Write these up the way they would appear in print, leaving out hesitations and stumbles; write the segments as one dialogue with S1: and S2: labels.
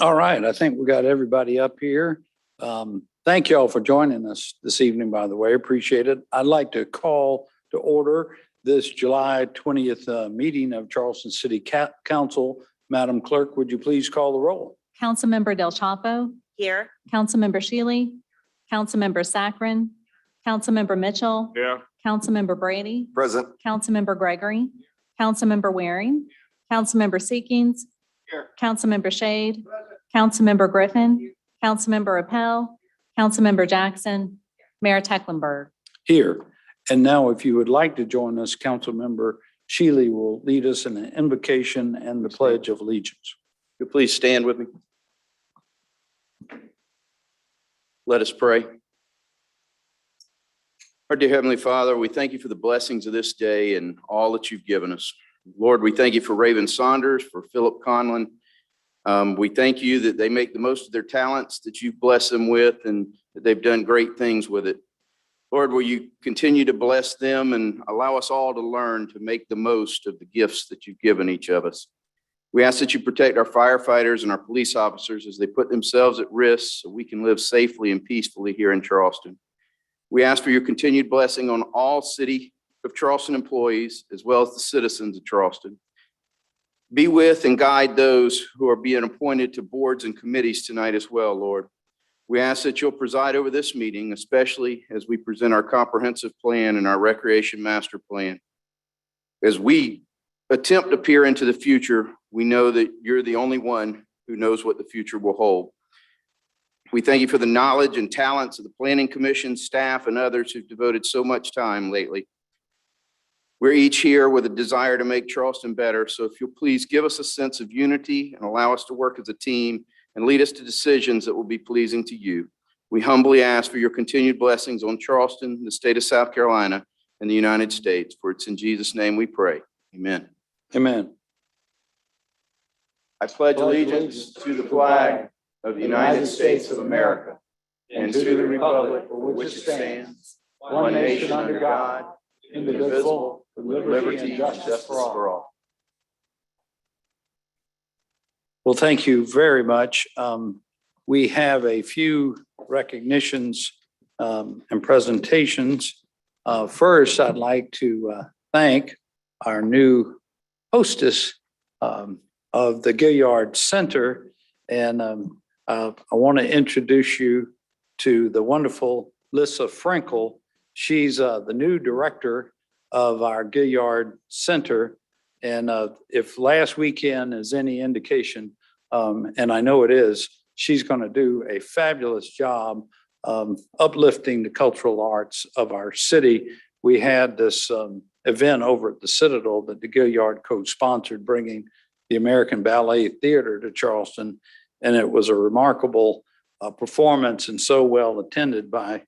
S1: All right, I think we got everybody up here. Thank you all for joining us this evening, by the way, appreciate it. I'd like to call to order this July 20th meeting of Charleston City Council. Madam Clerk, would you please call the roll?
S2: Councilmember Del Chapo.
S3: Here.
S2: Councilmember Shealy. Councilmember Sacran. Councilmember Mitchell.
S4: Yeah.
S2: Councilmember Brady.
S4: Present.
S2: Councilmember Gregory. Councilmember Waring. Councilmember Seekins.
S4: Here.
S2: Councilmember Shade. Councilmember Griffin. Councilmember Appel. Councilmember Jackson. Mayor Tecklenburg.
S1: Here. And now if you would like to join us, Councilmember Shealy will lead us in an invocation and the Pledge of Allegiance.
S5: You please stand with me. Let us pray. Our dear Heavenly Father, we thank you for the blessings of this day and all that you've given us. Lord, we thank you for Raven Saunders, for Philip Conlon. We thank you that they make the most of their talents that you've blessed them with and that they've done great things with it. Lord, will you continue to bless them and allow us all to learn to make the most of the gifts that you've given each of us. We ask that you protect our firefighters and our police officers as they put themselves at risk so we can live safely and peacefully here in Charleston. We ask for your continued blessing on all City of Charleston employees as well as the citizens of Charleston. Be with and guide those who are being appointed to boards and committees tonight as well, Lord. We ask that you'll preside over this meeting, especially as we present our comprehensive plan and our recreation master plan. As we attempt to peer into the future, we know that you're the only one who knows what the future will hold. We thank you for the knowledge and talents of the Planning Commission staff and others who've devoted so much time lately. We're each here with a desire to make Charleston better, so if you'll please give us a sense of unity and allow us to work as a team and lead us to decisions that will be pleasing to you. We humbly ask for your continued blessings on Charleston, the state of South Carolina, and the United States, for it's in Jesus' name we pray. Amen.
S1: Amen.
S5: I pledge allegiance to the flag of the United States of America and to the republic for which it stands, one nation under God, indivisible, with liberty and justice for all.
S1: Well, thank you very much. We have a few recognitions and presentations. First, I'd like to thank our new hostess of the Gilliard Center. And I want to introduce you to the wonderful Lissa Frankel. She's the new director of our Gilliard Center. And if last weekend is any indication, and I know it is, she's going to do a fabulous job uplifting the cultural arts of our city. We had this event over at the Citadel that the Gilliard co-sponsored, bringing the American Ballet Theater to Charleston. And it was a remarkable performance and so well attended by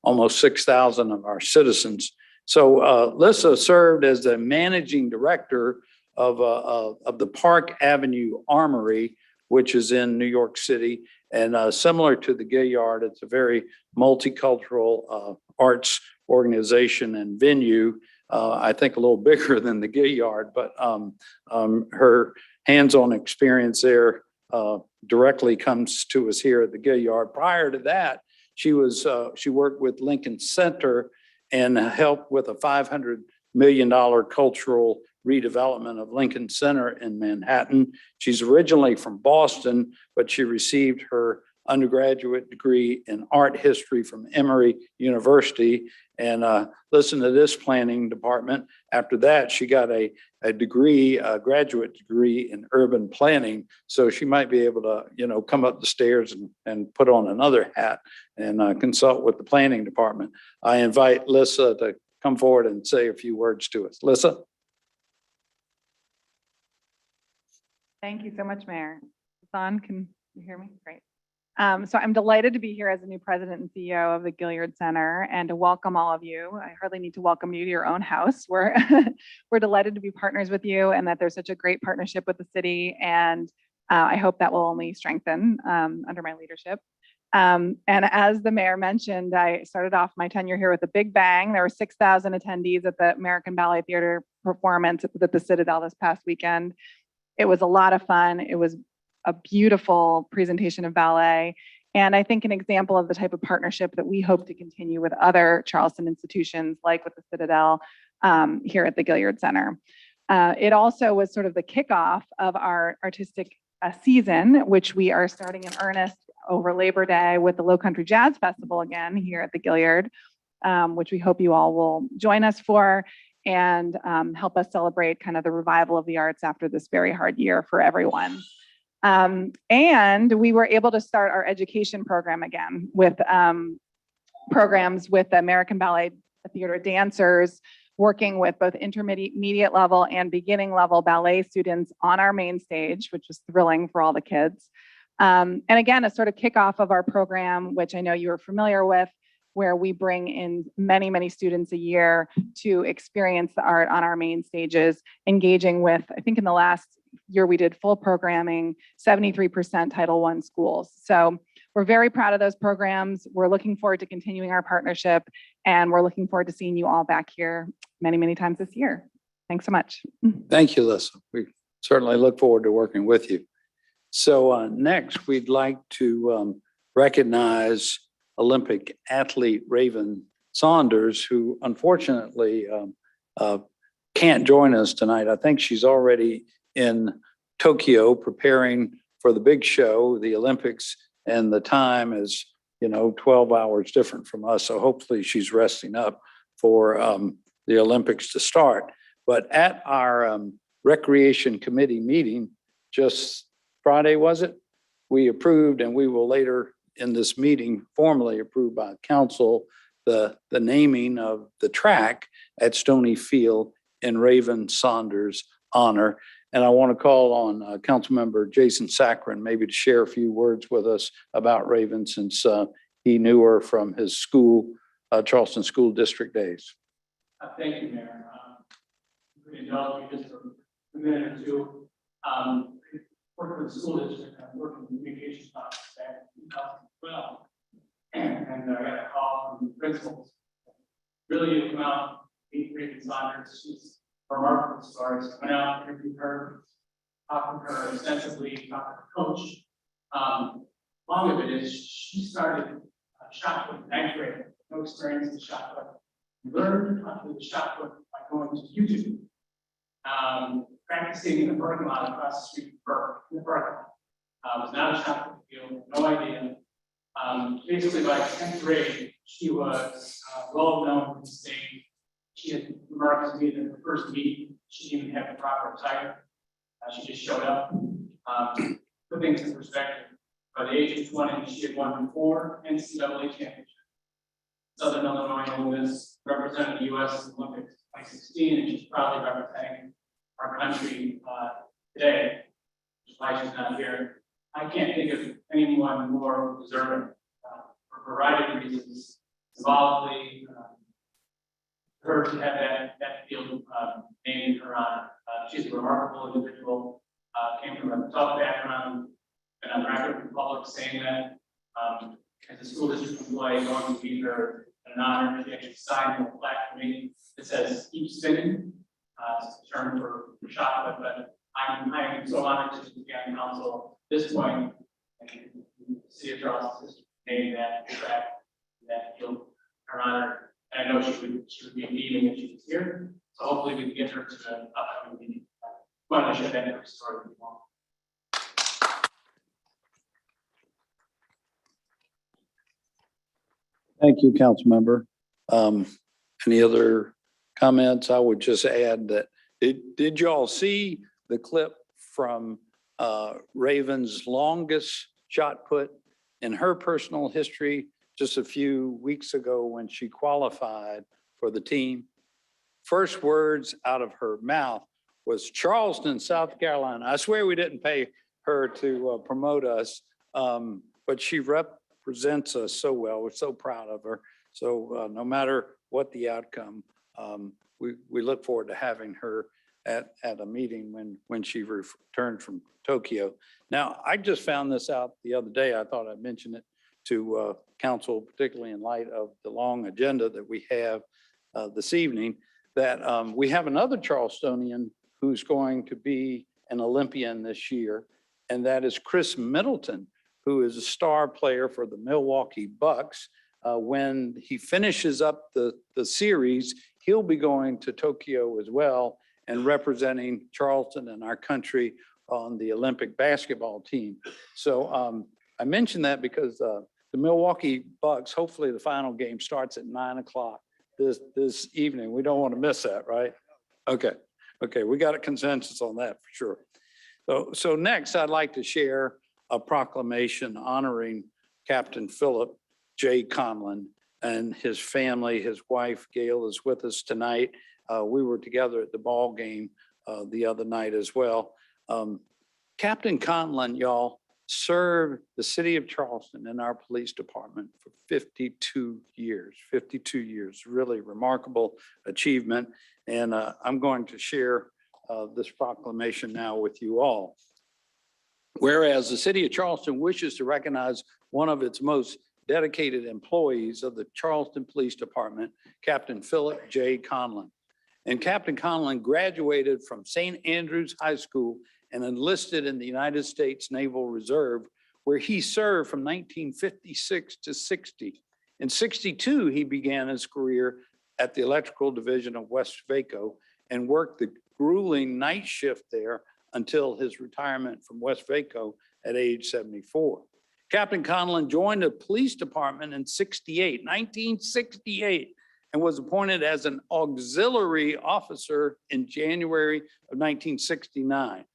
S1: almost 6,000 of our citizens. So Lissa served as the managing director of the Park Avenue Armory, which is in New York City. And similar to the Gilliard, it's a very multicultural arts organization and venue. I think a little bigger than the Gilliard, but her hands-on experience there directly comes to us here at the Gilliard. Prior to that, she worked with Lincoln Center and helped with a $500 million cultural redevelopment of Lincoln Center in Manhattan. She's originally from Boston, but she received her undergraduate degree in art history from Emory University. And listen to this planning department. After that, she got a graduate degree in urban planning. So she might be able to, come up the stairs and put on another hat and consult with the planning department. I invite Lissa to come forward and say a few words to us. Lissa.
S3: Thank you so much, Mayor. It's on. Can you hear me? Great. So I'm delighted to be here as the new president and CEO of the Gilliard Center and to welcome all of you. I hardly need to welcome you to your own house. We're delighted to be partners with you and that there's such a great partnership with the city. And I hope that will only strengthen under my leadership. And as the mayor mentioned, I started off my tenure here with a big bang. There were 6,000 attendees at the American Ballet Theater performance at the Citadel this past weekend. It was a lot of fun. It was a beautiful presentation of ballet. And I think an example of the type of partnership that we hope to continue with other Charleston institutions, like with the Citadel here at the Gilliard Center. It also was sort of the kickoff of our artistic season, which we are starting in earnest over Labor Day with the Low Country Jazz Festival again here at the Gilliard, which we hope you all will join us for and help us celebrate kind of the revival of the arts after this very hard year for everyone. And we were able to start our education program again with programs with the American Ballet Theater dancers, working with both intermediate level and beginning level ballet students on our main stage, which was thrilling for all the kids. And again, a sort of kickoff of our program, which I know you are familiar with, where we bring in many, many students a year to experience the art on our main stages, engaging with, I think in the last year we did full programming, 73% Title I schools. So we're very proud of those programs. We're looking forward to continuing our partnership, and we're looking forward to seeing you all back here many, many times this year. Thanks so much.
S1: Thank you, Lisa. We certainly look forward to working with you. So next, we'd like to recognize Olympic athlete Raven Saunders, who unfortunately can't join us tonight. I think she's already in Tokyo preparing for the big show, the Olympics, and the time is, 12 hours different from us. So hopefully she's resting up for the Olympics to start. But at our Recreation Committee meeting just Friday, was it? We approved, and we will later in this meeting formally approve by council the naming of the track at Stony Field in Raven Saunders' honor. And I want to call on Councilmember Jason Sacran maybe to share a few words with us about Raven, since he knew her from his school, Charleston School District days.
S4: Thank you, Mayor. If you indulge me just for a minute or two. Working with the school district, I'm working in communications process back in 2012. And I got a call from the principals. Really come out, meet Raven Saunders. She's a remarkable story. So I went out, interviewed her, talked to her extensively, talked to her coach. Long of it is she started shot put in ninth grade, no experience in shot put. Learned how to do the shot put by going to YouTube. Practicing in the parking lot across the street from in the parking lot. Was not a shot put field, no idea. Basically by 10th grade, she was well known in the state. She had remarked to me that the first meeting, she didn't even have the proper attire. She just showed up. Put things in perspective. By the age of 20, she had won 4 NCAA championships. Southern Illinois Ole Miss represented the U.S. in the Olympics 2016, and she's proudly representing our country today, which is why she's not here. I can't think of anyone more deserving for a variety of reasons. Symbolically, her to have that field named in her honor. She's a remarkable individual, came from a tough background, and I'm record in public saying that as a school district employee going to be her an honor. She actually signed a plaque for me that says "Keep Spinning." It's a term for shot put, but I am so honored to be on council at this point, and the city of Charleston named that track, that field, her honor. And I know she would be meeting if she was here, so hopefully we can get her to the upcoming meeting. Why don't I share that story with you all?
S1: Thank you, Councilmember. Any other comments? I would just add that, did you all see the clip from Raven's longest shot put in her personal history just a few weeks ago when she qualified for the team? First words out of her mouth was Charleston, South Carolina. I swear we didn't pay her to promote us, but but she represents us so well. We're so proud of her. So no matter what the outcome, we look forward to having her at a meeting when she returned from Tokyo. Now, I just found this out the other day. I thought I'd mention it to council, particularly in light of the long agenda that we have this evening, that we have another Charlestonian who's going to be an Olympian this year, and that is Chris Middleton, who is a star player for the Milwaukee Bucks. When he finishes up the series, he'll be going to Tokyo as well and representing Charleston and our country on the Olympic basketball team. So I mentioned that because the Milwaukee Bucks, hopefully the final game starts at 9 o'clock this evening. We don't want to miss that, right? Okay, we got a consensus on that for sure. So next, I'd like to share a proclamation honoring Captain Philip J. Conlon and his family. His wife, Gail, is with us tonight. We were together at the ball game the other night as well. Captain Conlon, y'all, served the city of Charleston in our police department for 52 years, really remarkable achievement. And I'm going to share this proclamation now with you all. Whereas the city of Charleston wishes to recognize one of its most dedicated employees of the Charleston Police Department, Captain Philip J. Conlon. And Captain Conlon graduated from St. Andrews High School and enlisted in the United States Naval Reserve, where he served from 1956 to 60. In 62, he began his career at the Electrical Division of West Vaco and worked the grueling night shift there until his retirement from West Vaco at age 74. Captain Conlon joined the police department in 1968, and was appointed as an auxiliary officer in January of 1969.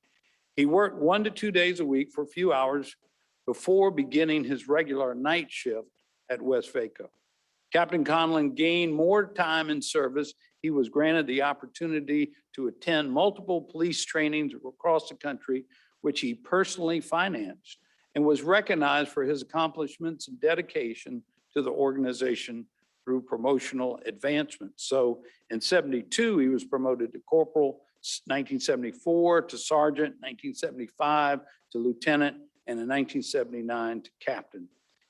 S1: He worked 1 to 2 days a week for a few hours before beginning his regular night shift at West Vaco. Captain Conlon gained more time in service. He was granted the opportunity to attend multiple police trainings across the country, which he personally financed, and was recognized for his accomplishments and dedication to the organization through promotional advancements. So in 72, he was promoted to corporal, 1974 to sergeant, 1975 to lieutenant, and in 1979 to captain.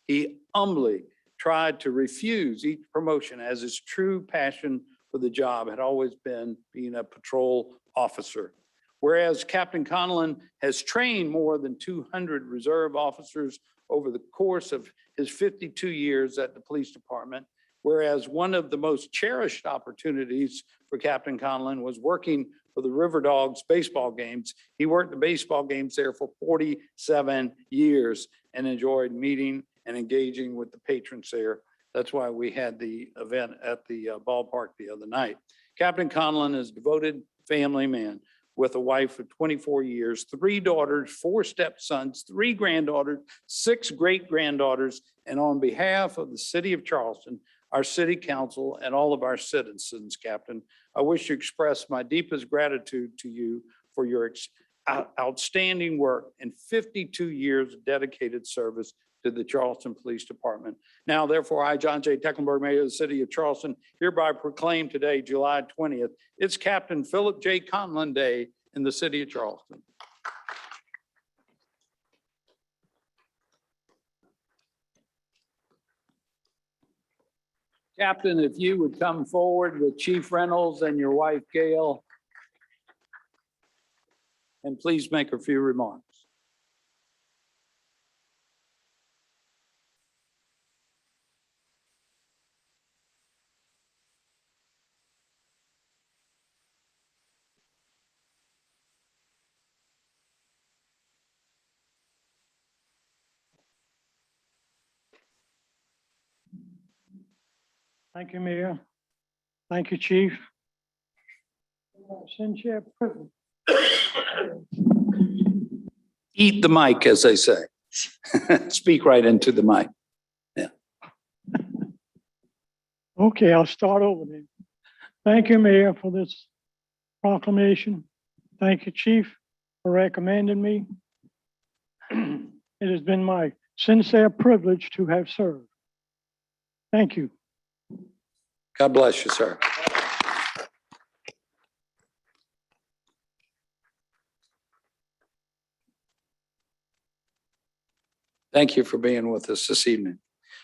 S1: He humbly tried to refuse each promotion, as his true passion for the job had always been being a patrol officer. Whereas Captain Conlon has trained more than 200 reserve officers over the course of his 52 years at the police department, whereas one of the most cherished opportunities for Captain Conlon was working for the River Dogs baseball games. He worked the baseball games there for 47 years and enjoyed meeting and engaging with the patrons there. That's why we had the event at the ballpark the other night. Captain Conlon is a devoted family man with a wife of 24 years, 3 daughters, 4 stepsons, 3 granddaughters, 6 great-granddaughters. And on behalf of the city of Charleston, our city council, and all of our citizens, Captain, I wish to express my deepest gratitude to you for your outstanding work and 52 years of dedicated service to the Charleston Police Department. Now, therefore, I, John J. Tecklenburg, Mayor of the City of Charleston, hereby proclaim today, July 20th, it's Captain Philip J. Conlon Day in the City of Charleston. Captain, if you would come forward with Chief Reynolds and your wife, Gail, and please make a few remarks.
S6: Thank you, Mayor. Thank you, Chief. Since you're present.
S1: Eat the mic, as they say. Speak right into the mic.
S6: Okay, I'll start over then. Thank you, Mayor, for this proclamation. Thank you, Chief, for recommending me. It has been my sincere privilege to have served. Thank you.
S1: God bless you, sir. Thank you for being with us this evening.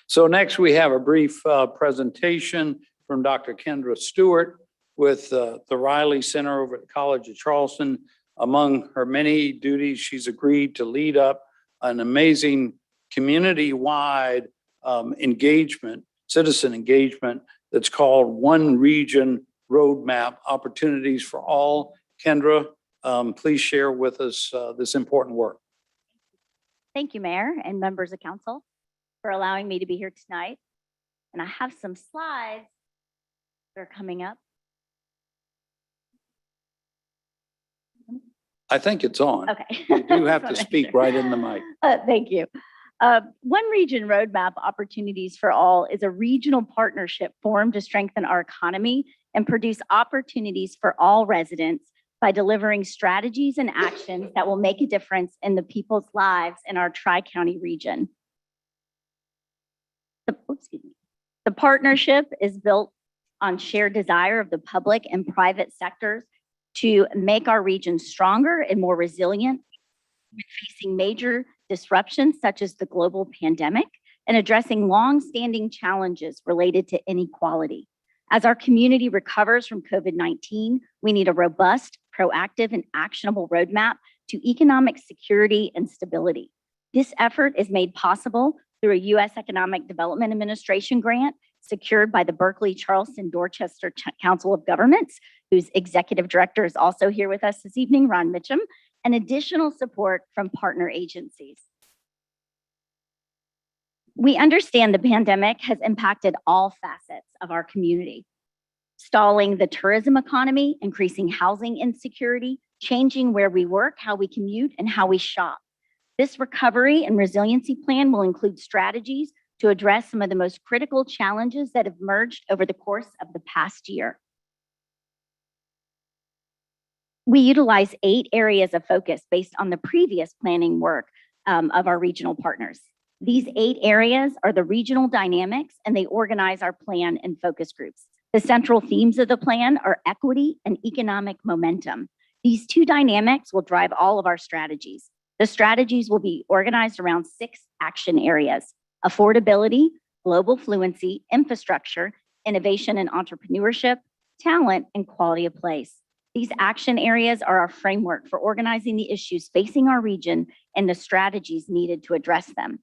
S1: So next we have a brief presentation from Dr. Kendra Stewart with the Riley Center over at the College of Charleston. Among her many duties, she's agreed to lead up an amazing community-wide engagement, citizen engagement that's called One Region Roadmap Opportunities for All. Kendra, please share with us this important work.
S7: Thank you, Mayor and members of council, for allowing me to be here tonight. And I have some slides that are coming up.
S1: I think it's on.
S7: Okay.
S1: You do have to
S7: Just wanna make
S1: speak
S7: sure.
S1: right in the mic.
S7: Thank you. One Region Roadmap Opportunities for All is a regional partnership formed to strengthen our economy and produce opportunities for all residents by delivering strategies and actions that will make a difference in the people's lives in our Tri-County region. The partnership is built on shared desire of the public and private sectors to make our region stronger and more resilient when facing major disruptions such as the global pandemic and addressing long-standing challenges related to inequality. As our community recovers from COVID-19, we need a robust, proactive, and actionable roadmap to economic security and stability. This effort is made possible through a U.S. Economic Development Administration grant secured by the Berkeley Charleston Dorchester Council of Governments, whose executive director is also here with us this evening, Ron Mitchum, and additional support from partner agencies. We understand the pandemic has impacted all facets of our community, stalling the tourism economy, increasing housing insecurity, changing where we work, how we commute, and how we shop. This recovery and resiliency plan will include strategies to address some of the most critical challenges that have emerged over the course of the past year. We utilize 8 areas of focus based on the previous planning work of our regional partners. These 8 areas are the regional dynamics, and they organize our plan in focus groups. The central themes of the plan are equity and economic momentum. These 2 dynamics will drive all of our strategies. The strategies will be organized around 6 action areas: affordability, global fluency, infrastructure, innovation and entrepreneurship, talent, and quality of place. These action areas are our framework for organizing the issues facing our region and the strategies needed to address them.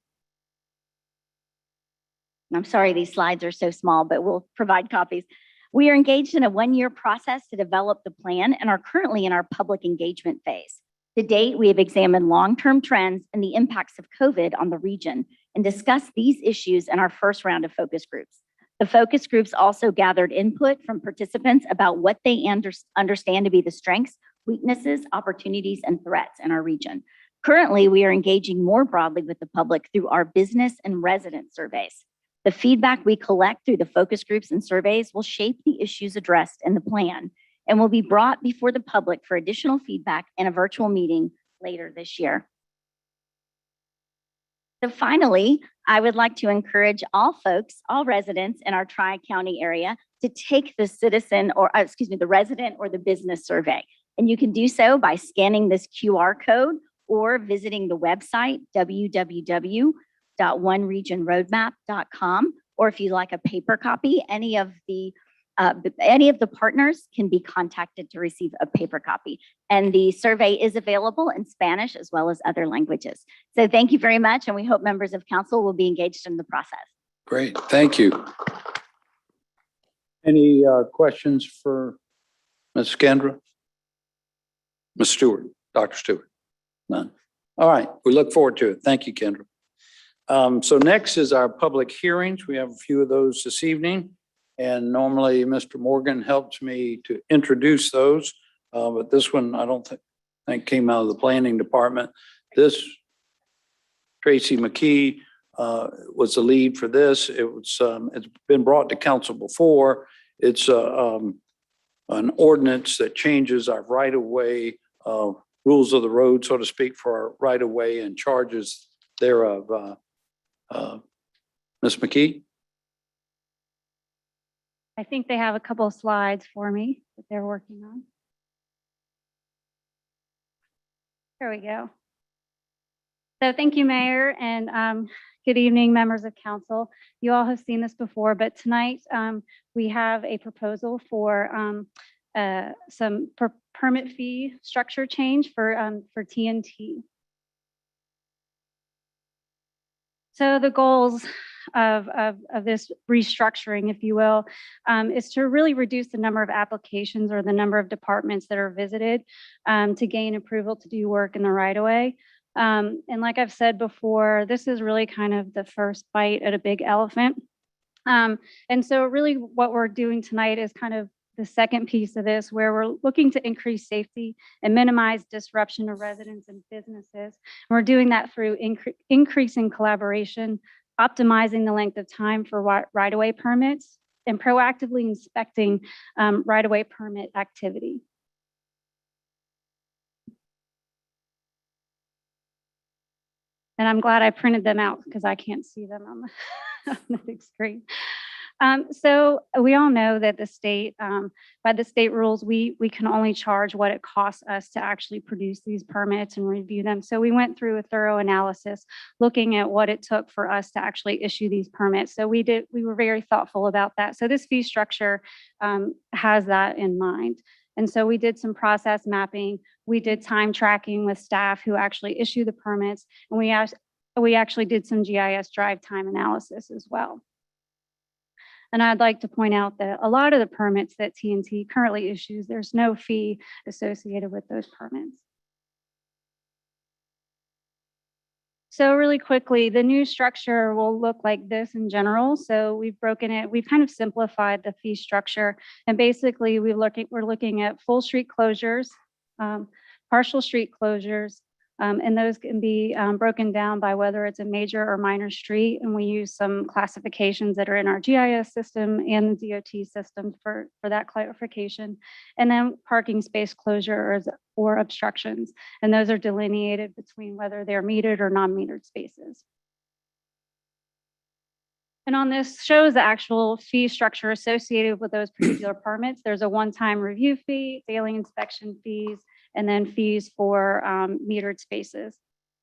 S7: I'm sorry these slides are so small, but we'll provide copies. We are engaged in a 1-year process to develop the plan and are currently in our public engagement phase. To date, we have examined long-term trends and the impacts of COVID on the region and discussed these issues in our first round of focus groups. The focus groups also gathered input from participants about what they understand to be the strengths, weaknesses, opportunities, and threats in our region. Currently, we are engaging more broadly with the public through our business and resident surveys. The feedback we collect through the focus groups and surveys will shape the issues addressed in the plan and will be brought before the public for additional feedback in a virtual meeting later this year. So finally, I would like to encourage all folks, all residents in our Tri-County area to take the the resident or the business survey. And you can do so by scanning this QR code or visiting the website, www.oneregionroadmap.com. Or if you like a paper copy, any of the partners can be contacted to receive a paper copy. And the survey is available in Spanish as well as other languages. So thank you very much, and we hope members of council will be engaged in the process.
S1: Great, thank you. Any questions for Ms. Kendra? Ms. Stewart, Dr. Stewart? None. All right, we look forward to it. Thank you, Kendra. So next is our public hearings. We have a few of those this evening. And normally Mr. Morgan helps me to introduce those. But this one, I don't think came out of the planning department. This, Tracy McKee was the lead for this. It's been brought to council before. It's an ordinance that changes our right-of-way rules of the road, so to speak, for our right-of-way and charges thereof. Ms. McKee?
S8: I think they have a couple of slides for me that they're working on. There we go. So thank you, Mayor, and good evening, members of council. You all have seen this before, but tonight we have a proposal for some permit fee structure change for TNT. So the goals of this restructuring, if you will, is to really reduce the number of applications or the number of departments that are visited to gain approval to do work in the right of way. And like I've said before, this is really kind of the first bite at a big elephant. And so really what we're doing tonight is kind of the second piece of this, where we're looking to increase safety and minimize disruption of residents and businesses. And we're doing that through increasing collaboration, optimizing the length of time for right-of-way permits, and proactively inspecting right-of-way permit activity. And I'm glad I printed them out because I can't see them on the, on the big screen. So we all know that the state, by the state rules, we can only charge what it costs us to actually produce these permits and review them. So we went through a thorough analysis looking at what it took for us to actually issue these permits. So we were very thoughtful about that. So this fee structure has that in mind. And so we did some process mapping. We did time tracking with staff who actually issue the permits. And we actually did some GIS drive time analysis as well. And I'd like to point out that a lot of the permits that TNT currently issues, there's no fee associated with those permits. So really quickly, the new structure will look like this in general. So we've broken it, we've kind of simplified the fee structure. And basically we're looking at full street closures, partial street closures, and those can be broken down by whether it's a major or minor street. And we use some classifications that are in our GIS system and the DOT system for that clarification. And then parking space closure or obstructions. And those are delineated between whether they're metered or non-metered spaces. And on this shows the actual fee structure associated with those particular permits. There's a one-time review fee, daily inspection fees, and then fees for metered spaces.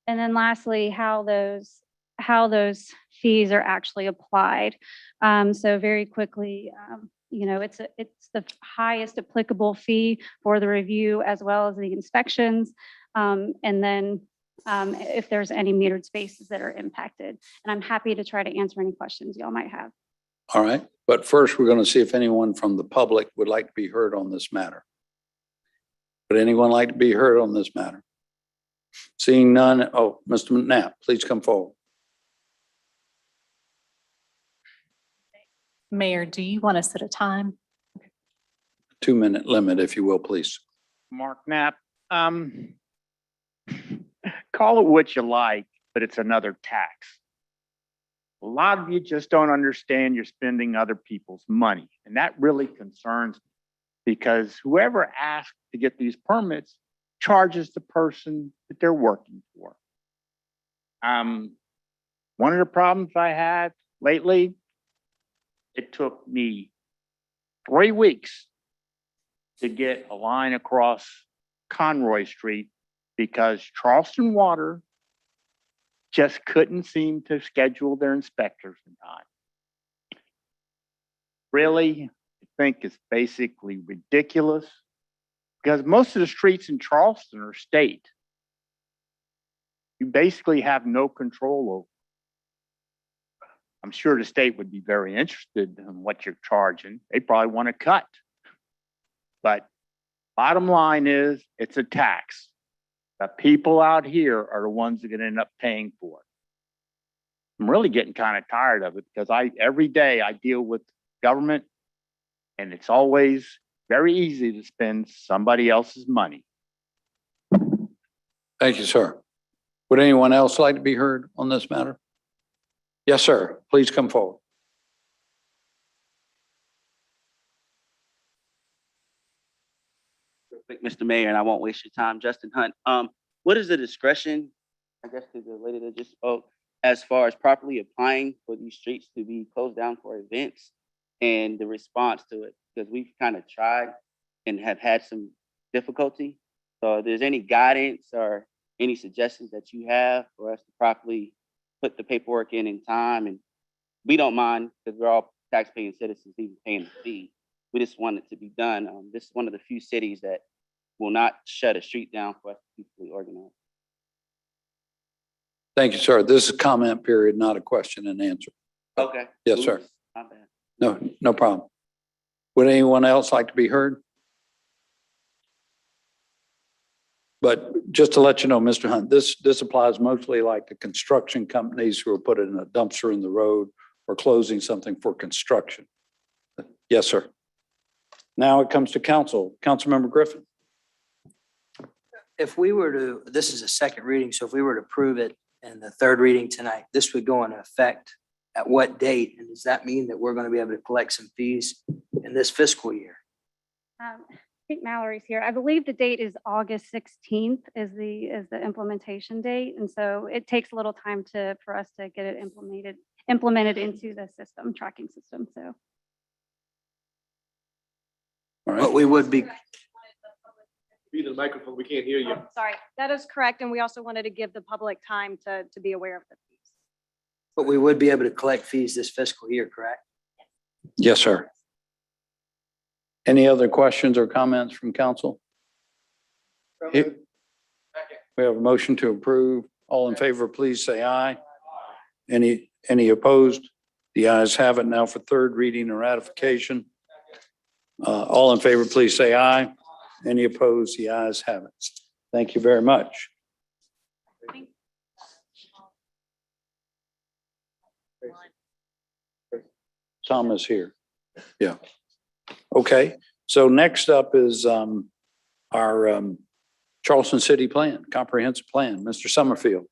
S8: And then lastly, how those fees are actually applied. So very quickly, you know, it's the highest applicable fee for the review as well as the inspections. And then if there's any metered spaces that are impacted. And I'm happy to try to answer any questions y'all might have.
S1: All right, but first we're going to see if anyone from the public would like to be heard on this matter. Would anyone like to be heard on this matter? Seeing none, oh, Mr. McNabb, please come forward.
S2: Mayor, do you want to set a time?
S1: 2-minute limit, if you will, please.
S9: Mark Knapp, call it what you like, but it's another tax. A lot of you just don't understand you're spending other people's money, and that really concerns me because whoever asked to get these permits charges the person that they're working for. One of the problems I had lately, it took me 3 weeks to get a line across Conroy Street because Charleston Water just couldn't seem to schedule their inspectors in time. Really, I think it's basically ridiculous because most of the streets in Charleston are state. You basically have no control over. I'm sure the state would be very interested in what you're charging. They probably want to cut. But bottom line is, it's a tax. The people out here are the ones that are going to end up paying for it. I'm really getting kind of tired of it because every day I deal with government and it's always very easy to spend somebody else's money.
S1: Thank you, sir. Would anyone else like to be heard on this matter? Yes, sir. Please come forward.
S10: Mr. Mayor, and I won't waste your time. Justin Hunt. What is the discretion, I guess, to the lady that just spoke, as far as properly applying for these streets to be closed down for events and the response to it, because we've kind of tried and have had some difficulty. So if there's any guidance or any suggestions that you have for us to properly put the paperwork in time, and we don't mind because we're all taxpaying citizens even paying the fee. We just want it to be done. This is one of the few cities that will not shut a street down for us to peacefully organize.
S1: Thank you, sir. This is a comment period, not a question and answer.
S10: Okay.
S1: Yes, sir.
S10: Oops, my bad.
S1: No problem. Would anyone else like to be heard? But just to let you know, Mr. Hunt, this applies mostly like to construction companies who are putting a dumpster in the road or closing something for construction. Yes, sir. Now it comes to council. Councilmember Griffin.
S11: If we were to, this is a second reading, so if we were to approve it in the third reading tonight, this would go into effect at what date? And does that mean that we're going to be able to collect some fees in this fiscal year?
S8: I think Mallory's here. I believe the date is August 16th is the implementation date. And so it takes a little time for us to get it implemented into the system, tracking system. So.
S1: All right.
S11: But we would be,
S12: Be the microphone, we can't hear you.
S13: Sorry, that is correct. And we also wanted to give the public time to be aware of the fees.
S11: but we would be able to collect fees this fiscal year, correct?
S1: Yes, sir. Any other questions or comments from council? We have a motion to approve. All in favor, please say aye. Any opposed? The ayes have it. Now for third reading and ratification. All in favor, please say aye. Any opposed? The ayes have it. Thank you very much. Tom is here. Yeah. Okay, so next up is our Charleston City Plan, Comprehensive Plan. Mr. Summerfield.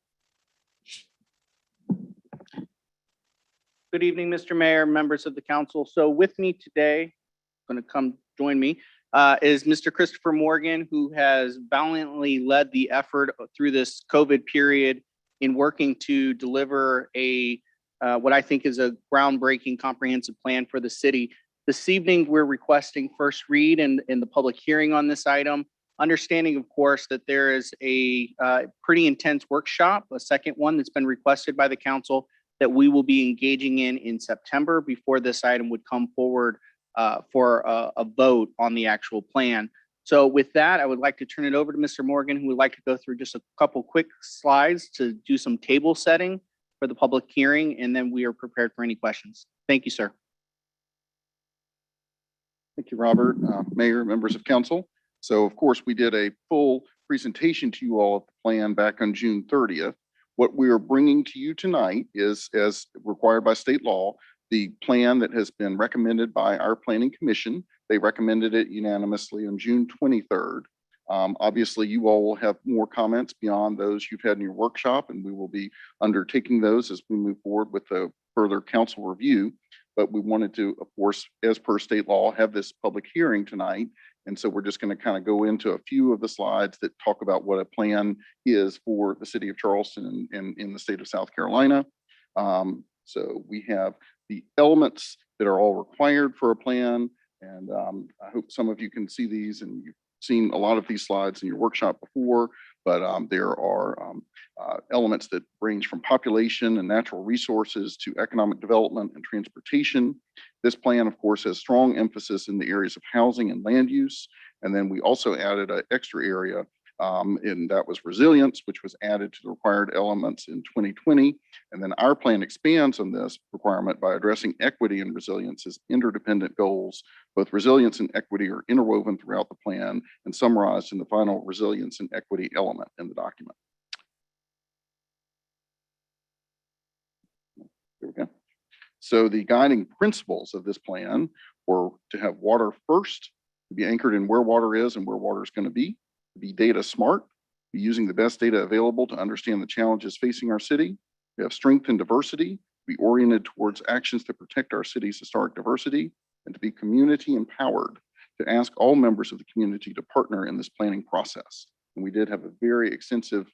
S14: Good evening, Mr. Mayor, members of the council. So with me today, going to come join me, is Mr. Christopher Morgan, who has valiantly led the effort through this COVID period in working to deliver what I think is a groundbreaking comprehensive plan for the city. This evening, we're requesting first read and the public hearing on this item, understanding, of course, that there is a pretty intense workshop, a second one that's been requested by the council that we will be engaging in September before this item would come forward for a vote on the actual plan. So with that, I would like to turn it over to Mr. Morgan, who would like to go through just a couple quick slides to do some table setting for the public hearing, and then we are prepared for any questions. Thank you, sir.
S12: Thank you, Robert, Mayor, members of council. So of course, we did a full presentation to you all of the plan back on June 30th. What we are bringing to you tonight is, as required by state law, the plan that has been recommended by our planning commission. They recommended it unanimously on June 23rd. Obviously, you all will have more comments beyond those you've had in your workshop, and we will be undertaking those as we move forward with the further council review. But we wanted to, of course, as per state law, have this public hearing tonight. And so we're just going to kind of go into a few of the slides that talk about what a plan is for the city of Charleston and in the state of South Carolina. So we have the elements that are all required for a plan. And I hope some of you can see these, and you've seen a lot of these slides in your workshop before, but there are elements that range from population and natural resources to economic development and transportation. This plan, of course, has strong emphasis in the areas of housing and land use. And then we also added an extra area, and that was resilience, which was added to the required elements in 2020. And then our plan expands on this requirement by addressing equity and resilience as interdependent goals. Both resilience and equity are interwoven throughout the plan and summarized in the final resilience and equity element in the document. There we go. So the guiding principles of this plan were to have water first, to be anchored in where water is and where water is going to be data smart, be using the best data available to understand the challenges facing our city. We have strength and diversity, be oriented towards actions to protect our city's historic diversity, and to be community empowered, to ask all members of the community to partner in this planning process. And we did have a very extensive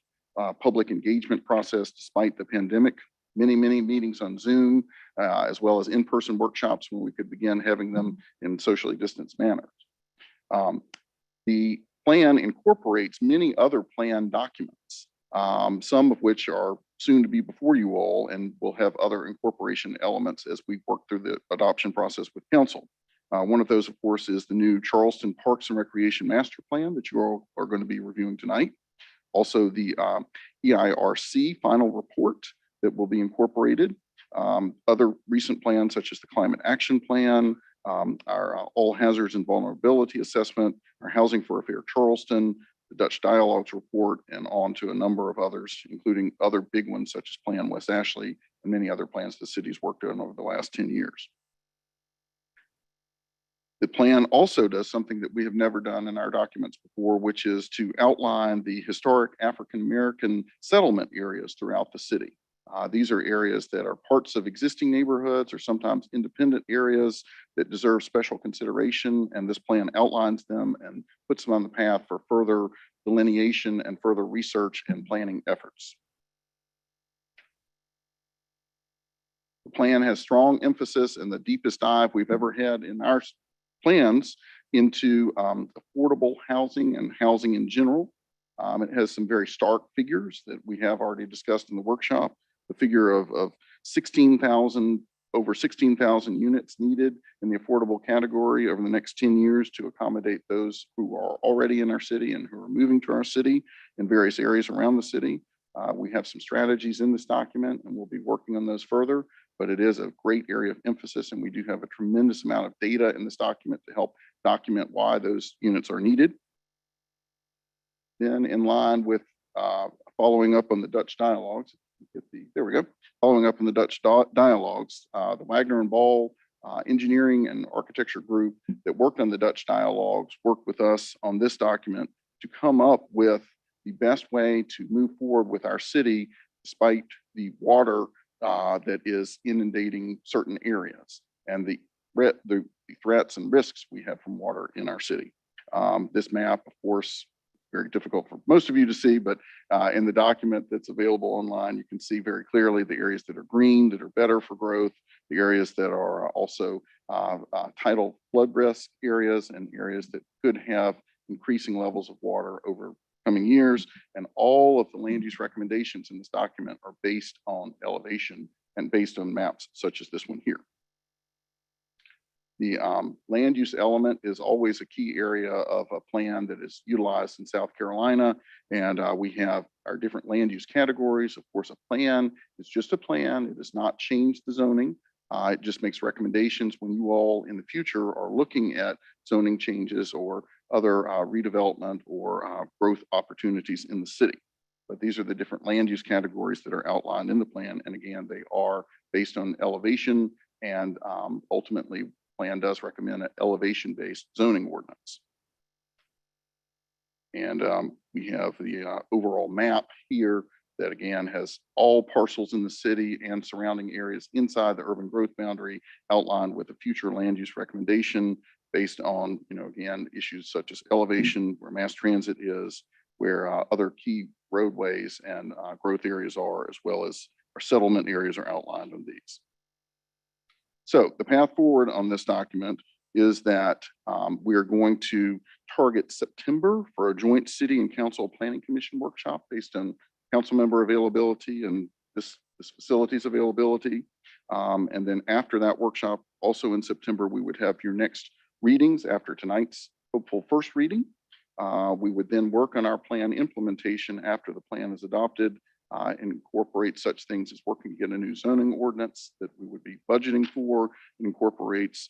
S12: public engagement process despite the pandemic many meetings on Zoom, as well as in-person workshops when we could begin having them in socially distanced manners. The plan incorporates many other plan documents, some of which are soon to be before you all and will have other incorporation elements as we work through the adoption process with council. One of those, of course, is the new Charleston Parks and Recreation Master Plan that you all are going to be reviewing tonight. Also, the EIRC final report that will be incorporated. Other recent plans such as the Climate Action Plan, our All Hazards and Vulnerability Assessment, our Housing for a Fair Charleston, the Dutch Dialogues Report, and on to a number of others, including other big ones such as Plan West Ashley and many other plans the city's worked on over the last 10 years. The plan also does something that we have never done in our documents before, which is to outline the historic African-American settlement areas throughout the city. These are areas that are parts of existing neighborhoods or sometimes independent areas that deserve special consideration, and this plan outlines them and puts them on the path for further delineation and further research and planning efforts. The plan has strong emphasis and the deepest dive we've ever had in our plans into affordable housing and housing in general. It has some very stark figures that we have already discussed in the workshop. The figure of 16,000, over 16,000 units needed in the affordable category over the next 10 years to accommodate those who are already in our city and who are moving to our city in various areas around the city. We have some strategies in this document and we'll be working on those further, but it is a great area of emphasis and we do have a tremendous amount of data in this document to help document why those units are needed. Then in line with following up on the Dutch dialogues, there we go, following up on the Dutch dialogues, the Wagner and Ball engineering and architecture group that worked on the Dutch dialogues worked with us on this document to come up with the best way to move forward with our city despite the water that is inundating certain areas and the threats and risks we have from water in our city. This map, of course, very difficult for most of you to see, but in the document that's available online, you can see very clearly the areas that are green, that are better for growth, the areas that are also tidal flood risk areas and areas that could have increasing levels of water over coming years. And all of the land use recommendations in this document are based on elevation and based on maps such as this one here. The land use element is always a key area of a plan that is utilized in South Carolina. And we have our different land use categories. Of course, a plan is just a plan. It does not change the zoning. It just makes recommendations when you all in the future are looking at zoning changes or other redevelopment or growth opportunities in the city. But these are the different land use categories that are outlined in the plan. And again, they are based on elevation and ultimately plan does recommend an elevation-based zoning ordinance. And we have the overall map here that again has all parcels in the city and surrounding areas inside the urban growth boundary outlined with a future land use recommendation based on, again, issues such as elevation, where mass transit is, where other key roadways and growth areas are, as well as our settlement areas are outlined on these. So the path forward on this document is that we are going to target September for a joint city and council planning commission workshop based on council member availability and this facility's availability. And then after that workshop, also in September, we would have your next readings after tonight's hopeful first reading. We would then work on our plan implementation after the plan is adopted and incorporate such things as working to get a new zoning ordinance that we would be budgeting for. It incorporates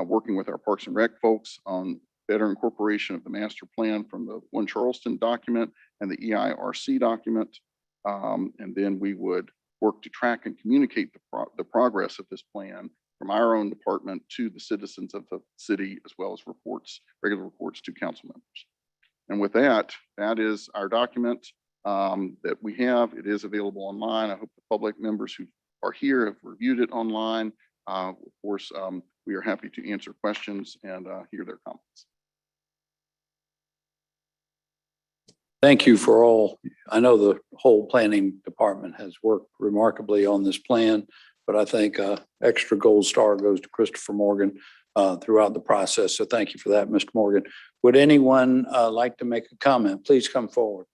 S12: working with our Parks and Rec folks on better incorporation of the master plan from the One Charleston document and the EIRC document. And then we would work to track and communicate the progress of this plan from our own department to the citizens of the city, as well as regular reports to council members. And with that, that is our document that we have. It is available online. I hope the public members who are here have reviewed it online. Of course, we are happy to answer questions and hear their comments.
S1: Thank you for all. I know the whole planning department has worked remarkably on this plan, but I think extra gold star goes to Christopher Morgan throughout the process. So thank you for that, Mr. Morgan. Would anyone like to make a comment? Please come forward.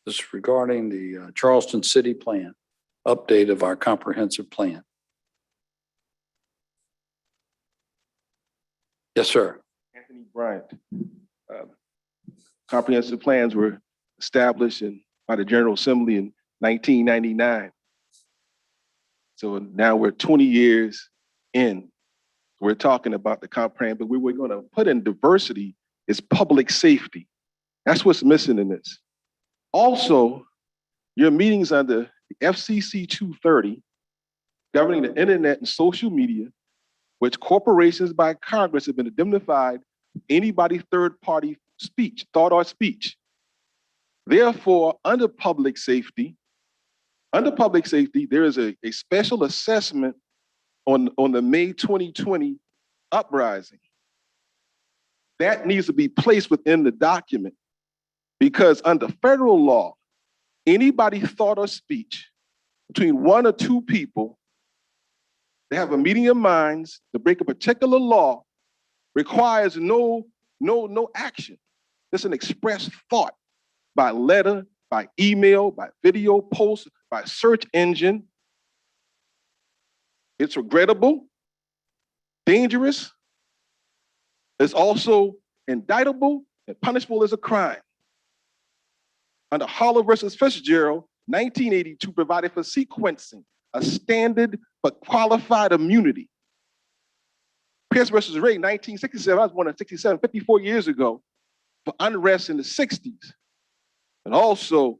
S1: This is regarding the Charleston City Plan, update of our comprehensive plan. Yes, sir.
S15: Anthony Bryant. Comprehensive plans were established by the General Assembly in 1999. So now we're 20 years in. We're talking about the comprehensive, but we were going to put in diversity is public safety. That's what's missing in this. Also, your meetings under the FCC 230, governing the internet and social media, which corporations by Congress have been indemnified anybody third-party speech, thought or speech. Therefore, under public safety, there is a special assessment on the May 2020 uprising. That needs to be placed within the document because under federal law, anybody thought or speech between one or two people, they have a meeting of minds to break a particular law requires no action. It's an express thought by letter, by email, by video post, by search engine. It's regrettable, dangerous. It's also indictable and punishable as a crime. Under Holler versus Fitzgerald, 1982 provided for sequencing, a standard for qualified immunity. Pierce versus Ray, 1967, I was born in 67, 54 years ago, for unrest in the 60s. And also,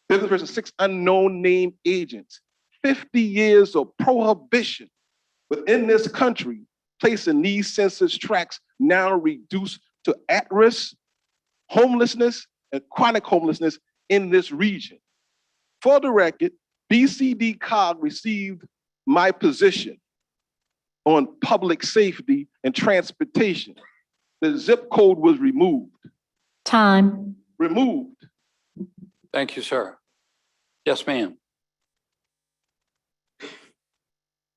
S15: Business versus 6 unknown name agents, 50 years of prohibition within this country, placing these census tracts now reduced to at-risk homelessness and chronic homelessness in this region. For the record, BCD COG received my position on public safety and transportation. The zip code was removed.
S2: Time.
S15: Removed.
S1: Thank you, sir. Yes, ma'am.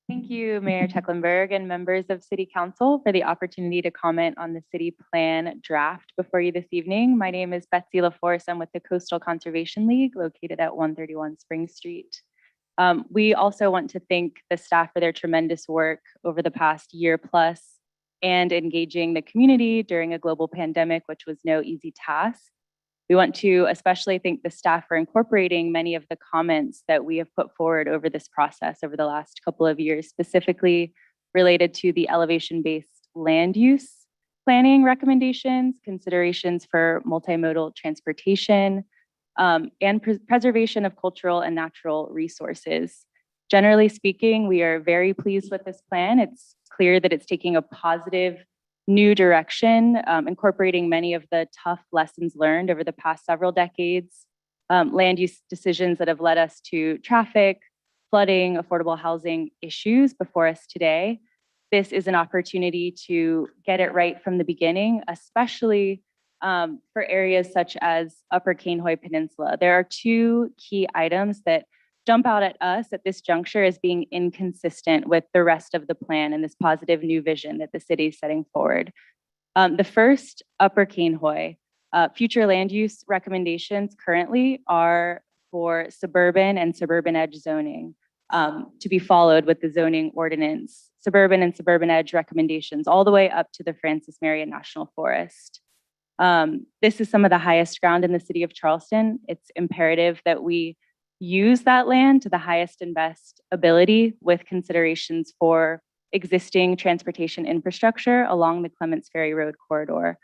S16: Thank you, Mayor Tecklenburg and members of City Council for the opportunity to comment on the city plan draft before you this evening. My name is Betsy LaForce. I'm with the Coastal Conservation League located at 131 Spring Street. We also want to thank the staff for their tremendous work over the past year plus and engaging the community during a global pandemic, which was no easy task. We want to especially thank the staff for incorporating many of the comments that we have put forward over this process over the last couple of years, specifically related to the elevation-based land use planning recommendations, considerations for multimodal transportation, and preservation of cultural and natural resources. Generally speaking, we are very pleased with this plan. It's clear that it's taking a positive new direction, incorporating many of the tough lessons learned over the past several decades, land use decisions that have led us to traffic, flooding, affordable housing issues before us today. This is an opportunity to get it right from the beginning, especially for areas such as Upper Kainhoy Peninsula. There are two key items that jump out at us at this juncture as being inconsistent with the rest of the plan and this positive new vision that the city is setting forward. The first, Upper Kainhoy. Future land use recommendations currently are for suburban and suburban edge zoning to be followed with the zoning ordinance, suburban and suburban edge recommendations all the way up to the Francis Marion National Forest. This is some of the highest ground in the city of Charleston. It's imperative that we use that land to the highest and best ability with considerations for existing transportation infrastructure along the Clements Ferry Road corridor.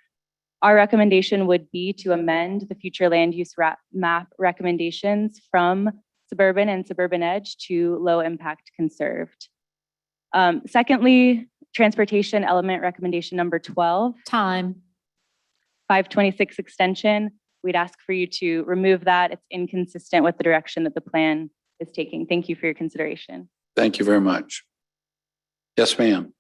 S16: Our recommendation would be to amend the future land use map recommendations from suburban and suburban edge to low impact conserved. Secondly, transportation element recommendation number 12.
S2: Time.
S16: 526 extension. We'd ask for you to remove that. It's inconsistent with the direction that the plan is taking. Thank you for your consideration.
S1: Thank you very much. Yes, ma'am.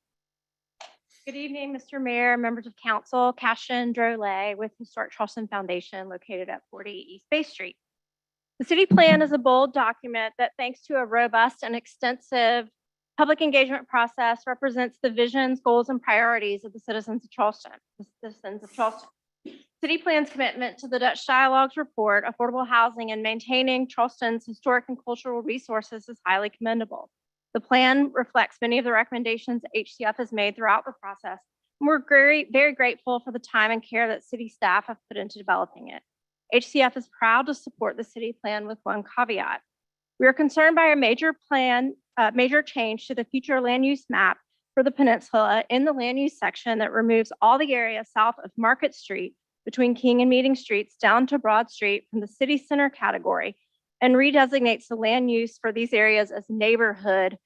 S13: Good evening, Mr. Mayor, members of council, Cashin Drole with Historic Charleston Foundation located at 40 East Bay Street. The city plan is a bold document that, thanks to a robust and extensive public engagement process, represents the visions, goals, and priorities of the citizens of Charleston. City plan's commitment to the Dutch Dialogues report, affordable housing, and maintaining Charleston's historic and cultural resources is highly commendable. The plan reflects many of the recommendations HCF has made throughout the process, and we're very grateful for the time and care that city staff have put into developing it. HCF is proud to support the city plan with one caveat. We are concerned by a major change to the future land use map for the peninsula in the land use section that removes all the area south of Market Street between King and Meeting Streets down to Broad Street from the city center category and redesignates the land use for these areas as neighborhood,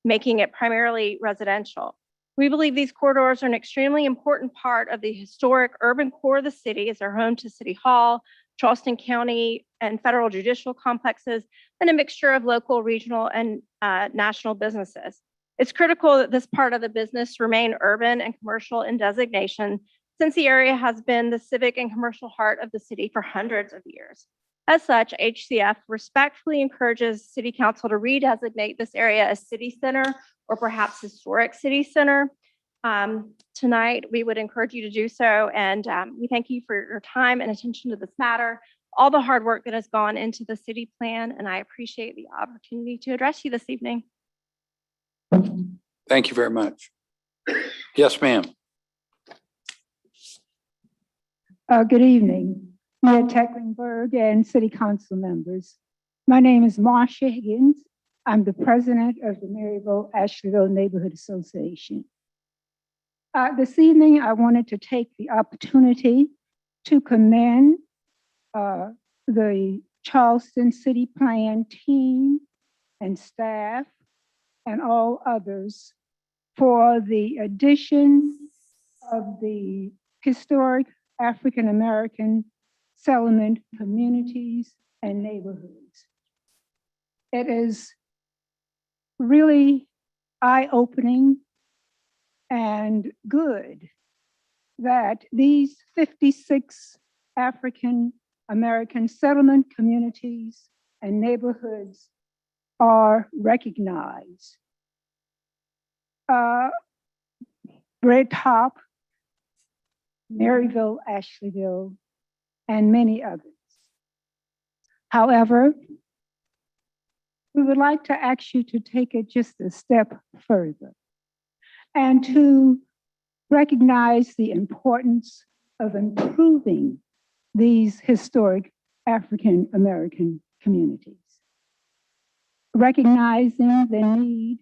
S13: making it primarily residential. We believe these corridors are an extremely important part of the historic urban core of the city as they're home to City Hall, Charleston County and federal judicial complexes, and a mixture of local, regional, and national businesses. It's critical that this part of the business remain urban and commercial in designation, since the area has been the civic and commercial heart of the city for hundreds of years. As such, HCF respectfully encourages City Council to redesignate this area as City Center or perhaps Historic City Center. Tonight, we would encourage you to do so, and we thank you for your time and attention to this matter, all the hard work that has gone into the city plan, and I appreciate the opportunity to address you this evening.
S1: Thank you very much. Yes, ma'am.
S17: Good evening, Mayor Tecklenburg and City Council members. My name is Marsha Higgins. I'm the president of the Maryville-Ashleyville Neighborhood Association. This evening, I wanted to take the opportunity to commend the Charleston City Plan team and staff and all others for the addition of the historic African American settlement communities and neighborhoods. It is really eye-opening and good that these 56 African American settlement communities and neighborhoods are recognized. Red Top, Maryville, Ashleyville, and many others. However, we would like to ask you to take it just a step further and to recognize the importance of improving these historic African American communities, recognizing the need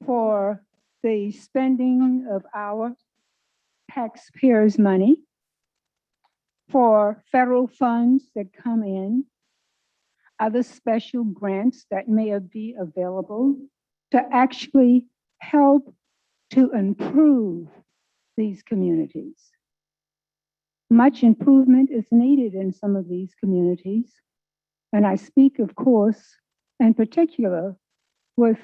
S17: for the spending of our taxpayers' money, for federal funds that come in, other special grants that may be available to actually help to improve these communities. Much improvement is needed in some of these communities, and I speak, of course, in particular with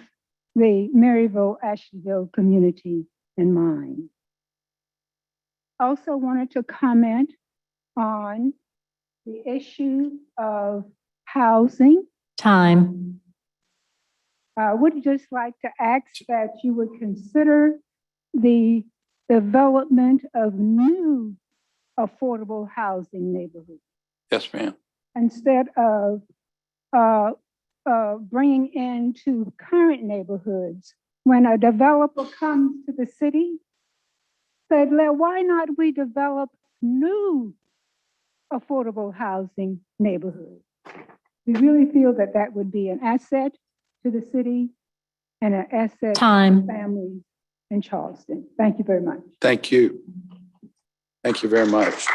S17: the Maryville-Ashleyville community in mind. Also wanted to comment on the issue of housing.
S2: Time.
S17: I would just like to ask that you would consider the development of new affordable housing neighborhoods
S1: Yes, ma'am.
S17: instead of bringing into current neighborhoods. When a developer comes to the city, said, why not we develop new affordable housing neighborhoods? We really feel that that would be an asset to the city and an asset
S2: Time.
S17: to families in Charleston. Thank you very much.
S1: Thank you. Thank you very much.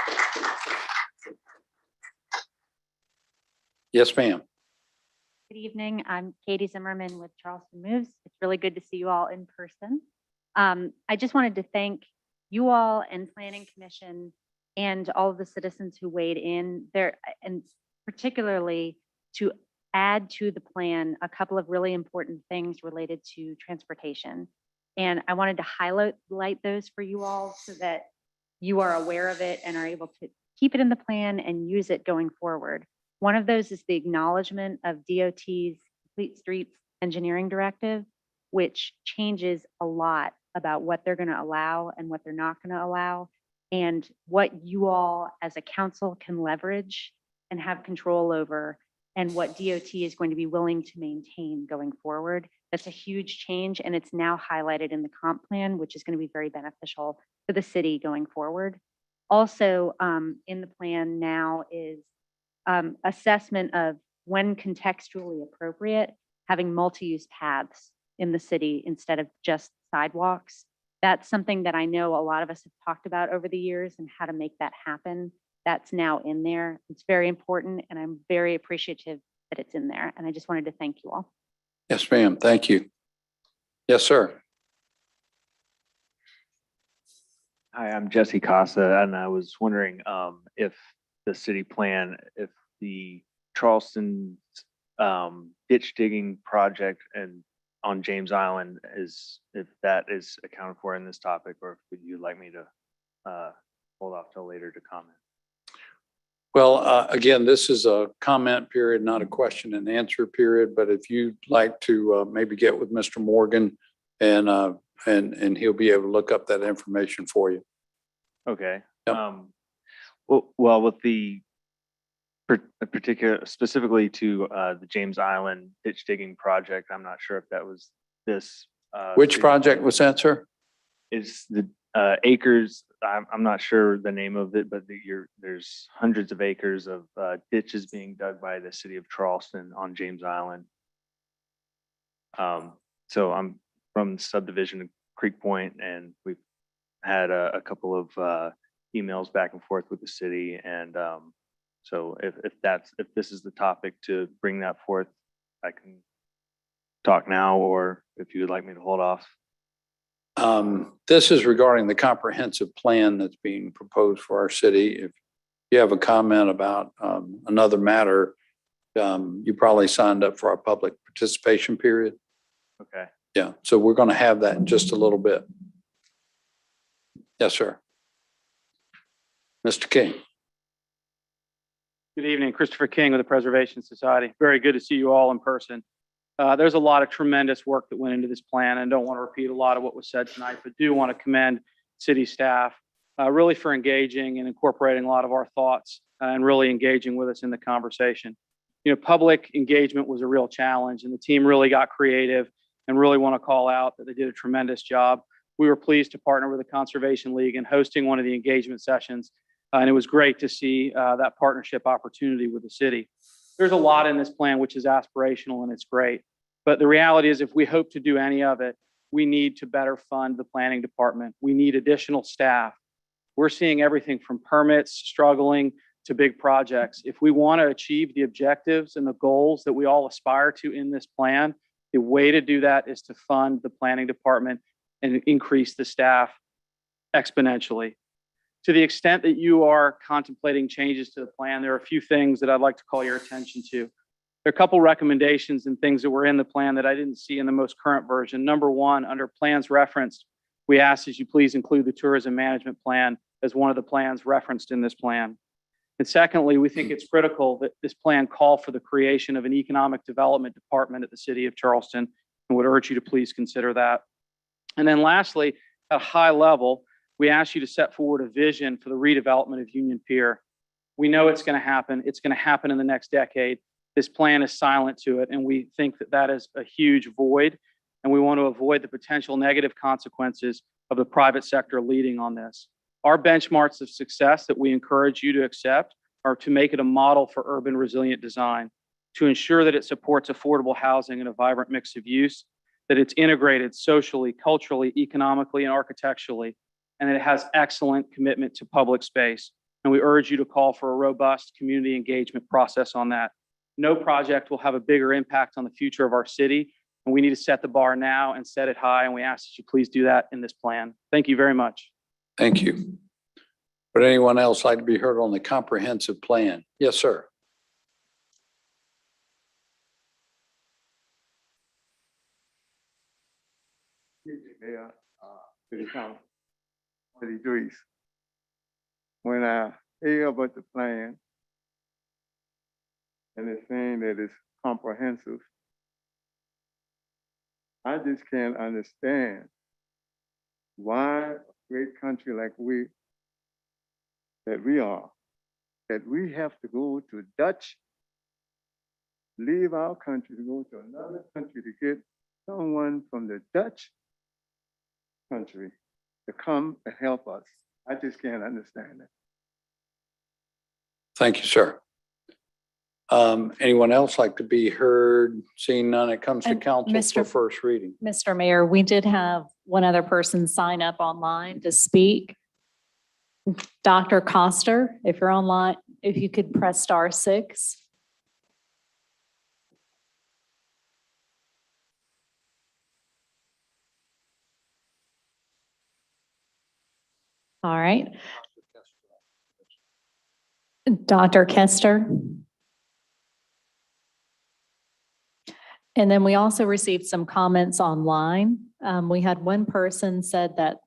S1: Yes, ma'am.
S18: Good evening. I'm Katie Zimmerman with Charleston Moves. It's really good to see you all in person. I just wanted to thank you all and Planning Commission and all of the citizens who weighed in there, and particularly to add to the plan a couple of really important things related to transportation. And I wanted to highlight those for you all so that you are aware of it and are able to keep it in the plan and use it going forward. One of those is the acknowledgement of DOT's Complete Streets Engineering Directive, which changes a lot about what they're going to allow and what they're not going to allow, and what you all as a council can leverage and have control over, and what DOT is going to be willing to maintain going forward. That's a huge change, and it's now highlighted in the comp plan, which is going to be very beneficial for the city going forward. Also, in the plan now is assessment of when contextually appropriate, having multi-use paths in the city instead of just sidewalks. That's something that I know a lot of us have talked about over the years and how to make that happen. That's now in there. It's very important, and I'm very appreciative that it's in there. And I just wanted to thank you all.
S1: Yes, ma'am. Thank you. Yes, sir.
S19: Hi, I'm Jesse Casa, and I was wondering if the city plan, if the Charleston ditch digging project and on James Island if that is accounted for in this topic, or if would you like me to hold off till later to comment?
S1: Well, again, this is a comment period, not a question and answer period, but if you'd like to maybe get with Mr. Morgan and he'll be able to look up that information for you.
S19: Okay.
S1: Yep.
S19: Well, with the particular, specifically to the James Island ditch digging project, I'm not sure if that was this.
S1: Which
S19: city-
S1: project was that, sir?
S19: Is the acres, I'm not sure the name of it, but there's hundreds of acres of ditches being dug by the city of Charleston on James Island. So I'm from the subdivision of Creek Point, and we've had a couple of emails back and forth with the city. And so if this is the topic to bring that forth, I can talk now, or if you would like me to hold off.
S1: This is regarding the comprehensive plan that's being proposed for our city. If you have a comment about another matter, you probably signed up for our public participation period.
S19: Okay.
S1: Yeah, so we're going to have that in just a little bit. Yes, sir. Mr. King.
S20: Good evening, Christopher King with the Preservation Society. Very good to see you all in person. There's a lot of tremendous work that went into this plan, and don't want to repeat a lot of what was said tonight, but do want to commend city staff really for engaging and incorporating a lot of our thoughts and really engaging with us in the conversation. You know, public engagement was a real challenge, and the team really got creative and really want to call out that they did a tremendous job. We were pleased to partner with the Conservation League in hosting one of the engagement sessions, and it was great to see that partnership opportunity with the city. There's a lot in this plan which is aspirational, and it's great. But the reality is, if we hope to do any of it, we need to better fund the planning department. We need additional staff. We're seeing everything from permits struggling to big projects. If we want to achieve the objectives and the goals that we all aspire to in this plan, the way to do that is to fund the planning department and increase the staff exponentially. To the extent that you are contemplating changes to the plan, there are a few things that I'd like to call your attention to. There are a couple recommendations and things that were in the plan that I didn't see in the most current version. Number one, under plans referenced, we ask that you please include the tourism management plan as one of the plans referenced in this plan. And secondly, we think it's critical that this plan call for the creation of an economic development department at the city of Charleston, and would urge you to please consider that. And then lastly, at a high level, we ask you to set forward a vision for the redevelopment of Union Pier. We know it's going to happen. It's going to happen in the next decade. This plan is silent to it, and we think that that is a huge void, and we want to avoid the potential negative consequences of the private sector leading on this. Our benchmarks of success that we encourage you to accept are to make it a model for urban resilient design, to ensure that it supports affordable housing and a vibrant mix of use, that it's integrated socially, culturally, economically, and architecturally, and that it has excellent commitment to public space. And we urge you to call for a robust community engagement process on that. No project will have a bigger impact on the future of our city, and we need to set the bar now and set it high, and we ask that you please do that in this plan. Thank you very much.
S1: Thank you. Would anyone else like to be heard on the comprehensive plan? Yes, sir.
S9: Mayor, City Council, City Drees. When I hear about the plan and it's saying that it's comprehensive, I just can't understand why a great country like we are, that we have to go to Dutch, leave our country to go to another country to get someone from the Dutch country to come and help us. I just can't understand that.
S1: Thank you, sir. Anyone else like to be heard? Seeing none, it comes to
S2: And
S1: council for
S2: Mr.
S1: first reading.
S2: Mr. Mayor, we did have one other person sign up online to speak. Dr. Coster, if you're online, if you could press *6. All right. Dr. Kester. And then we also received some comments online. We had one person said that,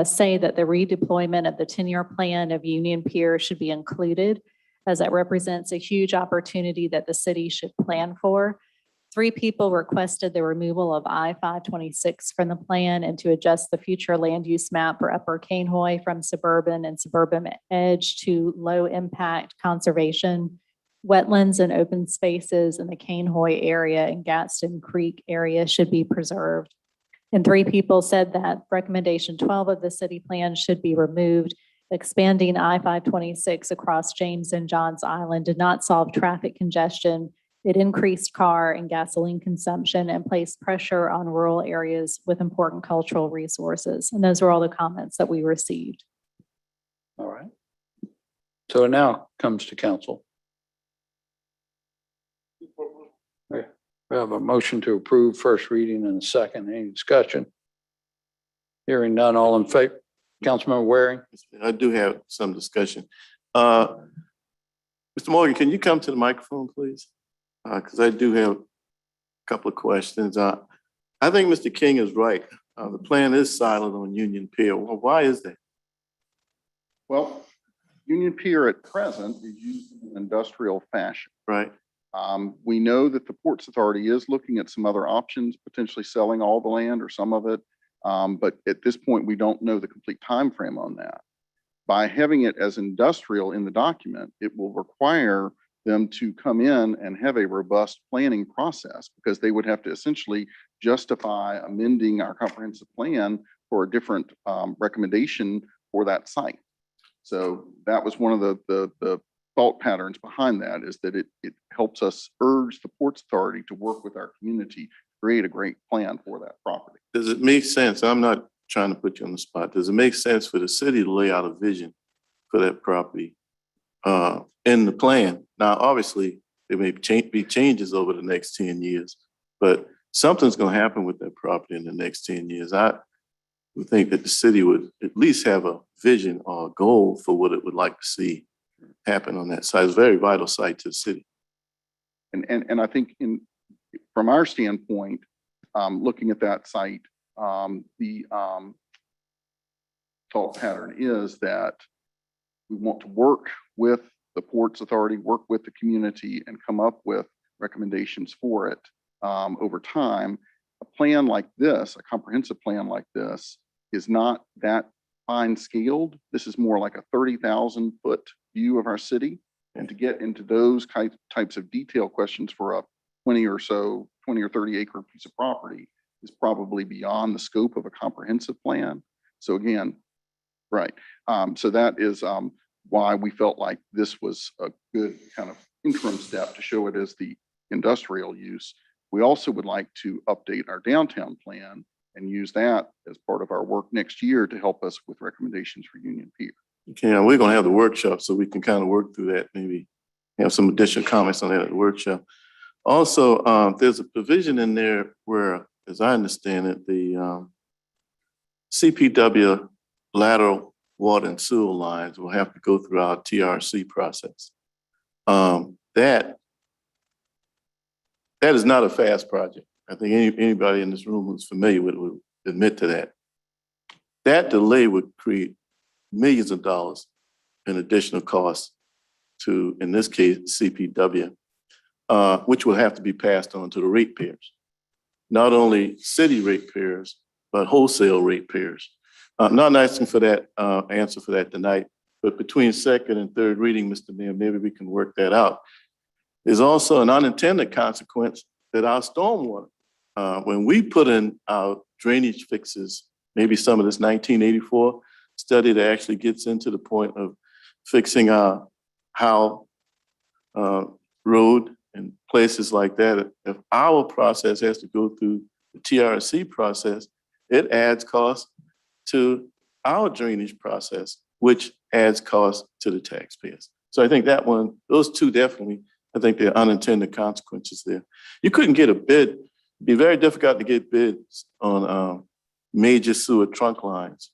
S2: say that the redeployment of the 10-year plan of Union Pier should be included, as it represents a huge opportunity that the city should plan for. 3 people requested the removal of I-526 from the plan and to adjust the future land use map for Upper Cainhoy from suburban and suburban edge to low impact conservation. Wetlands and open spaces in the Cainhoy area and Gadsden Creek area should be preserved. And 3 people said that recommendation 12 of the city plan should be removed. Expanding I-526 across James and Johns Island did not solve traffic congestion. It increased car and gasoline consumption and placed pressure on rural areas with important cultural resources. And those were all the comments that we received.
S1: All right. So it now comes to council. We have a motion to approve first reading and a second. Any discussion? Hearing none, all in favor? Councilmember Waring?
S21: I do have some discussion. Mr. Morgan, can you come to the microphone, please? Because I do have a couple of questions. I think Mr. King is right. The plan is silent on Union Pier. Well, why is that?
S12: Well, Union Pier at present is used in an industrial fashion.
S21: Right.
S12: We know that the Ports Authority is looking at some other options, potentially selling all the land or some of it. But at this point, we don't know the complete time frame on that. By having it as industrial in the document, it will require them to come in and have a robust planning process, because they would have to essentially justify amending our comprehensive plan for a different recommendation for that site. So that was one of the thought patterns behind that, is that it helps us urge the Ports Authority to work with our community, create a great plan for that property.
S21: Does it make sense? I'm not trying to put you on the spot. Does it make sense for the city to lay out a vision for that property in the plan? Now, obviously, there may be changes over the next 10 years, but something's going to happen with that property in the next 10 years. I would think that the city would at least have a vision or a goal for what it would like to see happen on that site. It's a very vital site to the city.
S12: And I think from our standpoint, looking at that site, the thought pattern is that we want to work with the Ports Authority, work with the community, and come up with recommendations for it over time. A plan like this, a comprehensive plan like this, is not that fine scaled. This is more like a 30,000 foot view of our city. And to get into those types of detail questions for a 20 or 30 acre piece of property is probably beyond the scope of a comprehensive plan. So again, right. So that is why we felt like this was a good kind of interim step to show it as the industrial use. We also would like to update our downtown plan and use that as part of our work next year to help us with recommendations for Union Pier.
S21: Okay, we're going to have the workshop so we can kind of work through that, maybe have some additional comments on that at the workshop. Also, there's a provision in there where, as I understand it, the CPW lateral water and sewer lines will have to go through our TRC process. That is not a fast project. I think anybody in this room who's familiar with it would admit to that. That delay would create millions of dollars in additional costs to, in this case, CPW, which will have to be passed on to the ratepayers. Not only city ratepayers, but wholesale ratepayers. I'm not asking for that answer for that tonight, but between second and third reading, Mr. Mayor, maybe we can work that out. There's also an unintended consequence that our stormwater, when we put in our drainage fixes, maybe some of this 1984 study that actually gets into the point of fixing our Howe Road and places like that. If our process has to go through the TRC process, it adds cost to our drainage process, which adds cost to the taxpayers. So I think that one, those two definitely, I think there are unintended consequences there. You couldn't get a bid. It'd be very difficult to get bids on major sewer trunk lines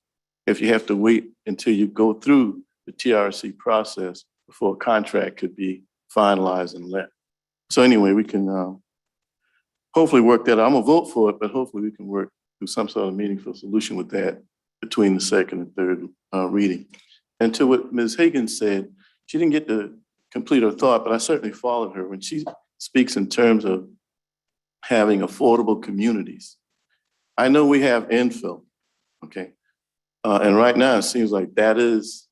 S21: if you have to wait until you go through the TRC process before a contract could be finalized and let. So anyway, we can hopefully work that out. I'm gonna vote for it, but hopefully we can work through some sort of meaningful solution with that between the second and third reading. And to what Ms. Higgins said, she didn't get to complete her thought, but I certainly followed her when she speaks in terms of having affordable communities. I know we have infill, okay? And right now it seems like that is,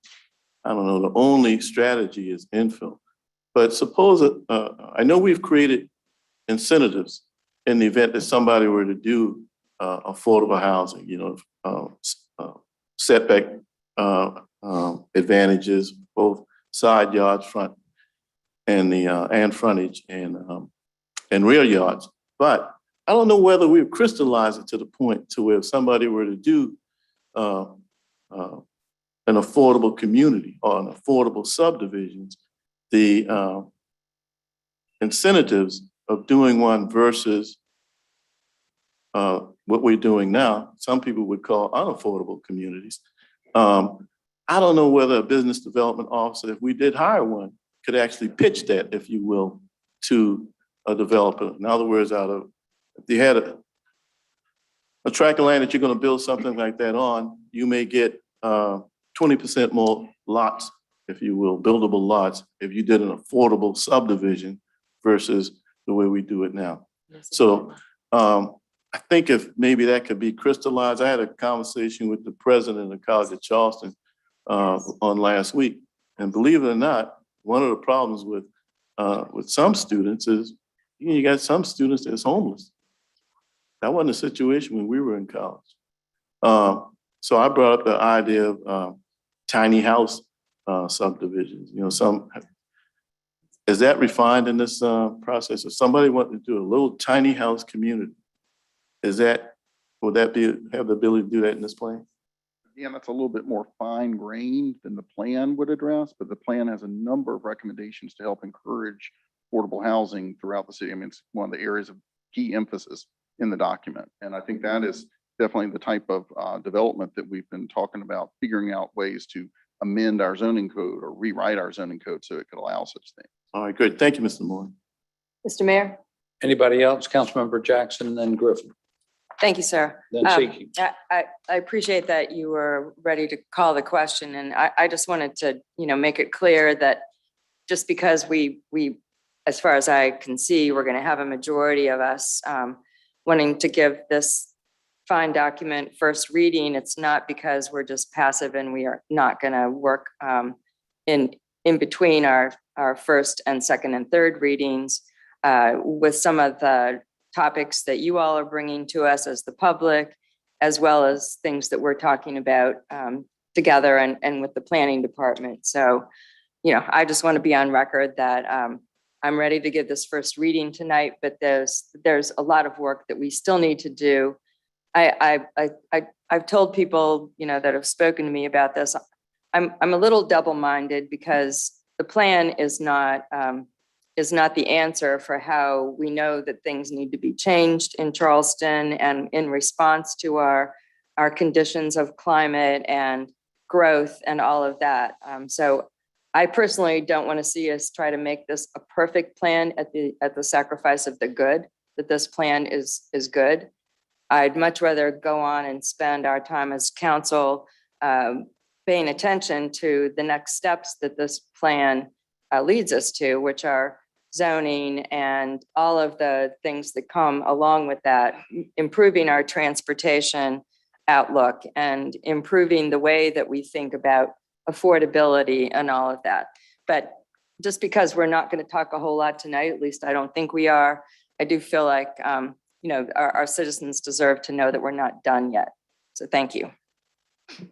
S21: I don't know, the only strategy is infill. But suppose, I know we've created incentives in the event that somebody were to do affordable housing, you know, setback advantages, both side yards, front, and the and frontage and rear yards. But I don't know whether we've crystallized it to the point to where if somebody were to do an affordable community or an affordable subdivisions, the incentives of doing one versus what we're doing now, some people would call unaffordable communities. I don't know whether a business development officer, if we did hire one, could actually pitch that, if you will, to a developer. In other words, if you had a tract of land that you're going to build something like that on, you may get 20% more lots, if you will, buildable lots, if you did an affordable subdivision versus the way we do it now. So I think if maybe that could be crystallized. I had a conversation with the president of the College of Charleston on last week. And believe it or not, one of the problems with some students is you got some students that's homeless. That wasn't a situation when we were in college. So I brought up the idea of tiny house subdivisions. You know, is that refined in this process? If somebody wanted to do a little tiny house community, would that have the ability to do that in this plan?
S12: Yeah, that's a little bit more fine-grained than the plan would address, but the plan has a number of recommendations to help encourage affordable housing throughout the city. I mean, it's one of the areas of key emphasis in the document. And I think that is definitely the type of development that we've been talking about, figuring out ways to amend our zoning code or rewrite our zoning code so it could allow such things.
S21: All right, good. Thank you, Mr. Moore.
S5: Mr. Mayor.
S1: Anybody else? Councilmember Jackson, then Griffin.
S5: Thank you, sir.
S1: Then Seeki.
S5: I appreciate that you were ready to call the question, and I just wanted to, make it clear that just because we, as far as I can see, we're going to have a majority of us wanting to give this fine document first reading. It's not because we're just passive and we are not going to work in between our first and second and third readings with some of the topics that you all are bringing to us as the public, as well as things that we're talking about together and with the planning department. So, I just want to be on record that I'm ready to give this first reading tonight, but there's a lot of work that we still need to do. I've told people, that have spoken to me about this, I'm a little double-minded because the plan is not the answer for how we know that things need to be changed in Charleston and in response to our conditions of climate and growth and all of that. So I personally don't want to see us try to make this a perfect plan at the sacrifice of the good, that this plan is good. I'd much rather go on and spend our time as council paying attention to the next steps that this plan leads us to, which are zoning and all of the things that come along with that, improving our transportation outlook and improving the way that we think about affordability and all of that. But just because we're not going to talk a whole lot tonight, at least I don't think we are, I do feel like, our citizens deserve to know that we're not done yet. So thank you.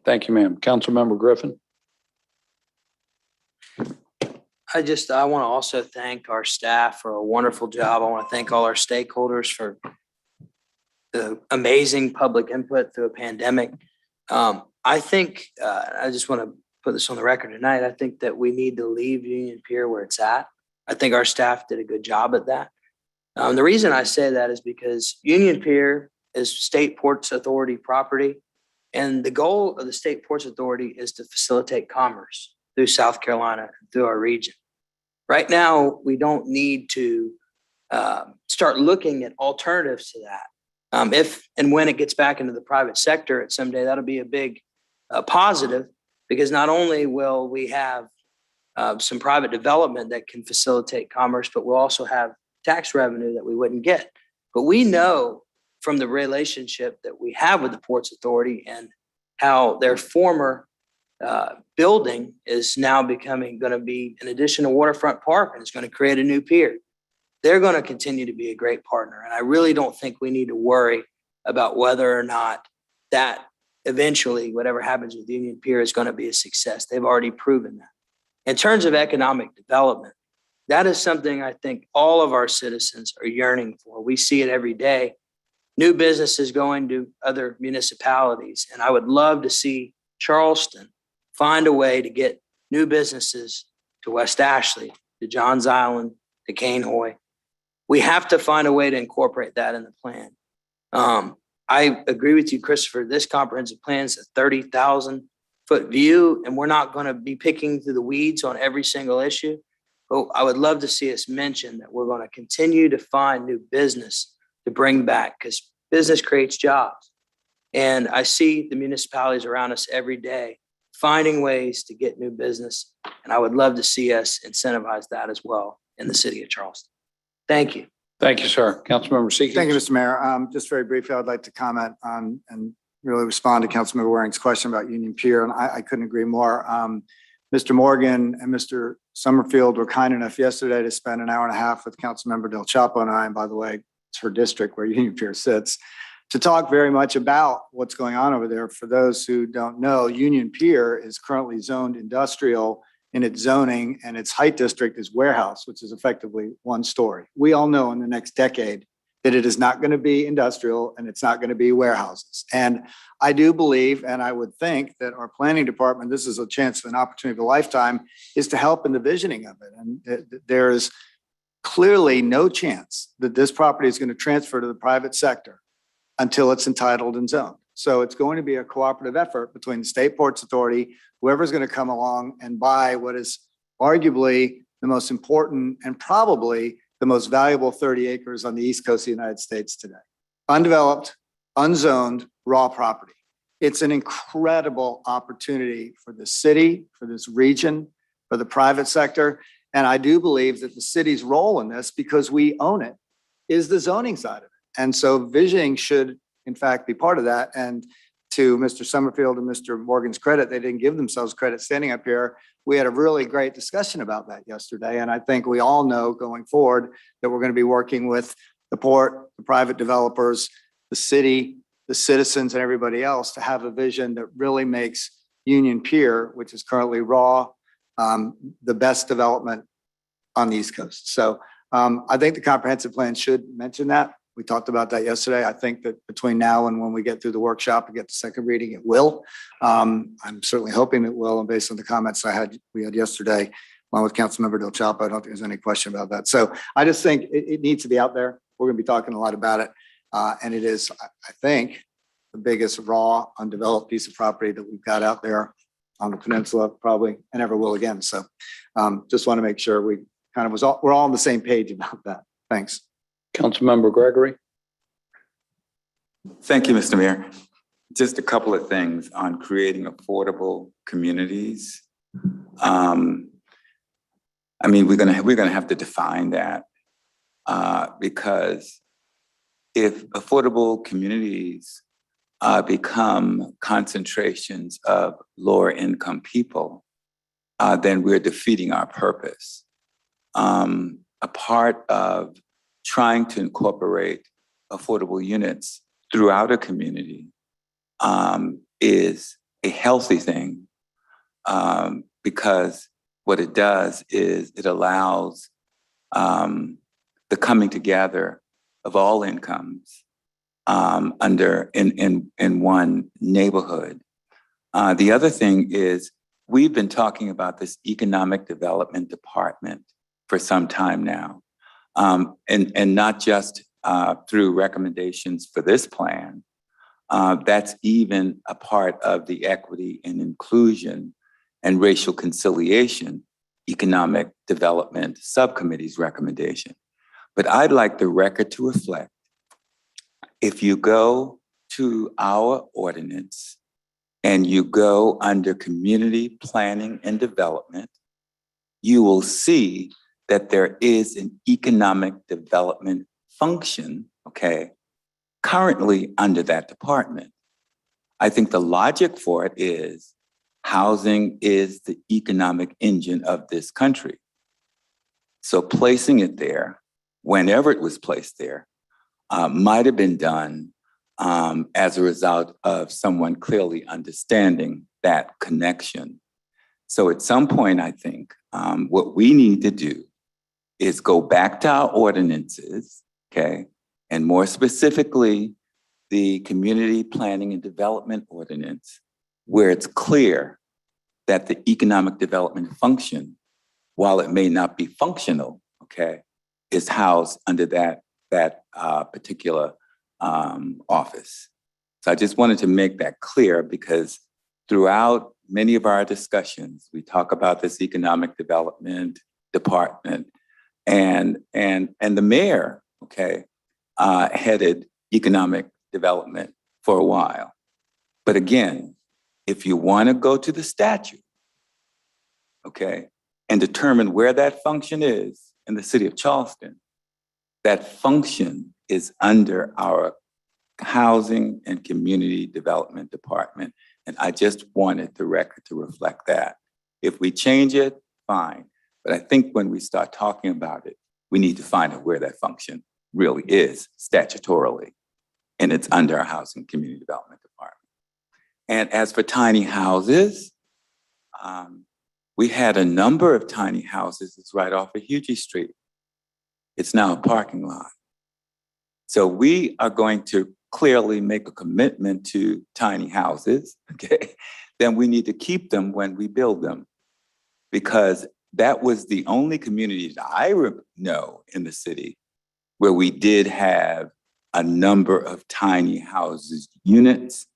S1: Thank you, ma'am. Councilmember Griffin.
S11: I want to also thank our staff for a wonderful job. I want to thank all our stakeholders for the amazing public input through a pandemic. I think, I just want to put this on the record tonight. I think that we need to leave Union Pier where it's at. I think our staff did a good job at that. The reason I say that is because Union Pier is State Ports Authority property. And the goal of the State Ports Authority is to facilitate commerce through South Carolina, through our region. Right now, we don't need to start looking at alternatives to that. If and when it gets back into the private sector at someday, that'll be a big positive, because not only will we have some private development that can facilitate commerce, but we'll also have tax revenue that we wouldn't get. But we know from the relationship that we have with the Ports Authority and how their former building is now going to be an addition to Waterfront Park, and it's going to create a new pier. They're going to continue to be a great partner. And I really don't think we need to worry about whether or not that eventually, whatever happens with Union Pier, is going to be a success. They've already proven that. In terms of economic development, that is something I think all of our citizens are yearning for. We see it every day. New businesses going to other municipalities. And I would love to see Charleston find a way to get new businesses to West Ashley, to Johns Island, to Cainhoy. We have to find a way to incorporate that in the plan. I agree with you, Christopher. This comprehensive plan is a 30,000-foot view, and we're not going to be picking through the weeds on every single issue. But I would love to see us mention that we're going to continue to find new business to bring back, because business creates jobs. And I see the municipalities around us every day finding ways to get new business. And I would love to see us incentivize that as well in the city of Charleston. Thank you.
S1: Thank you, sir. Councilmember Higgins.
S3: Thank you, Mr. Mayor. Just very briefly, I'd like to comment on and really respond to Councilmember Waring's question about Union Pier. And I couldn't agree more. Mr. Morgan and Mr. Summerfield were kind enough yesterday to spend an hour and a half with Councilmember Del Chapo and I, and by the way, it's her district where Union Pier sits, to talk very much about what's going on over there. For those who don't know, Union Pier is currently zoned industrial in its zoning, and its height district is warehouse, which is effectively one story. We all know in the next decade that it is not going to be industrial and it's not going to be warehouses. And I do believe, and I would think that our planning department, this is a chance, an opportunity of a lifetime, is to help in the visioning of it. And there is clearly no chance that this property is going to transfer to the private sector until it's entitled and zoned. So it's going to be a cooperative effort between the State Ports Authority, whoever's going to come along and buy what is arguably the most important and probably the most valuable 30 acres on the East Coast of the United States today. Undeveloped, unzoned, raw property. It's an incredible opportunity for the city, for this region, for the private sector. And I do believe that the city's role in this, because we own it, is the zoning side of it. And so visioning should, in fact, be part of that. And to Mr. Summerfield and Mr. Morgan's credit, they didn't give themselves credit standing up here. We had a really great discussion about that yesterday. And I think we all know going forward that we're going to be working with the port, the private developers, the city, the citizens, and everybody else to have a vision that really makes Union Pier, which is currently raw, the best development on the East Coast. So I think the comprehensive plan should mention that. We talked about that yesterday. I think that between now and when we get through the workshop and get to second reading, it will. I'm certainly hoping it will. And based on the comments we had yesterday, along with Councilmember Del Chapo, I don't think there's any question about that. So I just think it needs to be out there. We're going to be talking a lot about it. And it is, I think, the biggest raw, undeveloped piece of property that we've got out there on the peninsula, probably, and ever will again. So just want to make sure we kind of we're all on the same page about that. Thanks.
S1: Councilmember Gregory.
S4: Thank you, Mr. Mayor. Just a couple of things on creating affordable communities. I mean, we're gonna have to define that because if affordable communities become concentrations of lower income people, then we're defeating our purpose. A part of trying to incorporate affordable units throughout a community is a healthy thing because what it does is it allows the coming together of all incomes in one neighborhood. The other thing is we've been talking about this economic development department for some time now, and not just through recommendations for this plan. That's even a part of the equity and inclusion and racial conciliation economic development subcommittee's recommendation. But I'd like the record to reflect, if you go to our ordinance and you go under community planning and development, you will see that there is an economic development function, okay, currently under that department. I think the logic for it is housing is the economic engine of this country. So placing it there, whenever it was placed there, might have been done as a result of someone clearly understanding that connection. So at some point, I think what we need to do is go back to our ordinances, okay? And more specifically, the Community Planning and Development Ordinance, where it's clear that the economic development function, while it may not be functional, okay, is housed under that particular office. So I just wanted to make that clear because throughout many of our discussions, we talk about this economic development department and the mayor, okay, headed economic development for a while. But again, if you want to go to the statute, okay, and determine where that function is in the city of Charleston, that function is under our Housing and Community Development Department. And I just wanted the record to reflect that. If we change it, fine. But I think when we start talking about it, we need to find out where that function really is statutorily. And it's under our Housing and Community Development Department. And as for tiny houses, we had a number of tiny houses. It's right off of Hughes Street. It's now a parking lot. So we are going to clearly make a commitment to tiny houses, okay? Then we need to keep them when we build them because that was the only community that I know in the city where we did have a number of tiny houses units,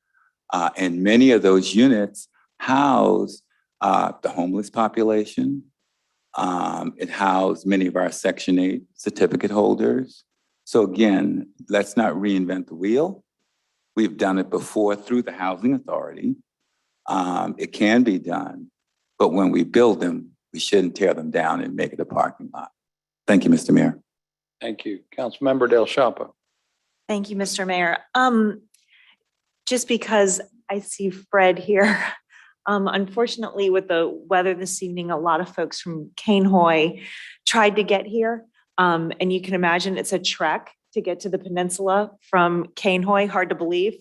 S4: and many of those units house the homeless population. It housed many of our Section 8 certificate holders. So again, let's not reinvent the wheel. We've done it before through the Housing Authority. It can be done, but when we build them, we shouldn't tear them down and make it a parking lot. Thank you, Mr. Mayor.
S1: Thank you. Councilmember Del Chapo.
S22: Thank you, Mr. Mayor. Just because I see Fred here, unfortunately with the weather this evening, a lot of folks from Cainhoy tried to get here. And you can imagine it's a trek to get to the peninsula from Cainhoy, hard to believe.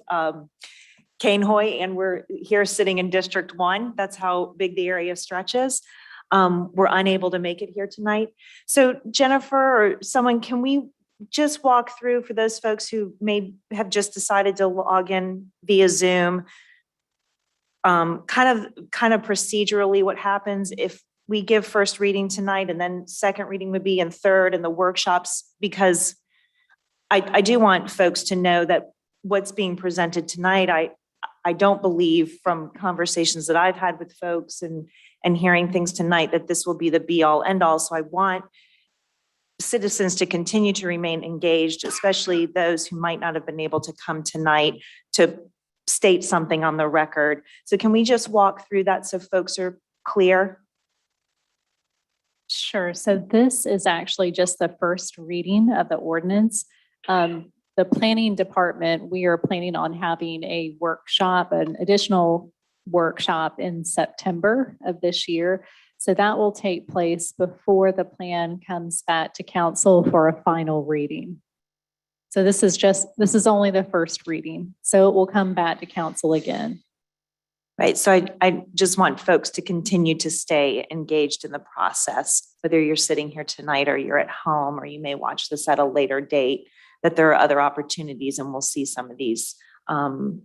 S22: Cainhoy, and we're here sitting in District 1. That's how big the area stretches. We're unable to make it here tonight. So Jennifer or someone, can we just walk through for those folks who may have just decided to log in via Zoom, kind of procedurally what happens if we give first reading tonight and then second reading would be in third and the workshops, because I do want folks to know that what's being presented tonight, I don't believe from conversations that I've had with folks and hearing things tonight that this will be the be all end all. So I want citizens to continue to remain engaged, especially those who might not have been able to come tonight to state something on the record. So can we just walk through that so folks are clear?
S2: Sure. So this is actually just the first reading of the ordinance. The planning department, we are planning on having a workshop, an additional workshop in September of this year. So that will take place before the plan comes back to council for a final reading. So this is only the first reading. So it will come back to council again.
S22: Right, so I just want folks to continue to stay engaged in the process, whether you're sitting here tonight or you're at home, or you may watch this at a later date, that there are other opportunities and we'll see some of these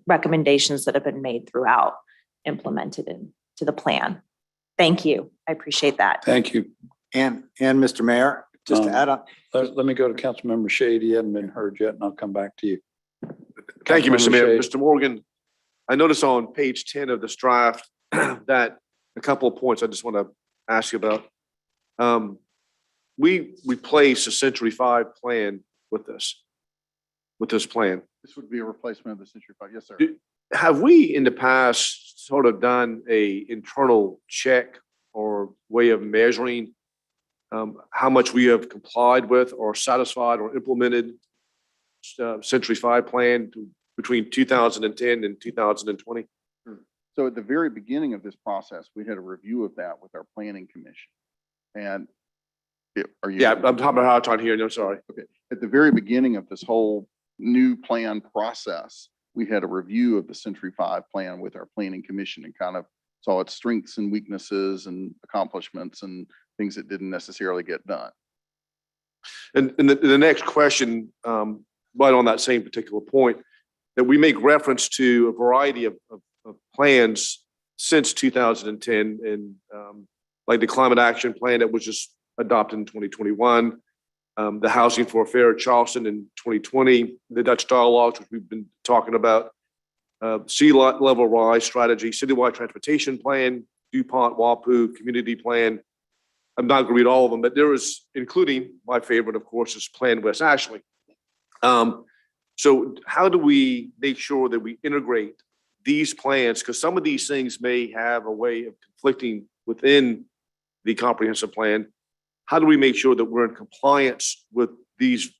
S22: recommendations that have been made throughout implemented into the plan. Thank you, I appreciate that.
S1: Thank you.
S3: And Mr. Mayor, just to add on,
S1: Let me go to Councilmember Shade. He hasn't been heard yet, and I'll come back to you.
S6: Thank you, Mr. Mayor.
S1: Shade.
S6: Mr. Morgan, I noticed on page 10 of this draft that a couple of points I just want to ask you about. We replaced a Century 5 plan with this plan.
S12: This would be a replacement of the Century 5. Yes, sir.
S6: Have we in the past sort of done a internal check or way of measuring how much we have complied with or satisfied or implemented Century 5 plan between 2010 and 2020?
S12: So at the very beginning of this process, we had a review of that with our planning commission. And are you?
S6: Yeah, I'm talking about how here. No, sorry.
S12: Okay. At the very beginning of this whole new plan process, we had a review of the Century 5 plan with our planning commission and kind of saw its strengths and weaknesses and accomplishments and things that didn't necessarily get done.
S6: And the next question, right on that same particular point, that we make reference to a variety of plans since 2010, and like the climate action plan that was just adopted in 2021, the housing for a fair Charleston in 2020, the Dutch dialogues, which we've been talking about, sea level rise strategy, citywide transportation plan, DuPont, WAPU, community plan. I'm not going to read all of them, but there is, including my favorite, of course, is Plan West Ashley. So how do we make sure that we integrate these plans? Because some of these things may have a way of conflicting within the comprehensive plan. How do we make sure that we're in compliance with these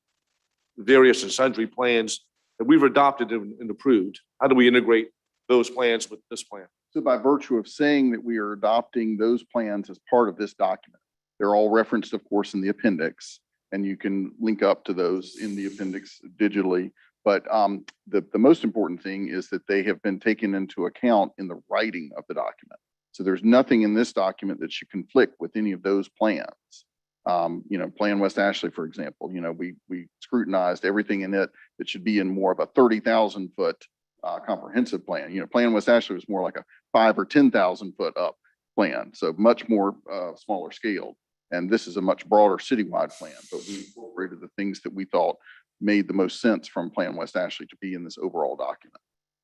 S6: various and sundry plans that we've adopted and approved? How do we integrate those plans with this plan?
S12: So by virtue of saying that we are adopting those plans as part of this document, they're all referenced, of course, in the appendix, and you can link up to those in the appendix digitally. But the most important thing is that they have been taken into account in the writing of the document. So there's nothing in this document that should conflict with any of those plans. Plan West Ashley, for example, we scrutinized everything in it that should be in more of a 30,000 foot comprehensive plan. Plan West Ashley was more like a 5 or 10,000 foot up plan, so much more smaller scale. And this is a much broader citywide plan, but we incorporated the things that we thought made the most sense from Plan West Ashley to be in this overall document.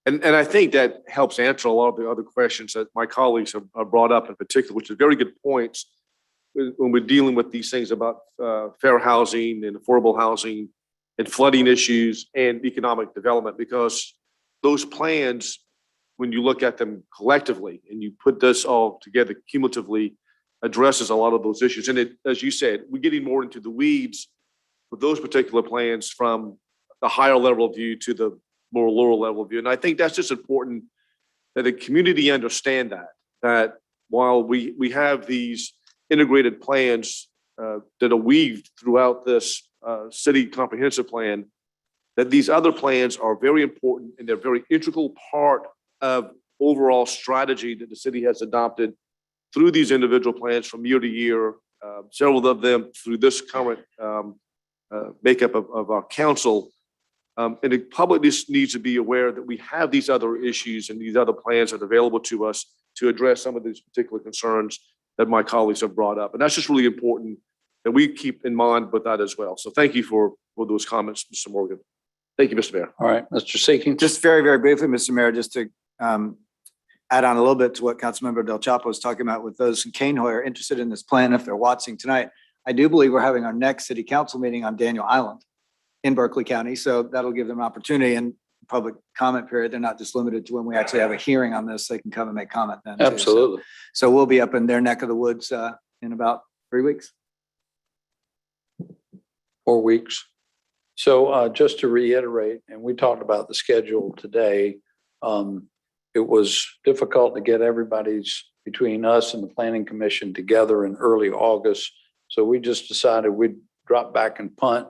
S6: And I think that helps answer a lot of the other questions that my colleagues have brought up in particular, which are very good points when we're dealing with these things about fair housing and affordable housing and flooding issues and economic development, because those plans, when you look at them collectively and you put this all together cumulatively, addresses a lot of those issues. And as you said, we're getting more into the weeds with those particular plans from the higher level view to the more lower level view. And I think that's just important that the community understand that while we have these integrated plans that are weaved throughout this city comprehensive plan, that these other plans are very important and they're a very integral part of overall strategy that the city has adopted through these individual plans from year to year, several of them through this current makeup of our council. And the public just needs to be aware that we have these other issues and these other plans that are available to us to address some of these particular concerns that my colleagues have brought up. And that's just really important that we keep in mind with that as well. So thank you for those comments, Mr. Morgan. Thank you, Mr. Mayor.
S1: All right, Mr. Seeking.
S3: just very, very briefly, Mr. Mayor, just to add on a little bit to what Councilmember Del Chapo was talking about with those in Cainhoy are interested in this plan, if they're watching tonight. I do believe we're having our next city council meeting on Daniel Island in Berkeley County. So that'll give them an opportunity and public comment period. They're not just limited to when we actually have a hearing on this. They can come and make comment then. too.
S1: Absolutely.
S3: So we'll be up in their neck of the woods in about 3 weeks.
S1: 4 weeks. So just to reiterate, and we talked about the schedule today, it was difficult to get everybody's between us and the planning commission together in early August. So we just decided we'd drop back and punt.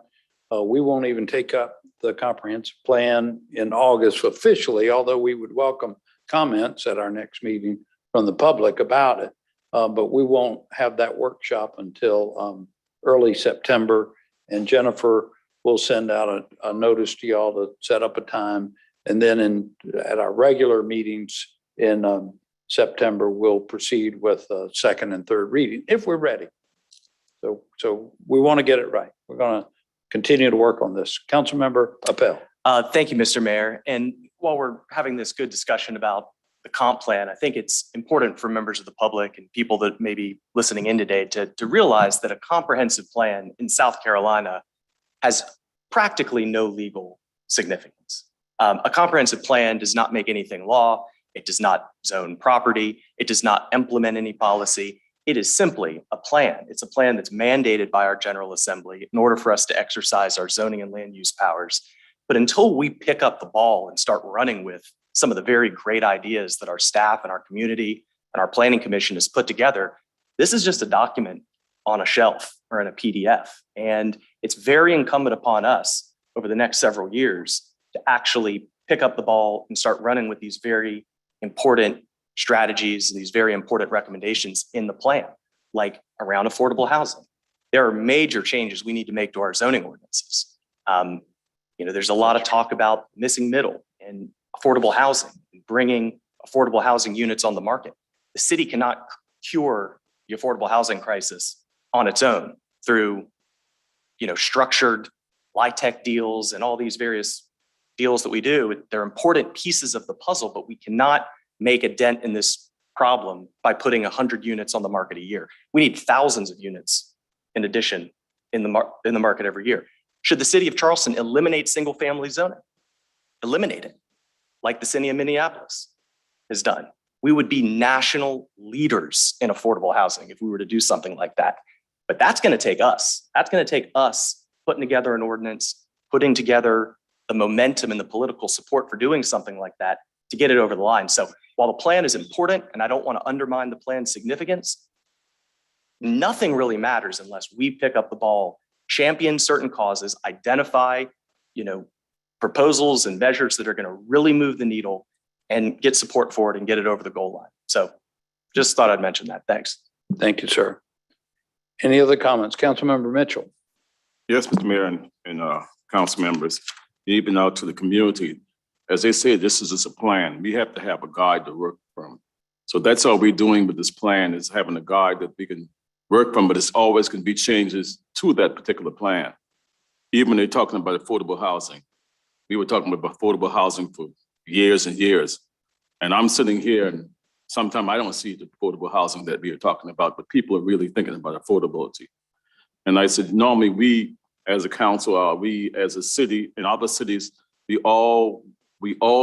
S1: We won't even take up the comprehensive plan in August officially, although we would welcome comments at our next meeting from the public about it. But we won't have that workshop until early September. And Jennifer will send out a notice to y'all to set up a time. And then at our regular meetings in September, we'll proceed with second and third reading if we're ready. So we want to get it right. We're going to continue to work on this. Councilmember Appel.
S7: Thank you, Mr. Mayor. And while we're having this good discussion about the comp plan, I think it's important for members of the public and people that may be listening in today to realize that a comprehensive plan in South Carolina has practically no legal significance. A comprehensive plan does not make anything law. It does not zone property. It does not implement any policy. It is simply a plan. It's a plan that's mandated by our General Assembly in order for us to exercise our zoning and land use powers. But until we pick up the ball and start running with some of the very great ideas that our staff and our community and our planning commission has put together, this is just a document on a shelf or in a PDF. And it's very incumbent upon us over the next several years to actually pick up the ball and start running with these very important strategies and these very important recommendations in the plan, like around affordable housing. There are major changes we need to make to our zoning ordinances. There's a lot of talk about missing middle and affordable housing and bringing affordable housing units on the market. The city cannot cure the affordable housing crisis on its own through, structured LIHTC deals and all these various deals that we do. They're important pieces of the puzzle, but we cannot make a dent in this problem by putting 100 units on the market a year. We need thousands of units in addition in the market every year. Should the city of Charleston eliminate single family zoning? Eliminate it, like the city of Minneapolis has done. We would be national leaders in affordable housing if we were to do something like that. But that's going to take us. That's going to take us putting together an ordinance, putting together the momentum and the political support for doing something like that to get it over the line. So while the plan is important, and I don't want to undermine the plan's significance, nothing really matters unless we pick up the ball, champion certain causes, identify, proposals and measures that are going to really move the needle and get support for it and get it over the goal line. So just thought I'd mention that. Thanks.
S1: Thank you, sir. Any other comments? Councilmember Mitchell.
S21: Yes, Mr. Mayor and council members, even out to the community. As they say, this is just a plan. We have to have a guide to work from. So that's all we're doing with this plan is having a guide that we can work from, but it's always going to be changes to that particular plan. Even when they're talking about affordable housing, we were talking about affordable housing for years and years. And I'm sitting here and sometimes I don't see the affordable housing that we are talking about, but people are really thinking about affordability. And I said, normally we as a council, we as a city and other cities, we all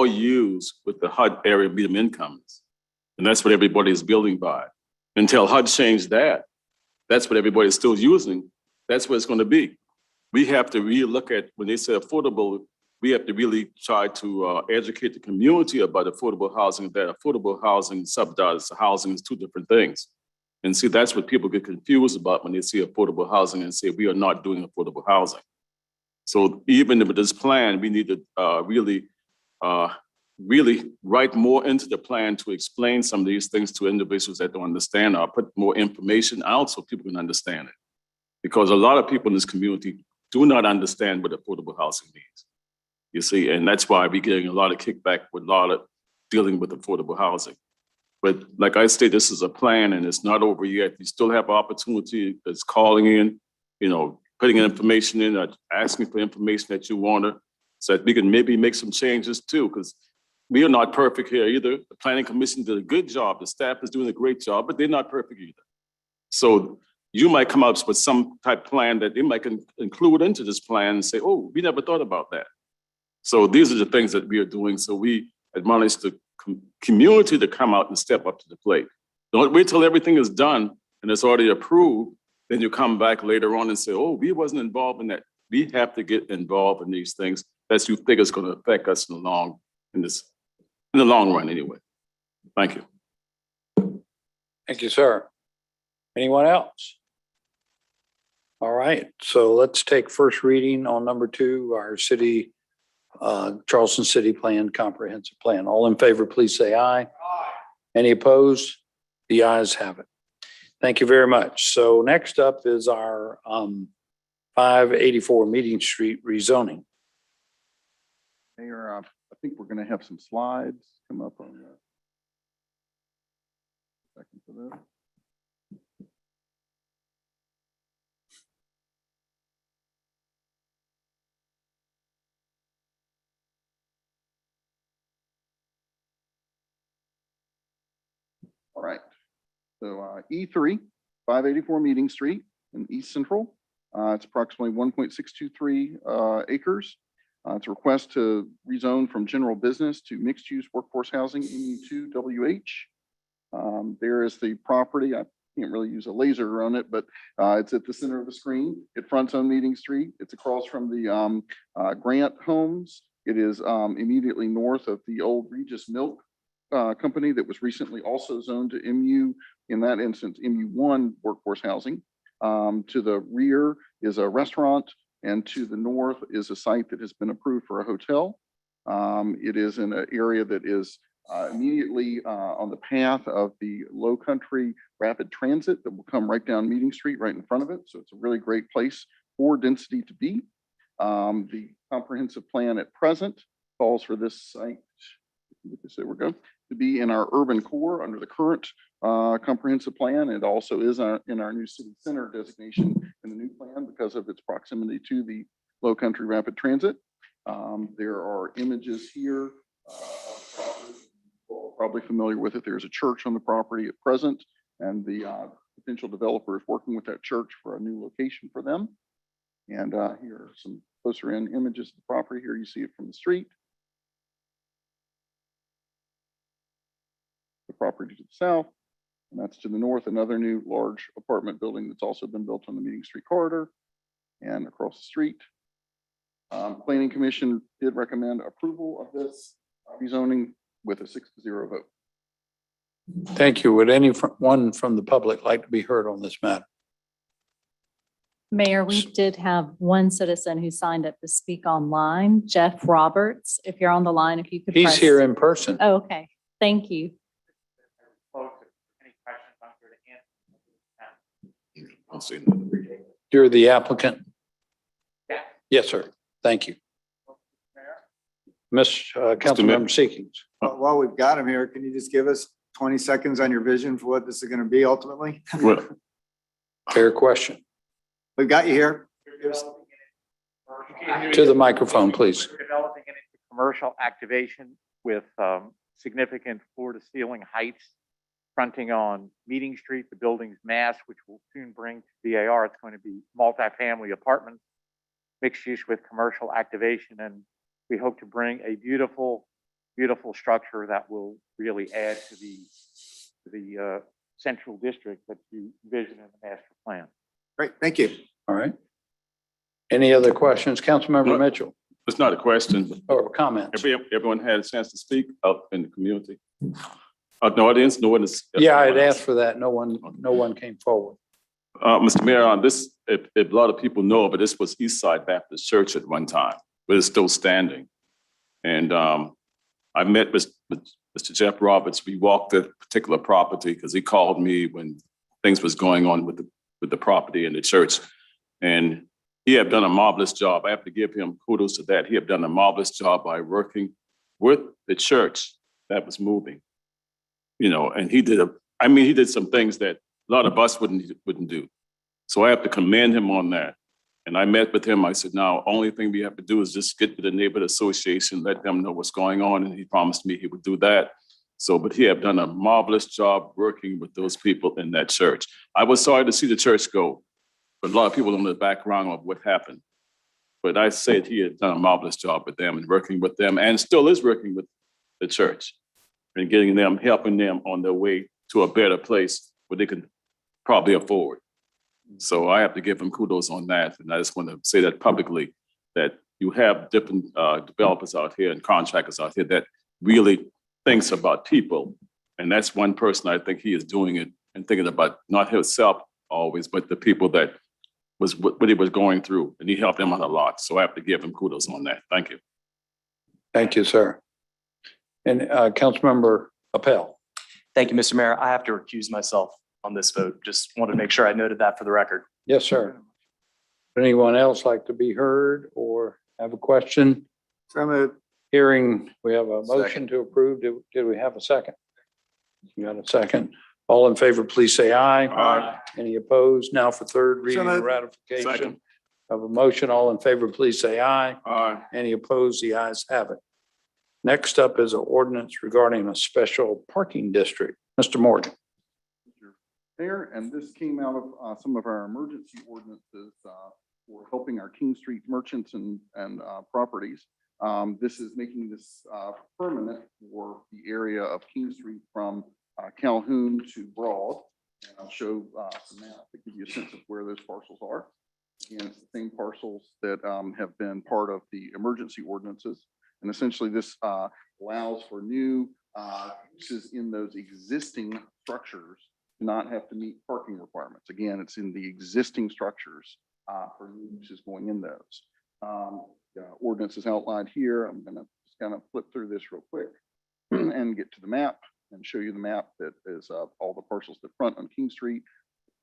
S21: use with the HUD area medium incomes. And that's what everybody is building by. Until HUD changed that, that's what everybody is still using. That's what it's going to be. We have to really look at, when they say affordable, we have to really try to educate the community about affordable housing, that affordable housing and subsidized housing is two different things. And see, that's what people get confused about when they see affordable housing and say, we are not doing affordable housing. So even with this plan, we need to really write more into the plan to explain some of these things to individuals that don't understand, or put more information out so people can understand it. Because a lot of people in this community do not understand what affordable housing means. You see, and that's why we're getting a lot of kickback with a lot of dealing with affordable housing. But like I said, this is a plan and it's not over yet. You still have opportunity. It's calling in, putting information in, asking for information that you want, so that we can maybe make some changes too, because we are not perfect here either. The Planning Commission did a good job. The staff is doing a great job, but they're not perfect either. So
S8: you might come up with some type plan that they might include into this plan and say, oh, we never thought about that. So these are the things that we are doing. So we admonish the community to come out and step up to the plate. Don't wait till everything is done and it's already approved. Then you come back later on and say, oh, we wasn't involved in that. We have to get involved in these things that you think is going to affect us in the long run anyway. Thank you.
S1: Thank you, sir. Anyone else? All right, so let's take first reading on number 2, our city, Charleston City Plan, Comprehensive Plan. All in favor, please say aye. Aye. Any opposed? The ayes have it. Thank you very much. So next up is our 584 Meeting Street rezoning.
S12: Mayor, I think we're going to have some slides come up on that. Second for that. All right. So E3, 584 Meeting Street in East Central. It's approximately 1.623 acres. It's a request to rezone from general business to mixed-use workforce housing, MU2 WH. There is the property. I can't really use a laser on it, but it's at the center of the screen. It fronts on Meeting Street. It's across from the Grant Homes. It is immediately north of the old Regis Milk company that was recently also zoned to MU, in that instance, MU1 workforce housing. To the rear is a restaurant, and to the north is a site that has been approved for a hotel. It is in an area that is immediately on the path of the Low Country Rapid Transit that will come right down Meeting Street right in front of it. So it's a really great place for density to be. The comprehensive plan at present calls for this site, there we go, to be in our urban core under the current comprehensive plan. It also is in our new city center designation in the new plan because of its proximity to the Low Country Rapid Transit. There are images here. Probably familiar with it. There's a church on the property at present, and the potential developer is working with that church for a new location for them. And here are some closer in images of the property. Here you see it from the street. The property to the south, and that's to the north, another new large apartment building that's also been built on the Meeting Street corridor and across the street. Planning Commission did recommend approval of this rezoning with a 6-0 vote.
S1: Thank you. Would anyone from the public like to be heard on this matter?
S2: Mayor, we did have one citizen who signed up to speak online, Jeff Roberts. If you're on the line, if you could.
S1: He's here in person.
S2: Oh, okay, thank you.
S1: You're the applicant? Yeah. Yes, sir. Thank you. Councilmember Seekings.
S3: While we've got him here, can you just give us 20 seconds on your vision for what this is going to be ultimately?
S1: Fair question.
S3: We've got you here.
S1: To the microphone, please.
S10: We're developing it into commercial activation with significant floor-to-ceiling heights fronting on Meeting Street, the building's mass, which will soon bring to DAR. It's going to be multifamily apartments, mixed use with commercial activation, and we hope to bring a beautiful, beautiful structure that will really add to the central district that you envision in the master plan.
S3: Great, thank you.
S1: All right. Any other questions? Councilmember Mitchell?
S8: It's not a question.
S1: Or comments?
S8: Everyone had a chance to speak out in the community. No audience, no one is.
S1: Yeah, I'd asked for that. No one came forward.
S8: Mr. Mayor, this, a lot of people know, but this was Eastside Baptist Church at one time, but it's still standing. And I met with Mr. Jeff Roberts. We walked the particular property because he called me when things was going on with the property and the church. And he had done a marvelous job. I have to give him kudos to that. He had done a marvelous job by working with the church that was moving. You know, and he did some things that a lot of us wouldn't do. So I have to commend him on that. And I met with him. I said, now, only thing we have to do is just get to the neighborhood association, let them know what's going on. And he promised me he would do that. So, but he have done a marvelous job working with those people in that church. I was sorry to see the church go, but a lot of people don't know the background of what happened. But I said he had done a marvelous job with them and working with them, and still is working with the church and getting them, helping them on their way to a better place where they can probably afford. So I have to give him kudos on that. And I just want to say that publicly, that you have different developers out here and contractors out here that really thinks about people. And that's one person I think he is doing it and thinking about not himself always, but the people that was what he was going through. And he helped them out a lot. So I have to give him kudos on that. Thank you.
S1: Thank you, sir. And Councilmember Appel.
S7: Thank you, Mr. Mayor. I have to recuse myself on this vote. Just wanted to make sure I noted that for the record.
S1: Yes, sir. Would anyone else like to be heard or have a question?
S3: So moved.
S1: Hearing, we have a motion to approve. Did we have a second? You got a second? All in favor, please say aye.
S8: Aye.
S1: Any opposed? Now for third reading and
S3: moved.
S1: ratification
S8: Second.
S1: of a motion. All in favor, please say aye.
S8: Aye.
S1: Any opposed? The ayes have it. Next up is an ordinance regarding a special parking district. Mr. Morgan.
S12: Mayor, and this came out of some of our emergency ordinances for helping our King Street merchants and properties. This is making this permanent for the area of King Street from Calhoun to Broad. And I'll show some map to give you a sense of where those parcels are. Again, it's the same parcels that have been part of the emergency ordinances. And essentially this allows for new uses in those existing structures to not have to meet parking requirements. Again, it's in the existing structures for new uses going in those. The ordinance is outlined here. I'm gonna just kind of flip through this real quick and get to the map and show you the map that is all the parcels that front on King Street.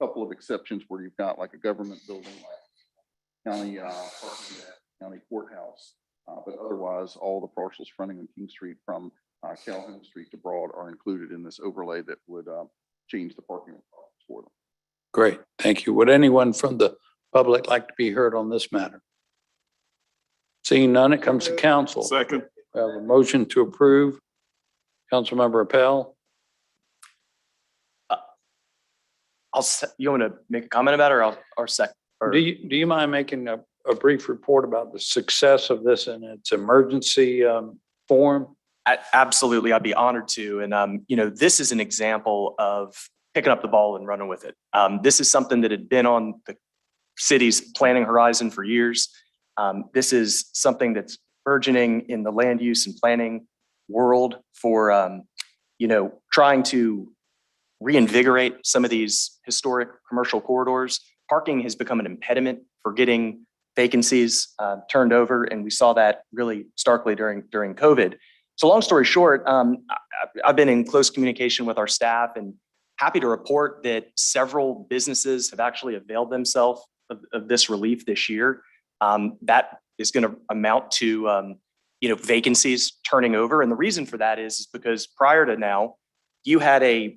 S12: A couple of exceptions where you've got like a government building like county parking at county courthouse. But otherwise, all the parcels fronting on King Street from Calhoun Street to Broad are included in this overlay that would change the parking requirements for them.
S1: Great, thank you. Would anyone from the public like to be heard on this matter? Seeing none, it comes to council.
S8: Second.
S1: We have a motion to approve. Councilmember Appel.
S7: You want to make a comment about it or second?
S1: Do you mind making a brief report about the success of this in its emergency form?
S7: Absolutely, I'd be honored to. And, this is an example of picking up the ball and running with it. This is something that had been on the city's planning horizon for years. This is something that's burgeoning in the land use and planning world for, trying to reinvigorate some of these historic commercial corridors. Parking has become an impediment for getting vacancies turned over, and we saw that really starkly during COVID. So long story short, I've been in close communication with our staff and happy to report that several businesses have actually availed themselves of this relief this year. That is going to amount to vacancies turning over, and the reason for that is because prior to now, you had a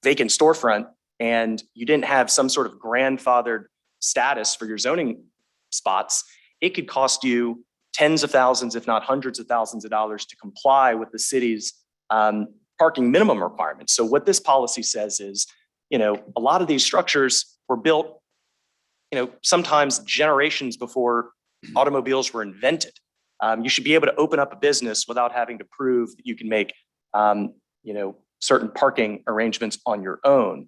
S7: vacant storefront and you didn't have some sort of grandfathered status for your zoning spots. It could cost you tens of thousands, if not hundreds of thousands of dollars to comply with the city's parking minimum requirements. So what this policy says is, a lot of these structures were built, sometimes generations before automobiles were invented. You should be able to open up a business without having to prove that you can make, certain parking arrangements on your own.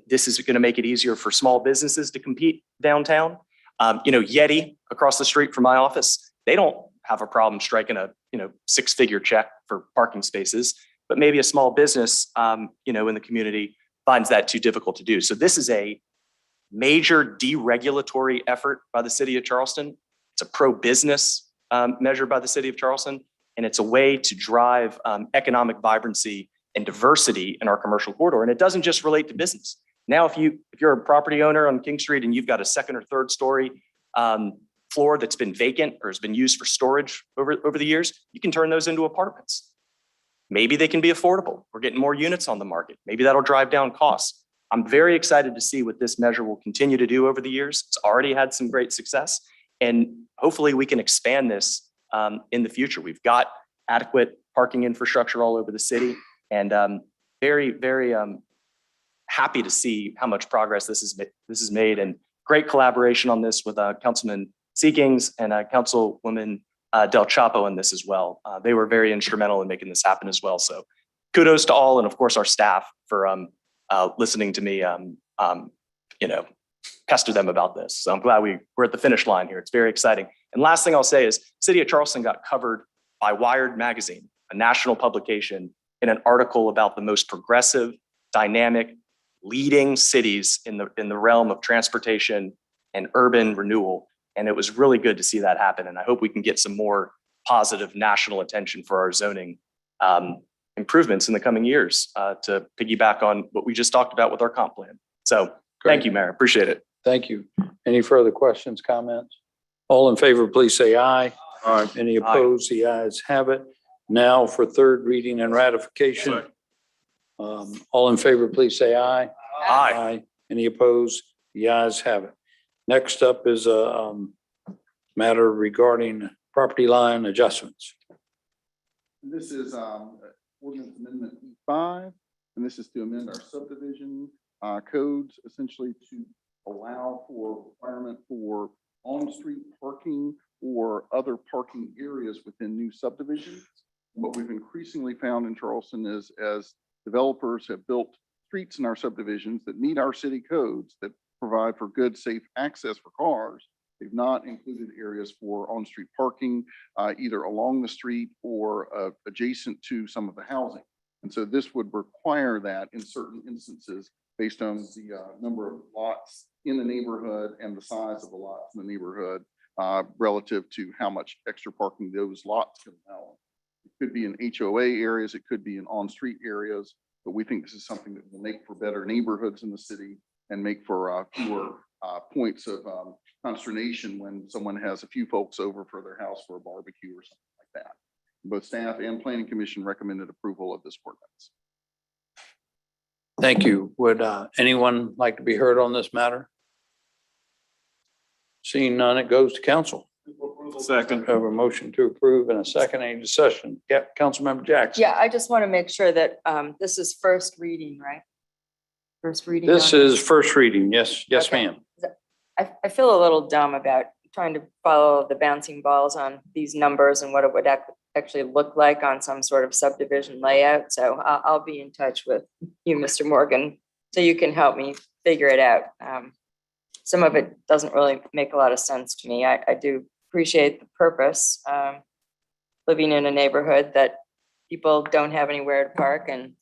S7: This is going to make it easier for small businesses to compete downtown. Yeti across the street from my office, they don't have a problem striking a, six-figure check for parking spaces, but maybe a small business, in the community finds that too difficult to do. So this is a major deregulatory effort by the city of Charleston. It's a pro-business measure by the city of Charleston, and it's a way to drive economic vibrancy and diversity in our commercial corridor. And it doesn't just relate to business. Now, if you're a property owner on King Street and you've got a second or third story floor that's been vacant or has been used for storage over the years, you can turn those into apartments. Maybe they can be affordable. We're getting more units on the market. Maybe that'll drive down costs. I'm very excited to see what this measure will continue to do over the years. It's already had some great success, and hopefully we can expand this in the future. We've got adequate parking infrastructure all over the city. And very, very happy to see how much progress this is made, and great collaboration on this with Councilman Higgins and Councilwoman Del Chapo in this as well. They were very instrumental in making this happen as well. So kudos to all, and of course our staff for listening to me, pester them about this. So I'm glad we're at the finish line here. It's very exciting. And last thing I'll say is City of Charleston got covered by Wired magazine, a national publication, in an article about the most progressive, dynamic, leading cities in the realm of transportation and urban renewal. And it was really good to see that happen. And I hope we can get some more positive national attention for our zoning improvements in the coming years to piggyback on what we just talked about with our comp plan. So thank you, Mayor. Appreciate it.
S1: Thank you. Any further questions, comments? All in favor, please say aye.
S21: Aye.
S1: Any opposed? The ayes have it. Now for third reading and ratification. All in favor, please say aye.
S7: Aye.
S1: Any opposed? The ayes have it. Next up is a matter regarding property line adjustments.
S12: This is ordinance amendment E5, and this is to amend our subdivision codes essentially to allow for requirement for on-street parking or other parking areas within new subdivisions. What we've increasingly found in Charleston is as developers have built streets in our subdivisions that meet our city codes that provide for good, safe access for cars, they've not included areas for on-street parking, either along the street or adjacent to some of the housing. And so this would require that in certain instances based on the number of lots in the neighborhood and the size of the lots in the neighborhood relative to how much extra parking those lots can allow. It could be in HOA areas, it could be in on-street areas, but we think this is something that will make for better neighborhoods in the city and make for fewer points of consternation when someone has a few folks over for their house for a barbecue or something like that. Both staff and planning commission recommended approval of this ordinance.
S1: Thank you. Would anyone like to be heard on this matter? Seeing none, it goes to council.
S8: Second.
S1: Have a motion to approve and a second. Any discussion? Yeah, Councilmember Jackson.
S5: Yeah, I just want to make sure that this is first reading, right? First reading.
S1: This
S5: on
S1: is first reading. Yes, yes,
S5: Okay.
S1: ma'am.
S5: I feel a little dumb about trying to follow the bouncing balls on these numbers and what it would actually look like on some sort of subdivision layout. So I'll be in touch with you, Mr. Morgan, so you can help me figure it out. Some of it doesn't really make a lot of sense to me. I do appreciate the purpose, living in a neighborhood that people don't have anywhere to park and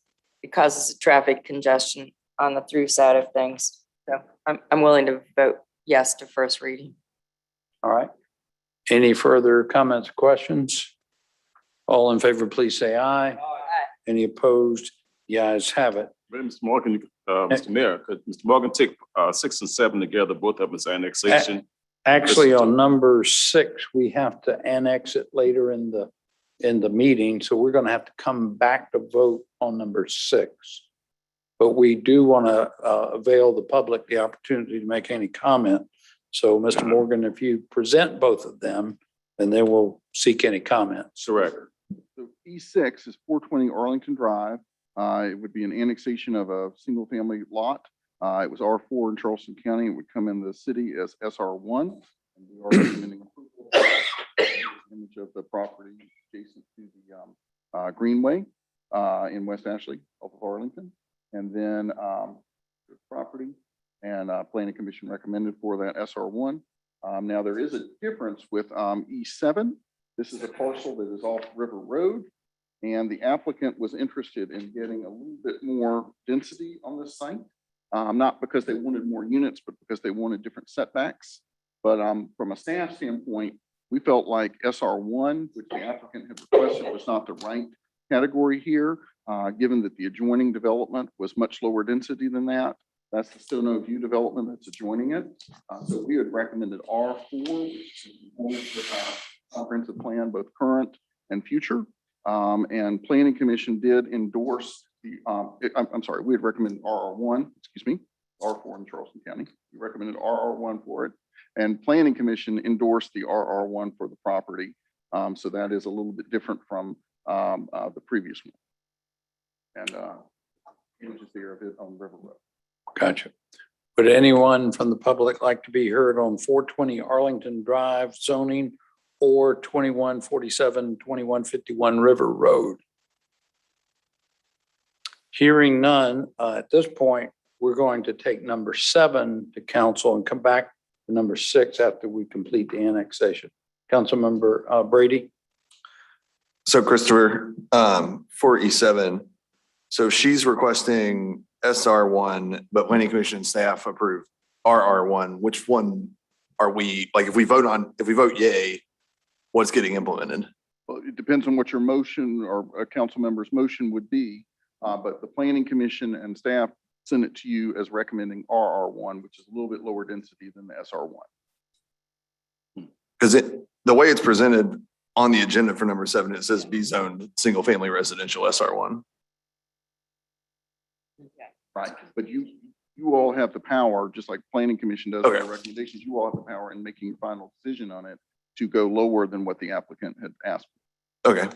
S5: it causes traffic congestion on the through side of things. So I'm willing to vote yes to first reading.
S1: All right. Any further comments, questions? All in favor, please say aye. Any opposed? The ayes have it.
S8: Mr. Morgan, Mr. Mayor, could Mr. Morgan take 6 and 7 together, both of them as annexation?
S1: Actually, on number 6, we have to annex it later in the meeting. So we're going to have to come back to vote on number 6. But we do want to avail the public the opportunity to make any comment. So Mr. Morgan, if you present both of them, and then we'll seek any comments.
S8: Correct.
S12: So E6 is 420 Arlington Drive. It would be an annexation of a single family lot. It was R4 in Charleston County. It would come in the city as SR1. And we are recommending approval. Image of the property adjacent to the Greenway in West Ashley, off of Arlington. And then the property and planning commission recommended for that SR1. Now there is a difference with E7. This is a parcel that is off River Road, and the applicant was interested in getting a little bit more density on this site. Not because they wanted more units, but because they wanted different setbacks. But from a staff standpoint, we felt like SR1, which the applicant had requested, was not the right category here, given that the adjoining development was much lower density than that. That's the Stono View development that's adjoining it. So we had recommended R4, which is comprehensive plan, both current and future. And planning commission did endorse the, I'm sorry, we had recommended RR1, excuse me, R4 in Charleston County. We recommended RR1 for it. And planning commission endorsed the RR1 for the property. So that is a little bit different from the previous one. And images there of it on River Road.
S1: Gotcha. Would anyone from the public like to be heard on 420 Arlington Drive zoning or 2147, 2151 River Road? Hearing none, at this point, we're going to take number 7 to council and come back to number 6 after we complete the annexation. Councilmember Brady.
S14: So Christopher, for E7, so she's requesting SR1, but planning commission and staff approved RR1. Which one are we, like, if we vote yay, what's getting implemented?
S12: Well, it depends on what your motion or a council member's motion would be. But the planning commission and staff send it to you as recommending RR1, which is a little bit lower density than the SR1.
S14: Because the way it's presented on the agenda for number 7, it says B zoned single family residential SR1.
S12: Right, but you all have the power, just like planning commission does their recommendations, you all have the power in making a final decision on it to go lower than what the applicant had asked.
S14: Okay.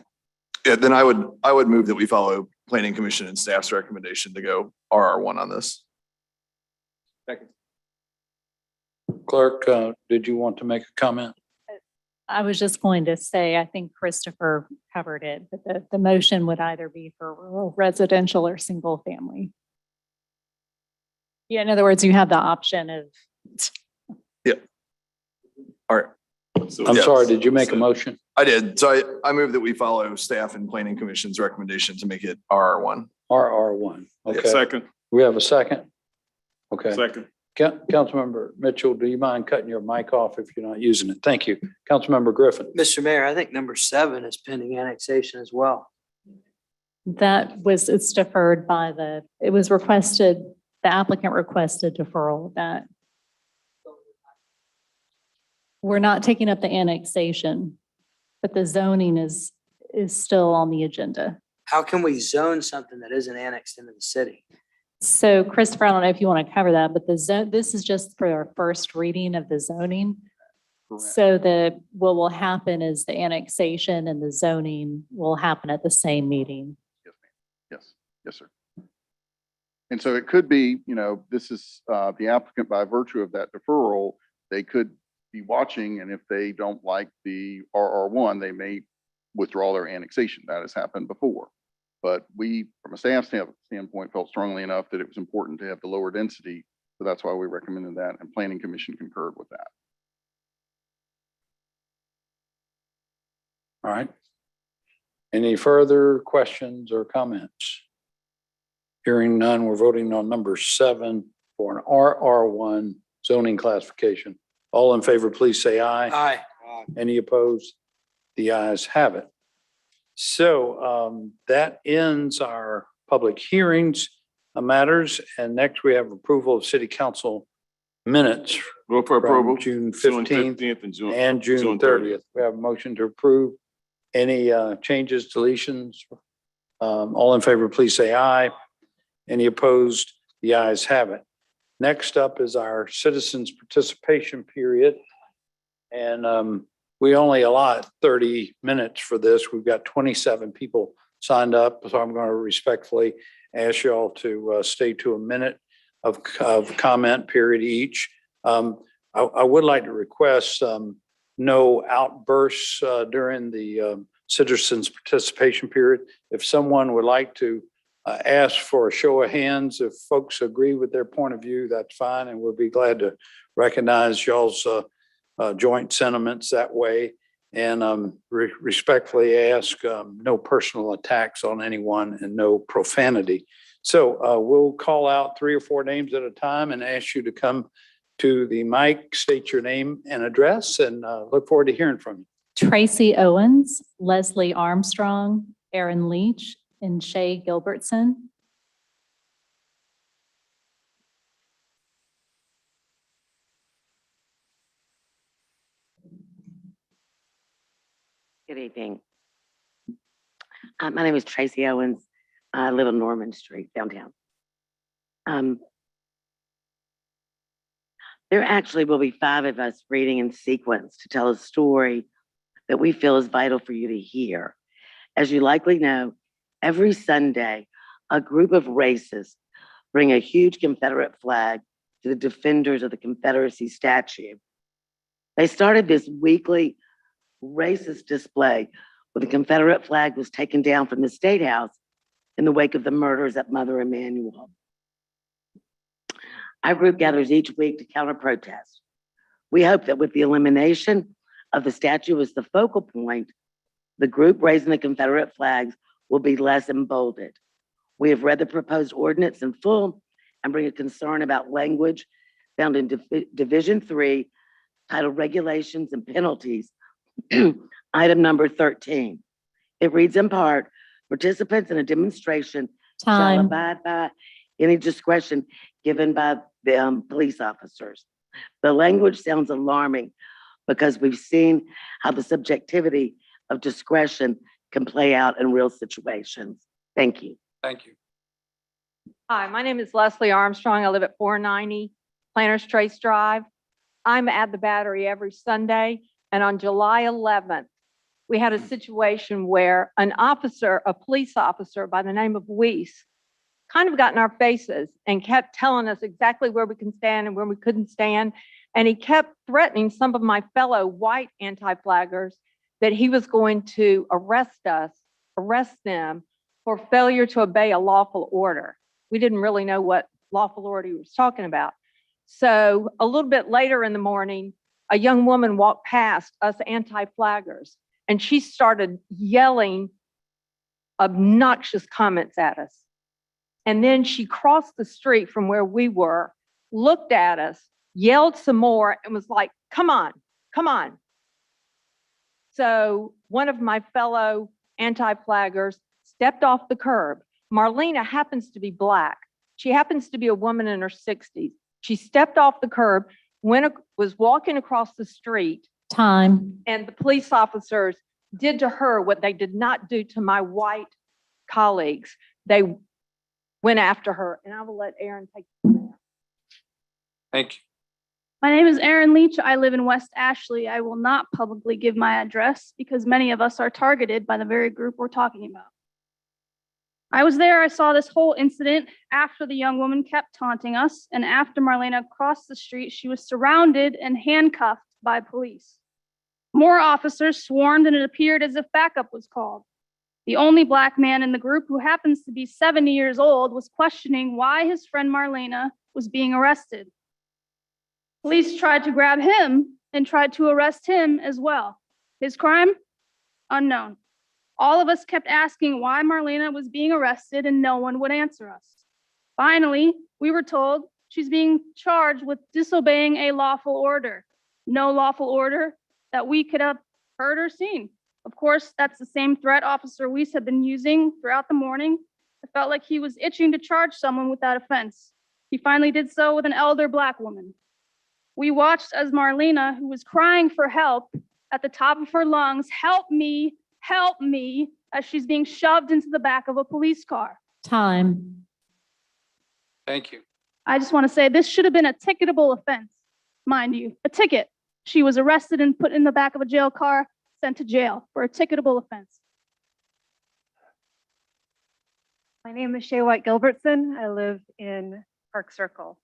S14: Yeah, then I would move that we follow planning commission and staff's recommendation to go RR1 on this.
S1: Second. Clerk, did you want to make a comment?
S2: I was just going to say, I think Christopher covered it, but the motion would either be for rural residential or single family. Yeah, in other words, you have the option of.
S14: Yeah. All right.
S1: I'm sorry, did you make a motion?
S14: I did. So I move that we follow staff and planning commission's recommendation to make it RR1.
S1: RR1. Okay.
S8: Second.
S1: We have a second? Okay.
S8: Second.
S1: Councilmember Mitchell, do you mind cutting your mic off if you're not using it? Thank you. Councilmember Griffin.
S11: Mr. Mayor, I think number 7 is pending annexation as well.
S2: It's deferred by it was requested, the applicant requested deferral of that. We're not taking up the annexation, but the zoning is still on the agenda.
S11: How can we zone something that isn't annexed into the city?
S2: So Christopher, I don't know if you want to cover that, but this is just for our first reading of the zoning.
S12: Correct.
S2: So what will happen is the annexation and the zoning will happen at the same meeting.
S12: Yes, sir. And so it could be, this is the applicant by virtue of that deferral, they could be watching, and if they don't like the RR1, they may withdraw their annexation. That has happened before. But we, from a staff standpoint, felt strongly enough that it was important to have the lower density. So that's why we recommended that, and planning commission concurred with that.
S1: All right. Any further questions or comments? Hearing none, we're voting on number 7 for an RR1 zoning classification. All in favor, please say aye.
S11: Aye.
S1: Any opposed? The ayes have it. So that ends our public hearings matters. And next we have approval of city council minutes.
S8: Vote for approval.
S1: June
S8: June
S1: 15th
S8: and
S1: June 30th. We have a motion to approve. Any changes, deletions? All in favor, please say aye. Any opposed? The ayes have it. Next up is our citizens participation period. And we only allot 30 minutes for this. We've got 27 people signed up. So I'm going to respectfully ask y'all to stay to a minute of comment period each. I would like to request no outbursts during the citizens participation period. If someone would like to ask for a show of hands, if folks agree with their point of view, that's fine. And we'll be glad to recognize y'all's joint sentiments that way. And respectfully ask no personal attacks on anyone and no profanity. So we'll call out 3 or 4 names at a time and ask you to come to the mic, state your name and address, and look forward to hearing from you.
S2: Tracy Owens, Leslie Armstrong, Aaron Leach, and Shay Gilbertson.
S15: Good evening. My name is Tracy Owens. I live on Norman Street, downtown. There actually will be 5 of us reading in sequence to tell a story that we feel is vital for you to hear. As you likely know, every Sunday, a group of racists bring a huge Confederate flag to the defenders of the Confederacy statue. They started this weekly racist display where the Confederate flag was taken down from the State House in the wake of the murders at Mother Emanuel. Our group gathers each week to counter-protest. We hope that with the elimination of the statue as the focal point, the group raising the Confederate flags will be less emboldened. We have read the proposed ordinance in full and bring a concern about language found in Division 3, titled Regulations and Penalties, item number 13. It reads in part, participants in a demonstration shall
S2: Time.
S15: abide by any discretion given by the police officers. The language sounds alarming because we've seen how the subjectivity of discretion can play out in real situations. Thank you.
S1: Thank you.
S13: Hi, my name is Leslie Armstrong. I live at 490 Planters Trace Drive. I'm at the Battery every Sunday, and on July 11th, we had a situation where an officer, a police officer by the name of Weiss, kind of got in our faces and kept telling us exactly where we can stand and where we couldn't stand. And he kept threatening some of my fellow white anti-flaggers that he was going to arrest them for failure to obey a lawful order. We didn't really know what lawful order he was talking about. So a little bit later in the morning, a young woman walked past us anti-flaggers and she started yelling obnoxious comments at us. And then she crossed the street from where we were, looked at us, yelled some more, and was like, come on, come on. So one of my fellow anti-flaggers stepped off the curb. Marlena happens to be Black. She happens to be a woman in her 60s. She stepped off the curb, was walking across the street.
S2: Time.
S13: And the police officers did to her what they did not do to my white colleagues. They went after her, and I will let Aaron take it.
S1: Thank you.
S16: My name is Erin Leach. I live in West Ashley. I will not publicly give my address because many of us are targeted by the very group we're talking about. I was there. I saw this whole incident after the young woman kept taunting us, and after Marlena crossed the street, she was surrounded and handcuffed by police. More officers swarmed, and it appeared as if backup was called. The only Black man in the group, who happens to be 70 years old, was questioning why his friend Marlena was being arrested. Police tried to grab him and tried to arrest him as well. His crime? Unknown. All of us kept asking why Marlena was being arrested and no one would answer us. Finally, we were told she's being charged with disobeying a lawful order. No lawful order that we could have heard or seen. Of course, that's the same threat Officer Weiss had been using throughout the morning. It felt like he was itching to charge someone with that offense. He finally did so with an elder Black woman. We watched as Marlena, who was crying for help at the top of her lungs, help me, as she's being shoved into the back of a police car.
S2: Time.
S1: Thank you.
S16: I just want to say this should have been a ticketable offense, mind you, a ticket. She was arrested and put in the back of a jail car, sent to jail for a ticketable offense.
S23: My name is Shay White Gilbertson. I live in Park Circle.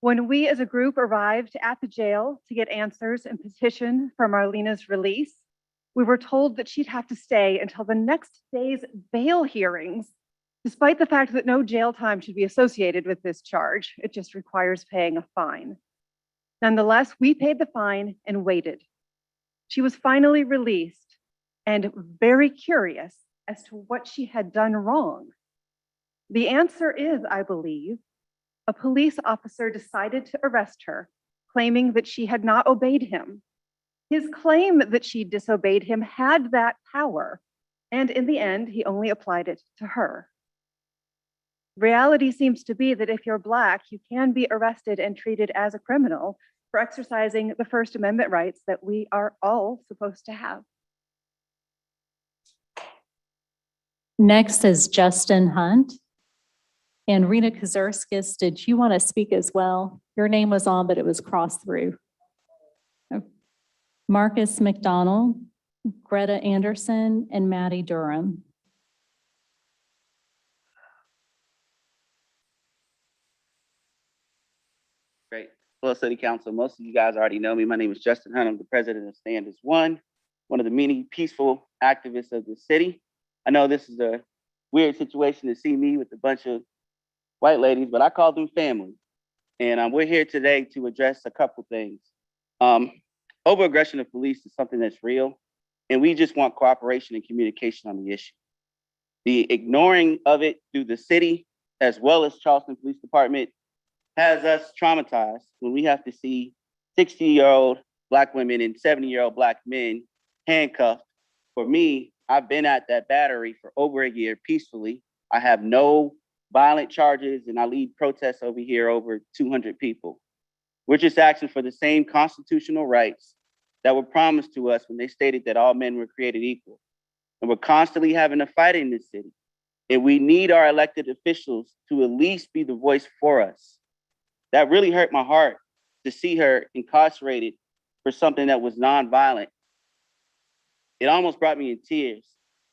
S23: When we as a group arrived at the jail to get answers and petition for Marlena's release, we were told that she'd have to stay until the next day's bail hearings, despite the fact that no jail time should be associated with this charge. It just requires paying a fine. Nonetheless, we paid the fine and waited. She was finally released and very curious as to what she had done wrong. The answer is, I believe, a police officer decided to arrest her, claiming that she had not obeyed him. His claim that she disobeyed him had that power, and in the end, he only applied it to her. Reality seems to be that if you're Black, you can be arrested and treated as a criminal for exercising the First Amendment rights that we are all supposed to have.
S2: Next is Justin Hunt. And Rena Kazurskis, did you want to speak as well? Your name was on, but it was crossed through. Oh. Marcus McDonald, Greta Anderson, and Maddie Durham.
S17: Great. Hello, City Council. Most of you guys already know me. My name is Justin Hunt. I'm the president of Stand as one of the many peaceful activists of the city. I know this is a weird situation to see me with a bunch of white ladies, but I call them family. And we're here today to address a couple things. Over-aggression of police is something that's real, and we just want cooperation and communication on the issue. The ignoring of it through the city, as well as Charleston Police Department, has us traumatized when we have to see 60-year-old Black women and 70-year-old Black men handcuffed. For me, I've been at that battery for over a year peacefully. I have no violent charges, and I lead protests over here, over 200 people. We're just asking for the same constitutional rights that were promised to us when they stated that all men were created equal. And we're constantly having a fight in this city. And we need our elected officials to at least be the voice for us. That really hurt my heart to see her incarcerated for something that was nonviolent. It almost brought me in tears.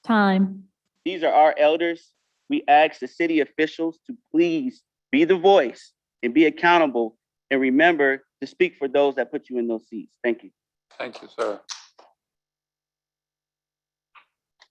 S2: Time.
S17: These are our elders. We ask the city officials to please be the voice and be accountable, and remember to speak for those that put you in those seats. Thank you.
S1: Thank you, sir.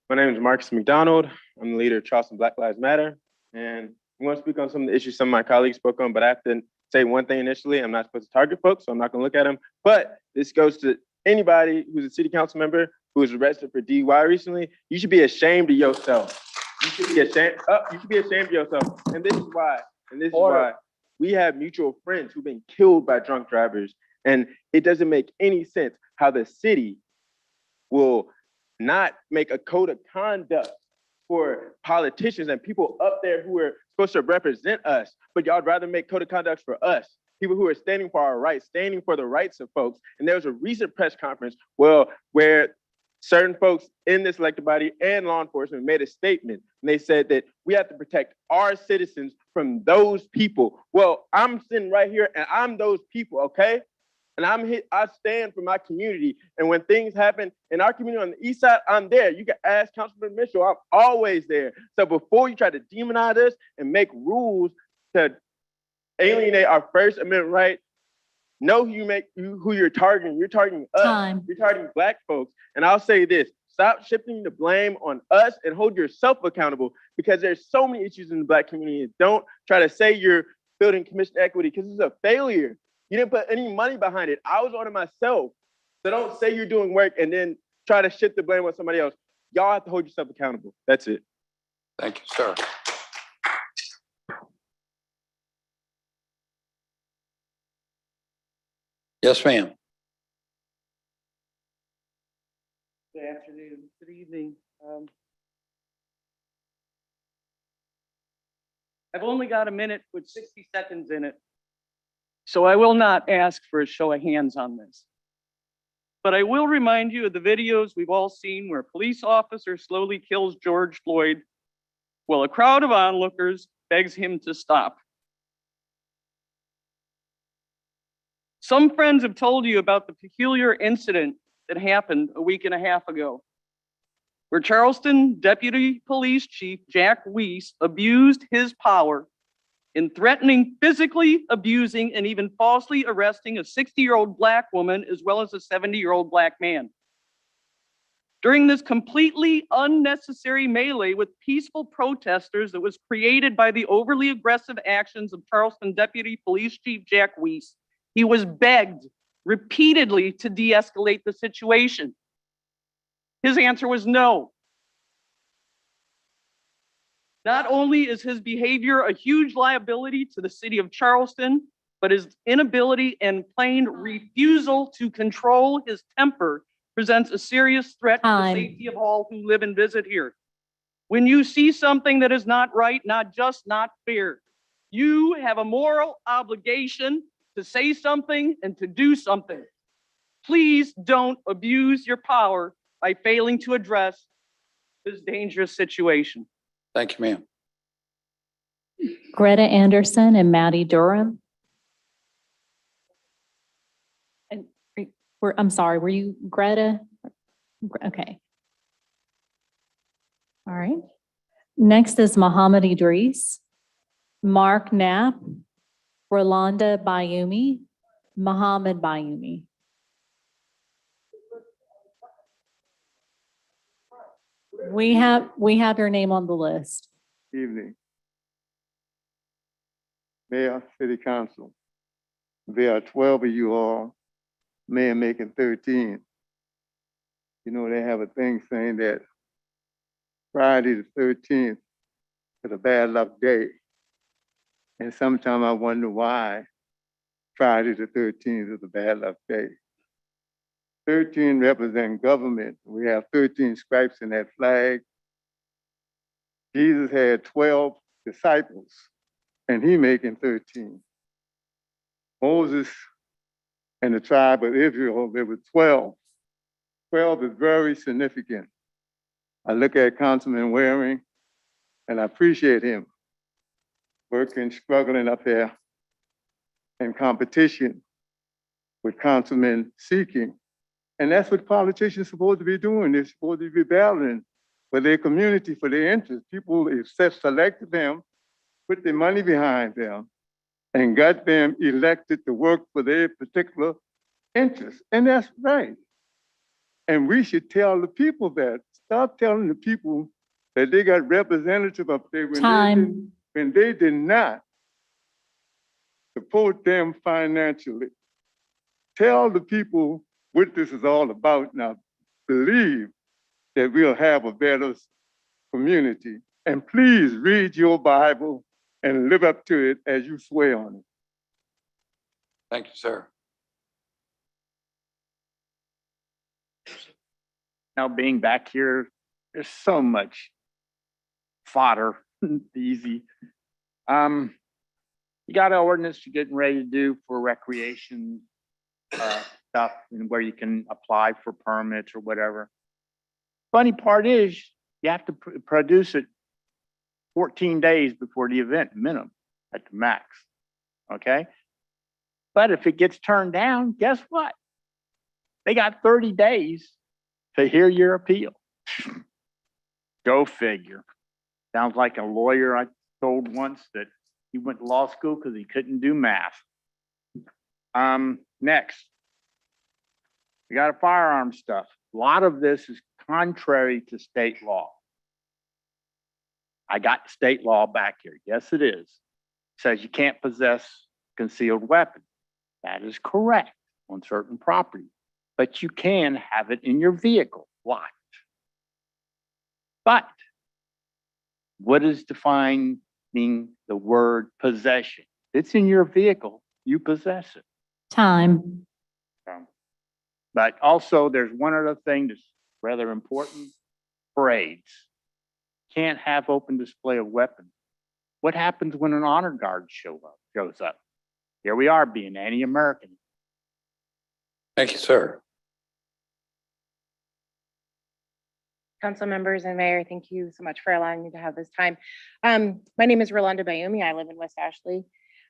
S18: My name is Marcus McDonald. I'm the leader of Charleston Black Lives Matter. And I'm going to speak on some of the issues some of my colleagues spoke on, but I have to say one thing initially. I'm not supposed to target folks, so I'm not going to look at them. But this goes to anybody who's a city council member who was arrested for DUI recently. You should be ashamed of yourself. You should be ashamed. You should be ashamed of yourself. And this is why. We have mutual friends who've been killed by drunk drivers. And it doesn't make any sense how the city will not make a code of conduct for politicians and people up there who are supposed to represent us, but y'all would rather make code of conduct for us, people who are standing for our rights, standing for the rights of folks. And there was a recent press conference where certain folks in this elected body and law enforcement made a statement, and they said that we have to protect our citizens from those people. Well, I'm sitting right here and I'm those people, okay? And I stand for my community. And when things happen in our community on the east side, I'm there. You can ask Councilman Mitchell, I'm always there. So before you try to demonize us and make rules to alienate our First Amendment right, know who you're targeting. You're targeting us.
S2: Time.
S18: You're targeting Black folks. And I'll say this, stop shifting the blame on us and hold yourself accountable, because there's so many issues in the Black community. Don't try to say you're building commission equity, because it's a failure. You didn't put any money behind it. I was on it myself. So don't say you're doing work and then try to shift the blame on somebody else. Y'all have to hold yourself accountable. That's it.
S1: Thank you, sir. Yes, ma'am.
S19: Good afternoon, good evening. I've only got a minute with 60 seconds in it, so I will not ask for a show of hands on this. But I will remind you of the videos we've all seen where a police officer slowly kills George Floyd while a crowd of onlookers begs him to stop. Some friends have told you about the peculiar incident that happened a week and a half ago, where Charleston Deputy Police Chief Jack Weiss abused his power in threatening, physically abusing, and even falsely arresting a 60-year-old Black woman as well as a 70-year-old Black man. During this completely unnecessary melee with peaceful protesters that was created by the overly aggressive actions of Charleston Deputy Police Chief Jack Weiss, he was begged repeatedly to de-escalate the situation. His answer was no. Not only is his behavior a huge liability to the city of Charleston, but his inability and plain refusal to control his temper presents a serious threat to the safety of all who live and visit here. When you see something that is not right, not just not fair, you have a moral obligation to say something and to do something. Please don't abuse your power by failing to address this dangerous situation.
S1: Thank you, ma'am.
S2: Greta Anderson and Maddie Durham. And I'm sorry, were you Greta? Okay. All right. Next is Muhammad Idris, Mark Knapp, Rolanda Bayumi, Muhammad Bayumi. We have your name on the list.
S4: Evening. Mayor, City Council. There are 12 of you all, mayor making 13. You know, they have a thing saying that Friday the 13th is a bad luck day. And sometimes I wonder why Friday the 13th is a bad luck day. 13 represent government. We have 13 stripes in that flag. Jesus had 12 disciples, and he making 13. Moses and the tribe of Israel, there were 12. 12 is very significant. I look at Councilman Waring, and I appreciate him working, struggling up there in competition with Councilman Seeking. And that's what politicians are supposed to be doing. They're supposed to be battling for their community, for their interests. People have selected them, put their money behind them, and got them elected to work for their particular interests. And that's right. And we should tell the people that. Stop telling the people that they got representatives up there when they did not support them financially. Tell the people what this is all about now. Believe that we'll have a better community. And please read your Bible and live up to it as you swear on it.
S1: Thank you, sir.
S10: Now being back here, there's so much fodder, easy. You got an ordinance you're getting ready to do for recreation stuff and where you can apply for permits or whatever. Funny part is you have to produce it 14 days before the event minimum at the max, okay? But if it gets turned down, guess what? They got 30 days to hear your appeal. Go figure. Sounds like a lawyer I told once that he went to law school because he couldn't do math. Next, we got a firearm stuff. A lot of this is contrary to state law. I got state law back here. Yes, it is. It says you can't possess concealed weapon. That is correct on certain property, but you can have it in your vehicle. Why? But what is defining the word possession? It's in your vehicle, you possess it.
S2: Time.
S10: But also there's one other thing that's rather important, parades. Can't have open display of weapons. What happens when an honor guard shows up? Here we are being anti-American.
S1: Thank you, sir.
S9: Council members and mayor, thank you so much for allowing me to have this time. My name is Rolanda Bayumi. I live in West Ashley.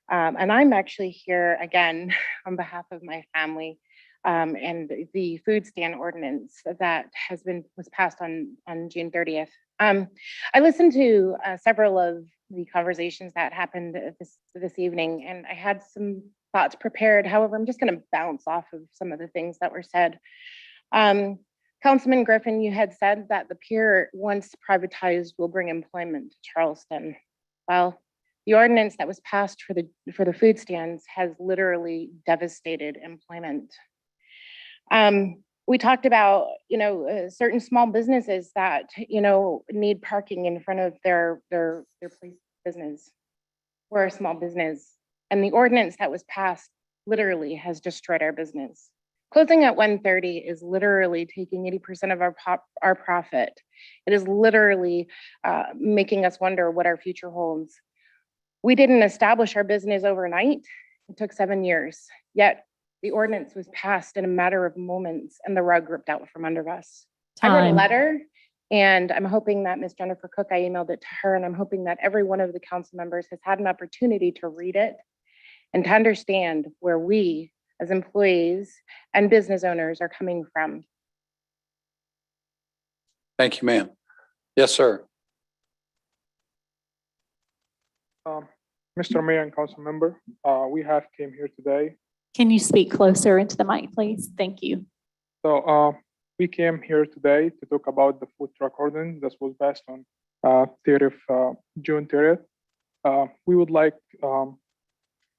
S9: And I'm actually here again on behalf of my family and the food stand ordinance that was passed on June 30th. I listened to several of the conversations that happened this evening, and I had some thoughts prepared. However, I'm just going to bounce off of some of the things that were said. Councilman Griffin, you had said that the pier, once privatized, will bring employment to Charleston. Well, the ordinance that was passed for the food stands has literally devastated employment. We talked about, certain small businesses that, need parking in front of their place of business. We're a small business, and the ordinance that was passed literally has destroyed our business. Closing at 1:30 is literally taking 80% of our profit. It is literally making us wonder what our future holds. We didn't establish our business overnight. It took 7 years, yet the ordinance was passed in a matter of moments and the rug ripped out from under us. I wrote a letter, and I'm hoping that Ms. Jennifer Cook, I emailed it to her, and I'm hoping that every one of the council members has had an opportunity to read it and to understand where we as employees and business owners are coming from.
S1: Thank you, ma'am. Yes, sir.
S6: Mr. Mayor and council member, we have came here today.
S2: Can you speak closer into the mic, please? Thank you.
S6: So we came here today to talk about the food truck ordinance that was passed on June 30th. We would like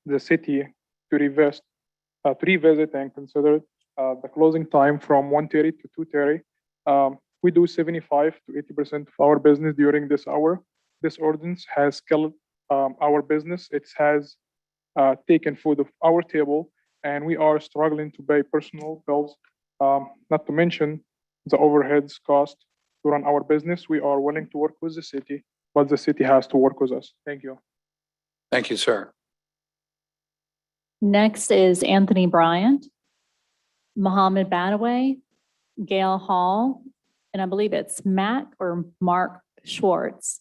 S6: the city to revisit and consider the closing time from 1:30 to 2:30. We do 75 to 80% of our business during this hour. This ordinance has killed our business. It has taken food off our table, and we are struggling to pay personal bills, not to mention the overheads cost to run our business. We are willing to work with the city, but the city has to work with us. Thank you.
S1: Thank you, sir.
S2: Next is Anthony Bryant, Mohammed Badaway, Gail Hall, and I believe it's Mac or Mark Schwartz.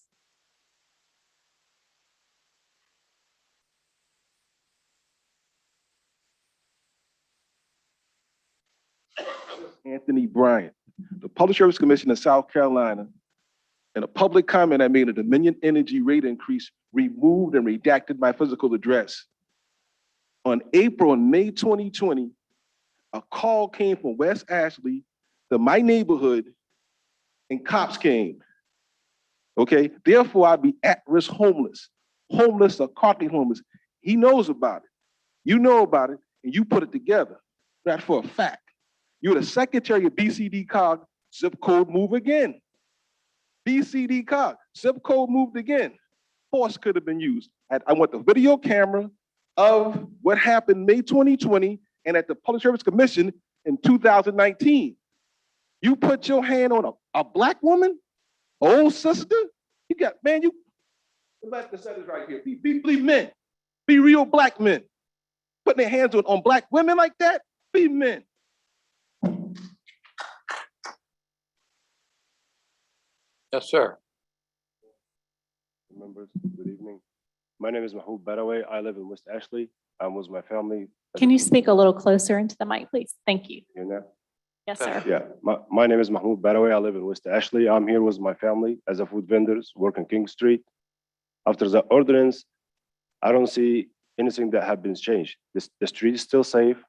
S20: Anthony Bryant, the Public Service Commission of South Carolina, in a public comment I made a Dominion Energy rate increase, removed and redacted my physical address. On April and May 2020, a call came from West Ashley to my neighborhood and cops came. Okay, therefore I'd be at-risk homeless or partly homeless. He knows about it. You know about it, and you put it together. That's for a fact. You're the secretary of BCD COG, zip code move again. BCD COG, zip code moved again. Force could have been used. I want the video camera of what happened May 2020 and at the Public Service Commission in 2019. You put your hand on a black woman, old sister, you got, man, you, let the sentence right here. Be men. Be real black men. Putting their hands on black women like that, be men.
S1: Yes, sir.
S22: Members, good evening. My name is Mahmoud Badaway. I live in West Ashley. I'm with my family.
S2: Can you speak a little closer into the mic, please? Thank you.
S22: You know?
S2: Yes, sir.
S22: Yeah, my name is Mahmoud Badaway. I live in West Ashley. I'm here with my family as a food vendors, working King Street. After the ordinance, I don't see anything that has been changed. The street is still safe.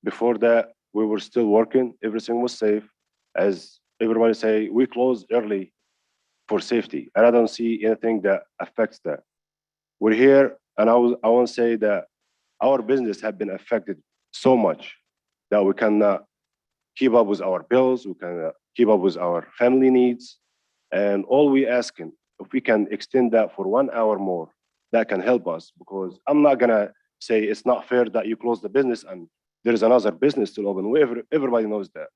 S22: Before that, we were still working. Everything was safe. As everybody say, we closed early for safety, and I don't see anything that affects that. We're here, and I want to say that our business have been affected so much that we cannot keep up with our bills, we cannot keep up with our family needs, and all we asking, if we can extend that for 1 hour more, that can help us, because I'm not gonna say it's not fair that you close the business and there is another business still open. Everybody knows that.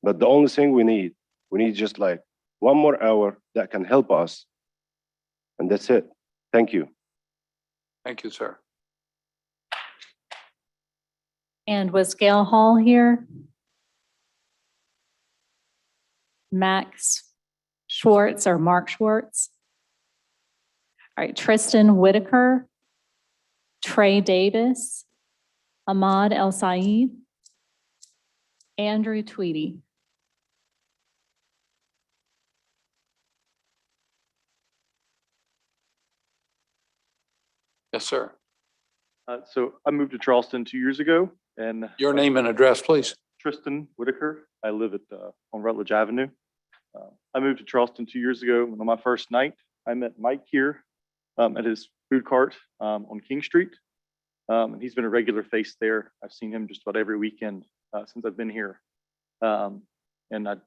S22: But the only thing we need just like 1 more hour that can help us. And that's it. Thank you.
S1: Thank you, sir.
S2: And was Gail Hall here? Max Schwartz or Mark Schwartz? All right, Tristan Whitaker, Trey Davis, Ahmad El Said, Andrew Tweedy.
S1: Yes, sir.
S24: So I moved to Charleston 2 years ago, and
S1: Your name and address, please.
S24: Tristan Whitaker. I live on Rutledge Avenue. I moved to Charleston 2 years ago. And on my first night, I met Mike here at his food cart on King Street. And he's been a regular face there. I've seen him just about every weekend since I've been here. And I'd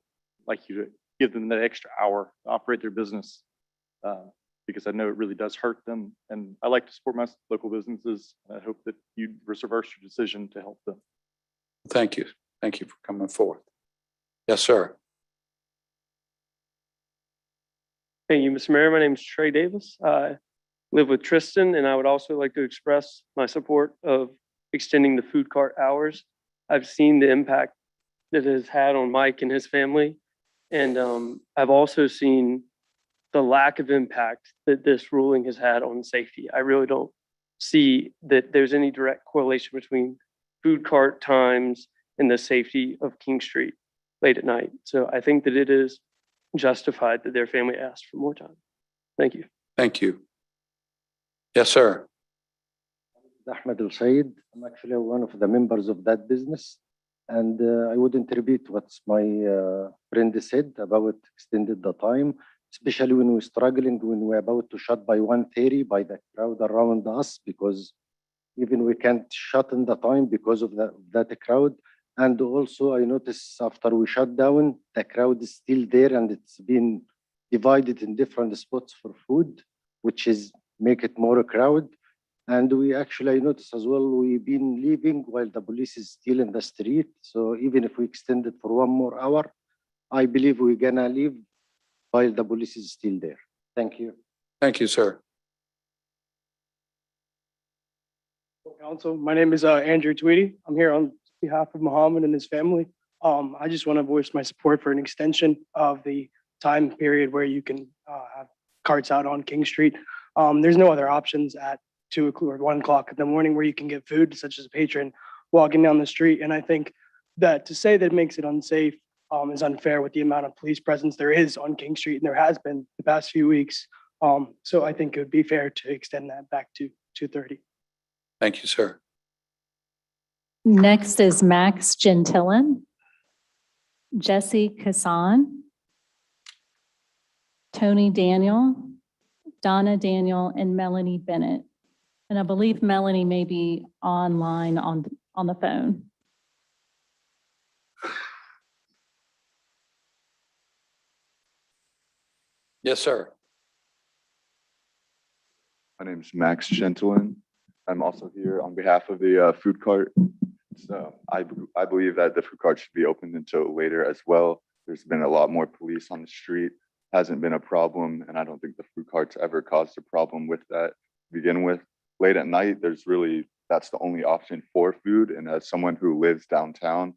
S24: like you to give them that extra hour to operate their business because I know it really does hurt them. And I like to support my local businesses. I hope that you reverse your decision to help them.
S1: Thank you. Thank you for coming forth. Yes, sir.
S25: Thank you, Mr. Mayor. My name is Trey Davis. I live with Tristan, and I would also like to express my support of extending the food cart hours. I've seen the impact that it has had on Mike and his family, and I've also seen the lack of impact that this ruling has had on safety. I really don't see that there's any direct correlation between food cart times and the safety of King Street late at night. So I think that it is justified that their family asked for more time. Thank you.
S1: Thank you. Yes, sir.
S3: Ahmed Al Said. I'm actually one of the members of that business. And I wouldn't repeat what my friend said about extended the time, especially when we're struggling, when we're about to shut by 1:30 by the crowd around us, because even we can't shut in the time because of that crowd. And also I noticed after we shut down, the crowd is still there and it's been divided in different spots for food, which is make it more a crowd. And we actually, I noticed as well, we've been leaving while the police is still in the street. So even if we extend it for 1 more hour, I believe we're gonna leave while the police is still there. Thank you.
S1: Thank you, sir.
S5: Council, my name is Andrew Tweedy. I'm here on behalf of Muhammad and his family. I just want to voice my support for an extension of the time period where you can have carts out on King Street. There's no other options at 2 or 1 o'clock in the morning where you can get food, such as a patron walking down the street. And I think that to say that it makes it unsafe is unfair with the amount of police presence there is on King Street, and there has been the past few weeks. So I think it would be fair to extend that back to 2:30.
S1: Thank you, sir.
S2: Next is Max Gentillon, Jesse Kassan, Tony Daniel, Donna Daniel, and Melanie Bennett. And I believe Melanie may be online on the phone.
S1: Yes, sir.
S7: My name is Max Gentillon. I'm also here on behalf of the food cart. So I believe that the food cart should be opened until later as well. There's been a lot more police on the street, hasn't been a problem, and I don't think the food carts ever caused a problem with that to begin with. Late at night, that's the only option for food. And as someone who lives downtown,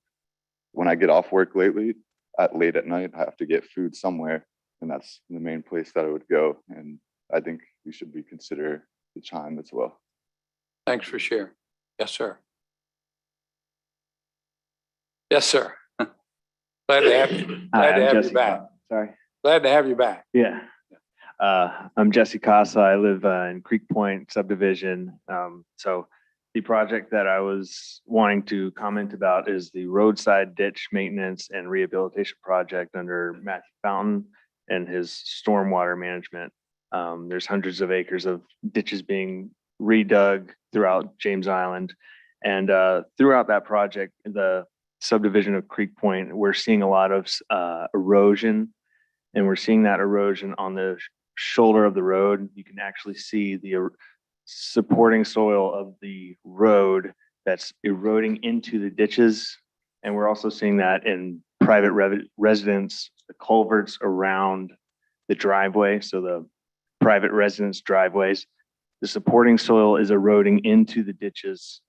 S7: when I get off work lately, late at night, I have to get food somewhere, and that's the main place that I would go. And I think we should consider the chime as well.
S1: Thanks for sharing. Yes, sir. Yes, sir. Glad to have you. Glad to have you back.
S14: Sorry.
S1: Glad to have you back.
S14: Yeah. I'm Jesse Casa. I live in Creek Point subdivision. So the project that I was wanting to comment about is the roadside ditch maintenance and rehabilitation project under Matthew Fountain and his stormwater management. There's hundreds of acres of ditches being redug throughout James Island. And throughout that project, the subdivision of Creek Point, we're seeing a lot of erosion, and we're seeing that erosion on the shoulder of the road. You can actually see the supporting soil of the road that's eroding into the ditches. And we're also seeing that in private residents, the culverts around the driveway. So the private residence driveways, the supporting soil is eroding into the ditches,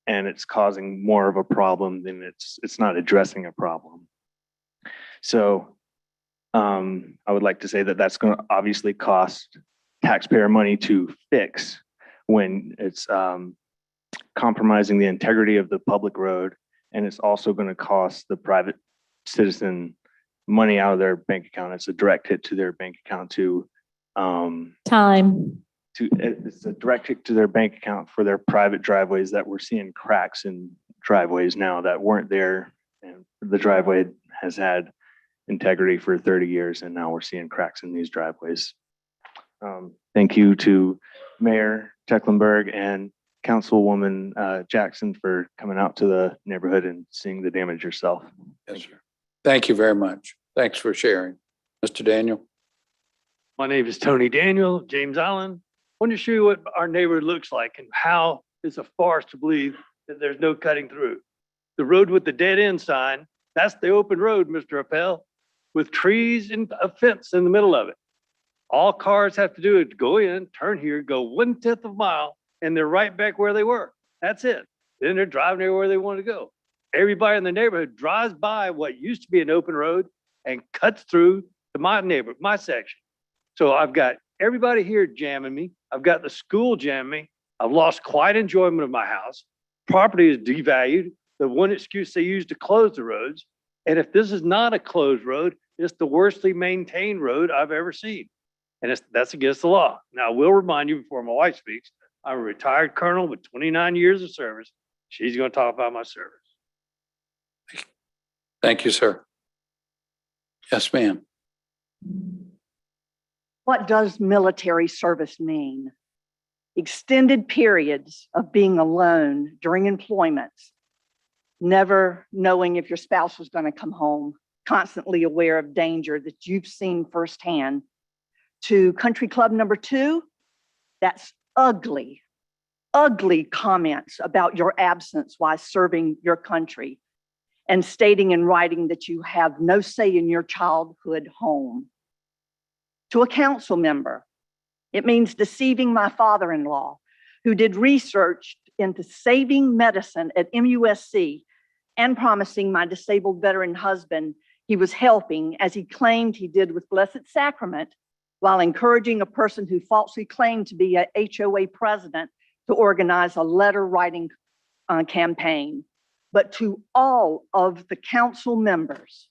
S14: and it's causing more of a problem than it's not addressing a problem. So I would like to say that that's going to obviously cost taxpayer money to fix when it's compromising the integrity of the public road, and it's also going to cost the private citizen money out of their bank account. It's a direct hit to their bank account to it's a direct hit to their bank account for their private driveways that we're seeing cracks in driveways now that weren't there. And the driveway has had integrity for 30 years, and now we're seeing cracks in these driveways. Thank you to Mayor Tecklenburg and Councilwoman Jackson for coming out to the neighborhood and seeing the damage yourself.
S1: Yes, sir. Thank you very much. Thanks for sharing. Mr. Daniel.
S21: My name is Tony Daniel, James Island. I want to show you what our neighborhood looks like and how it's a farce to believe that there's no cutting through. The road with the dead end sign, that's the open road, Mr. Appel, with trees and a fence in the middle of it. All cars have to do is go in, turn here, go 1/10 of a mile, and they're right back where they were. That's it. Then they're driving everywhere they want to go. Everybody in the neighborhood drives by what used to be an open road and cuts through to my neighborhood, my section. So I've got everybody here jamming me. I've got the school jamming me. I've lost quite enjoyment of my house. Property is devalued. The one excuse they use to close the roads. And if this is not a closed road, It's the worstly maintained road I've ever seen. And that's against the law. Now, I will remind you before my wife speaks, I'm a retired colonel with 29 years of service. She's going to talk about my service.
S1: Thank you, sir. Yes, ma'am.
S8: What does military service mean? Extended periods of being alone during employment, never knowing if your spouse was going to come home, constantly aware of danger that you've seen firsthand. To Country Club number 2, that's ugly, ugly comments about your absence while serving your country and stating in writing that you have no say in your childhood home. To a council member, it means deceiving my father-in-law, who did research into saving medicine at MUSC and promising my disabled veteran husband he was helping, as he claimed he did with Blessed Sacrament, while encouraging a person who falsely claimed to be a HOA president to organize a letter writing campaign. But to all of the council members,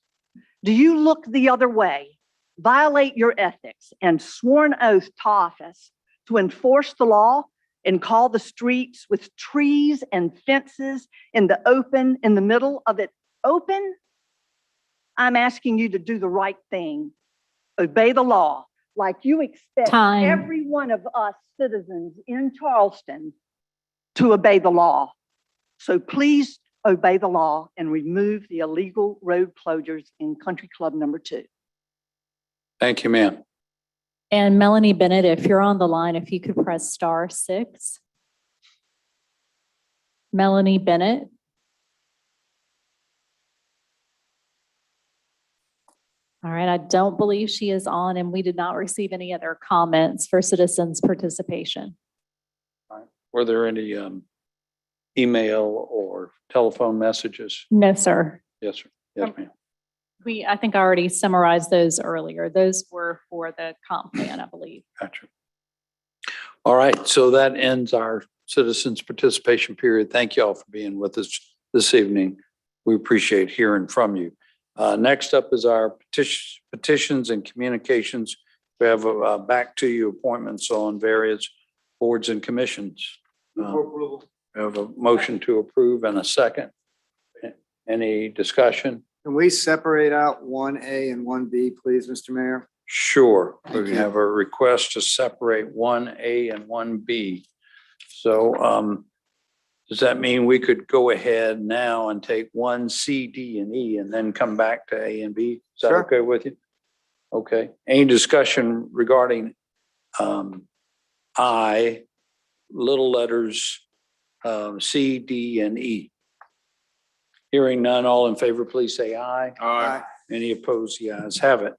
S8: do you look the other way, violate your ethics and sworn oath to office to enforce the law and call the streets with trees and fences in the open, in the middle of it open? I'm asking you to do the right thing. Obey the law like you expect
S2: Time.
S8: every one of us citizens in Charleston to obey the law. So please obey the law and remove the illegal road closures in Country Club number 2.
S1: Thank you, ma'am.
S2: And Melanie Bennett, if you're on the line, if you could press *6. Melanie Bennett. All right, I don't believe she is on, and we did not receive any other comments for citizens' participation.
S1: Were there any email or telephone messages?
S2: No, sir.
S1: Yes, sir. Yes, ma'am.
S2: I think I already summarized those earlier. Those were for the comp plan, I believe.
S1: Gotcha. All right, so that ends our citizens' participation period. Thank you all for being with us this evening. We appreciate hearing from you. Next up is our petitions and communications. We have back to you appointments on various boards and commissions. We have a motion to approve and a second. Any discussion?
S11: Can we separate out 1A and 1B, please, Mr. Mayor?
S1: Sure.
S11: Thank
S1: We
S11: you.
S1: have a request to separate 1A and 1B. So does that mean we could go ahead now and take 1C, D, and E and then come back to A and B? Is that
S11: Sure.
S1: okay with you? Okay. Any discussion regarding I, little letters C, D, and E? Hearing none, all in favor, please say aye.
S11: Aye.
S1: Any opposed? The ayes have it.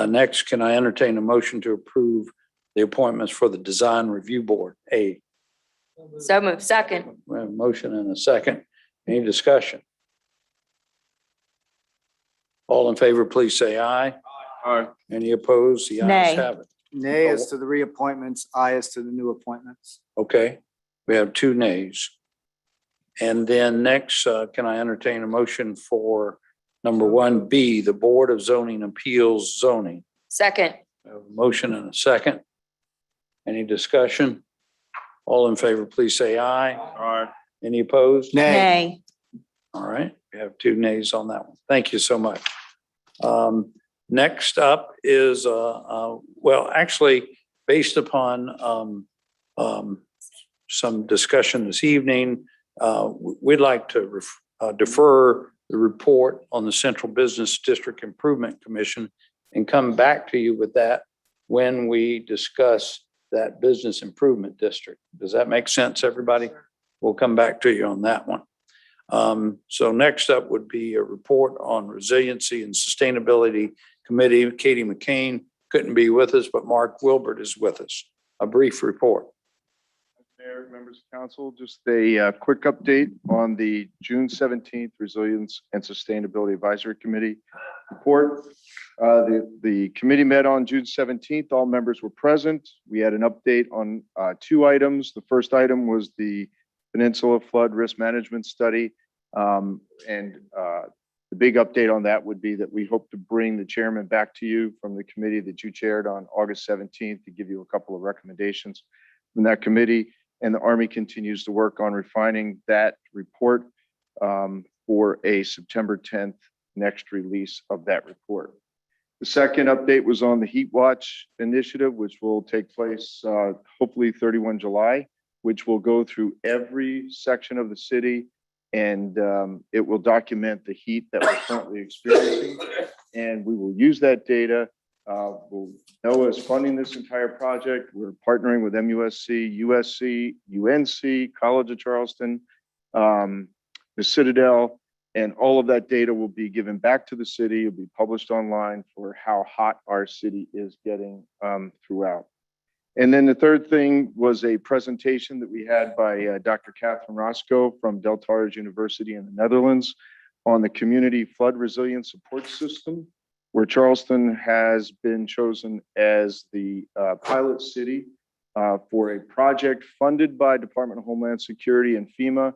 S1: Next, can I entertain a motion to approve the appointments for the Design Review Board? A.
S12: So moved. Second.
S1: We have a motion and a second. Any discussion? All in favor, please say aye.
S11: Aye.
S1: Any opposed? The ayes
S8: Nay.
S1: have it.
S11: Nay as to the reappointments, aye as to the new appointments.
S1: Okay, we have 2 nays. And then next, can I entertain a motion for number 1B, the Board of Zoning Appeals zoning?
S12: Second.
S1: We have a motion and a second. Any discussion? All in favor, please say aye.
S11: Aye.
S1: Any opposed?
S8: Nay.
S1: All right, we have 2 nays on that one. Thank you so much. Next up is, well, actually, based upon some discussion this evening, we'd like to defer the report on the Central Business District Improvement Commission and come back to you with that when we discuss that business improvement district. Does that make sense, everybody? We'll come back to you on that one. So next up would be a report on Resiliency and Sustainability Committee. Katie McCain couldn't be with us, but Mark Wilbert is with us. A brief report.
S4: Mayor, members of council, just a quick update on the June 17th Resilience and Sustainability Advisory Committee report. The committee met on June 17th. All members were present. We had an update on 2 items. The first item was the Peninsula Flood Risk Management Study. The
S13: The big update on that would be that we hope to bring the chairman back to you from the committee that you chaired on August 17th to give you a couple of recommendations from that committee. And the Army continues to work on refining that report for a September 10th next release of that report. The second update was on the Heat Watch initiative, which will take place hopefully 31 July, which will go through every section of the city, and it will document the heat that we're currently experiencing. And we will use that data. NOAA is funding this entire project. We're partnering with MUSC, USC, UNC, College of Charleston, the Citadel, and all of that data will be given back to the city. It'll be published online for how hot our city is getting throughout. And then the third thing was a presentation that we had by Dr. Catherine Roscoe from Deltares University in the Netherlands on the Community Flood Resilience Support System, where Charleston has been chosen as the pilot city for a project funded by Department of Homeland Security and FEMA.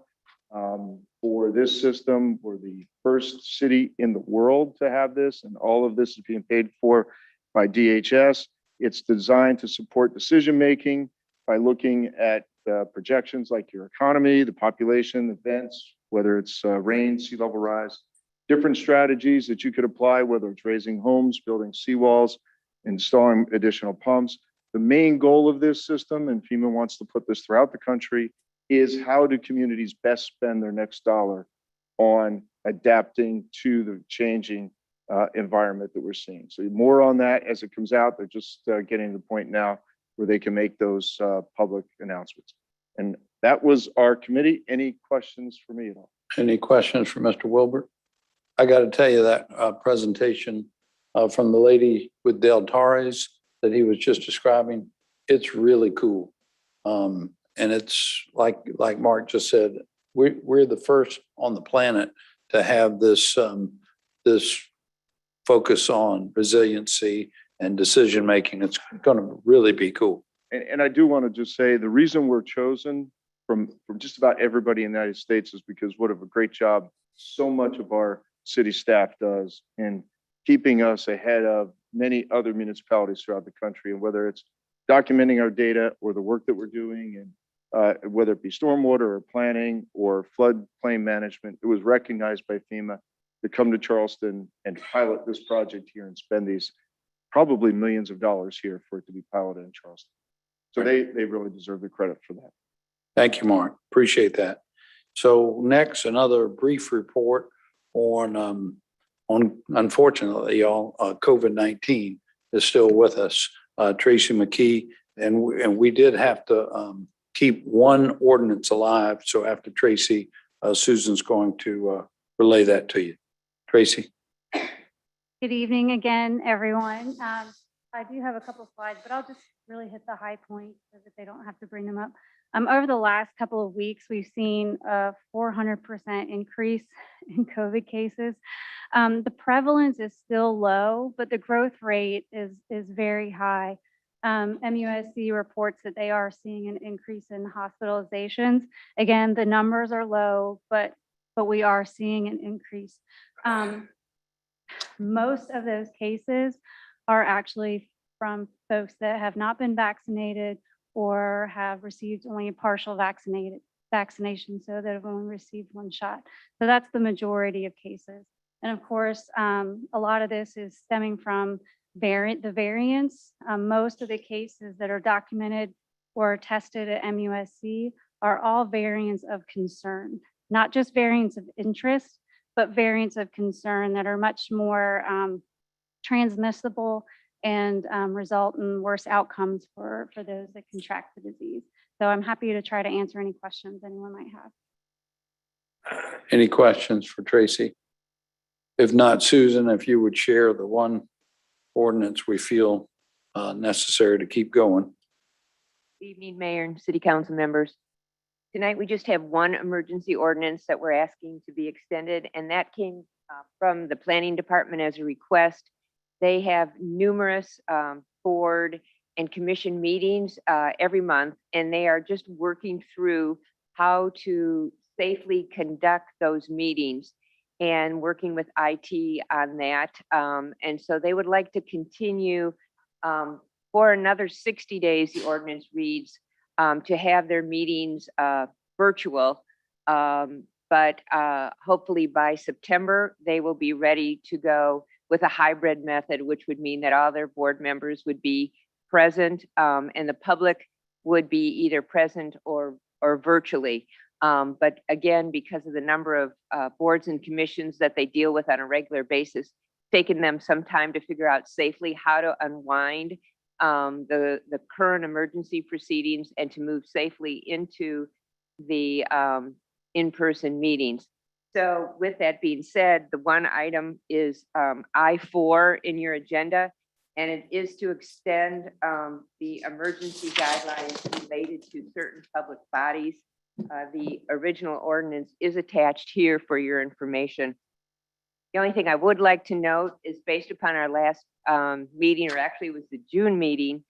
S13: For this system, we're the first city in the world to have this, and all of this is being paid for by DHS. It's designed to support decision-making by looking at projections like your economy, the population, events, whether it's rain, sea level rise, different strategies that you could apply, whether it's raising homes, building seawalls, installing additional pumps. The main goal of this system, and FEMA wants to put this throughout the country, is how do communities best spend their next dollar on adapting to the changing environment that we're seeing. So more on that as it comes out. They're just getting to the point now where they can make those public announcements. And that was our committee. Any questions for me at all?
S1: Any questions for Mr. Wilbert? I got to tell you that presentation from the lady with Deltares that he was just describing, it's really cool. And it's like Mark just said, we're the first on the planet to have this this focus on resiliency and decision making. It's going to really be cool.
S13: And I do want to just say the reason we're chosen from just about everybody in the United States is because what a great job so much of our city staff does in keeping us ahead of many other municipalities throughout the country. And whether it's documenting our data or the work that we're doing, and whether it be stormwater or planning or floodplain management, it was recognized by FEMA to come to Charleston and pilot this project here and spend these probably millions of dollars here for it to be piloted in Charleston. So they really deserve the credit for that.
S1: Thank you, Mark. Appreciate that. So next, another brief report on unfortunately, y'all, COVID-19 is still with us. Tracy McKee, and we did have to keep one ordinance alive. So after Tracy, Susan's going to relay that to you. Tracy.
S15: Good evening again, everyone. I do have a couple of slides, but I'll just really hit the high points so that they don't have to bring them up. Over the last couple of weeks, we've seen a 400% increase in COVID cases. The prevalence is still low, but the growth rate is very high. MUSC reports that they are seeing an increase in hospitalizations. Again, the numbers are low, but we are seeing an increase. Most of those cases are actually from folks that have not been vaccinated or have received only a partial vaccination, so that have only received one shot. So that's the majority of cases. And of course, a lot of this is stemming from the variants. Most of the cases that are documented or tested at MUSC are all variants of concern, not just variants of interest, but variants of concern that are much more transmissible and result in worse outcomes for those that contract the disease. So I'm happy to try to answer any questions anyone might have.
S1: Any questions for Tracy? If not, Susan, if you would share the one ordinance we feel necessary to keep going.
S16: Good evening, Mayor and City Council members. Tonight, we just have one emergency ordinance that we're asking to be extended, and that came from the Planning Department as a request. They have numerous board and commission meetings every month, and they are just working through how to safely conduct those meetings. and working with IT on that. And so they would like to continue for another 60 days, the ordinance reads, to have their meetings virtual. But hopefully by September, they will be ready to go with a hybrid method, which would mean that all their board members would be present and the public would be either present or virtually. But again, because of the number of boards and commissions that they deal with on a regular basis, taking them some time to figure out safely how to unwind the current emergency proceedings and to move safely into the in-person meetings. So with that being said, the one item is I-4 in your agenda, and it is to extend the emergency guidelines related to certain public bodies. The original ordinance is attached here for your information. The only thing I would like to note is based upon our last meeting, or actually it was the June meeting,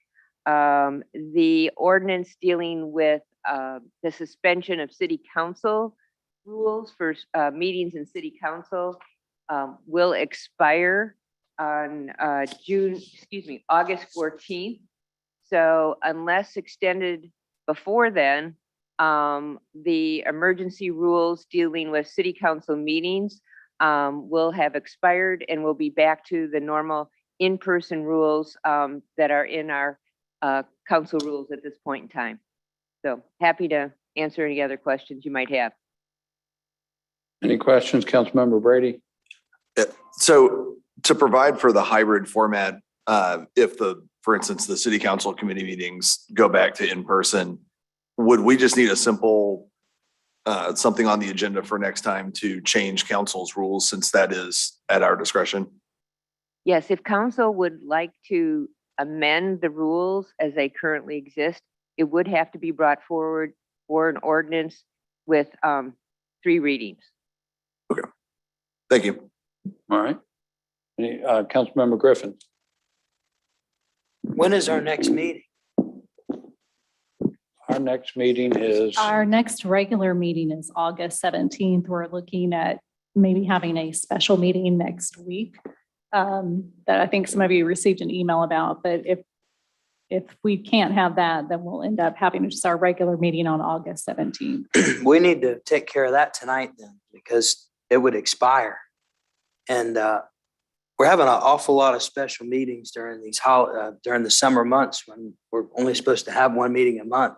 S16: the ordinance dealing with the suspension of city council rules for meetings in city council will expire on August 14th. So unless extended before then, the emergency rules dealing with city council meetings will have expired and will be back to the normal in-person rules that are in our council rules at this point in time. So happy to answer any other questions you might have.
S1: Any questions, Councilmember Brady?
S10: So to provide for the hybrid format, if for instance, the city council committee meetings go back to in-person, would we just need a simple something on the agenda for next time to change council's rules, since that is at our discretion?
S16: Yes, if council would like to amend the rules as they currently exist, it would have to be brought forward for an ordinance with 3 readings.
S10: Okay, thank you.
S1: All right. Any, Councilmember Griffin?
S17: When is our next meeting?
S1: Our next meeting is,
S2: Our next regular meeting is August 17th. We're looking at maybe having a special meeting next week that I think some of you received an email about, but if we can't have that, then we'll end up having just our regular meeting on August 17th.
S17: We need to take care of that tonight then, because it would expire. And we're having an awful lot of special meetings during these during the summer months when we're only supposed to have 1 meeting a month.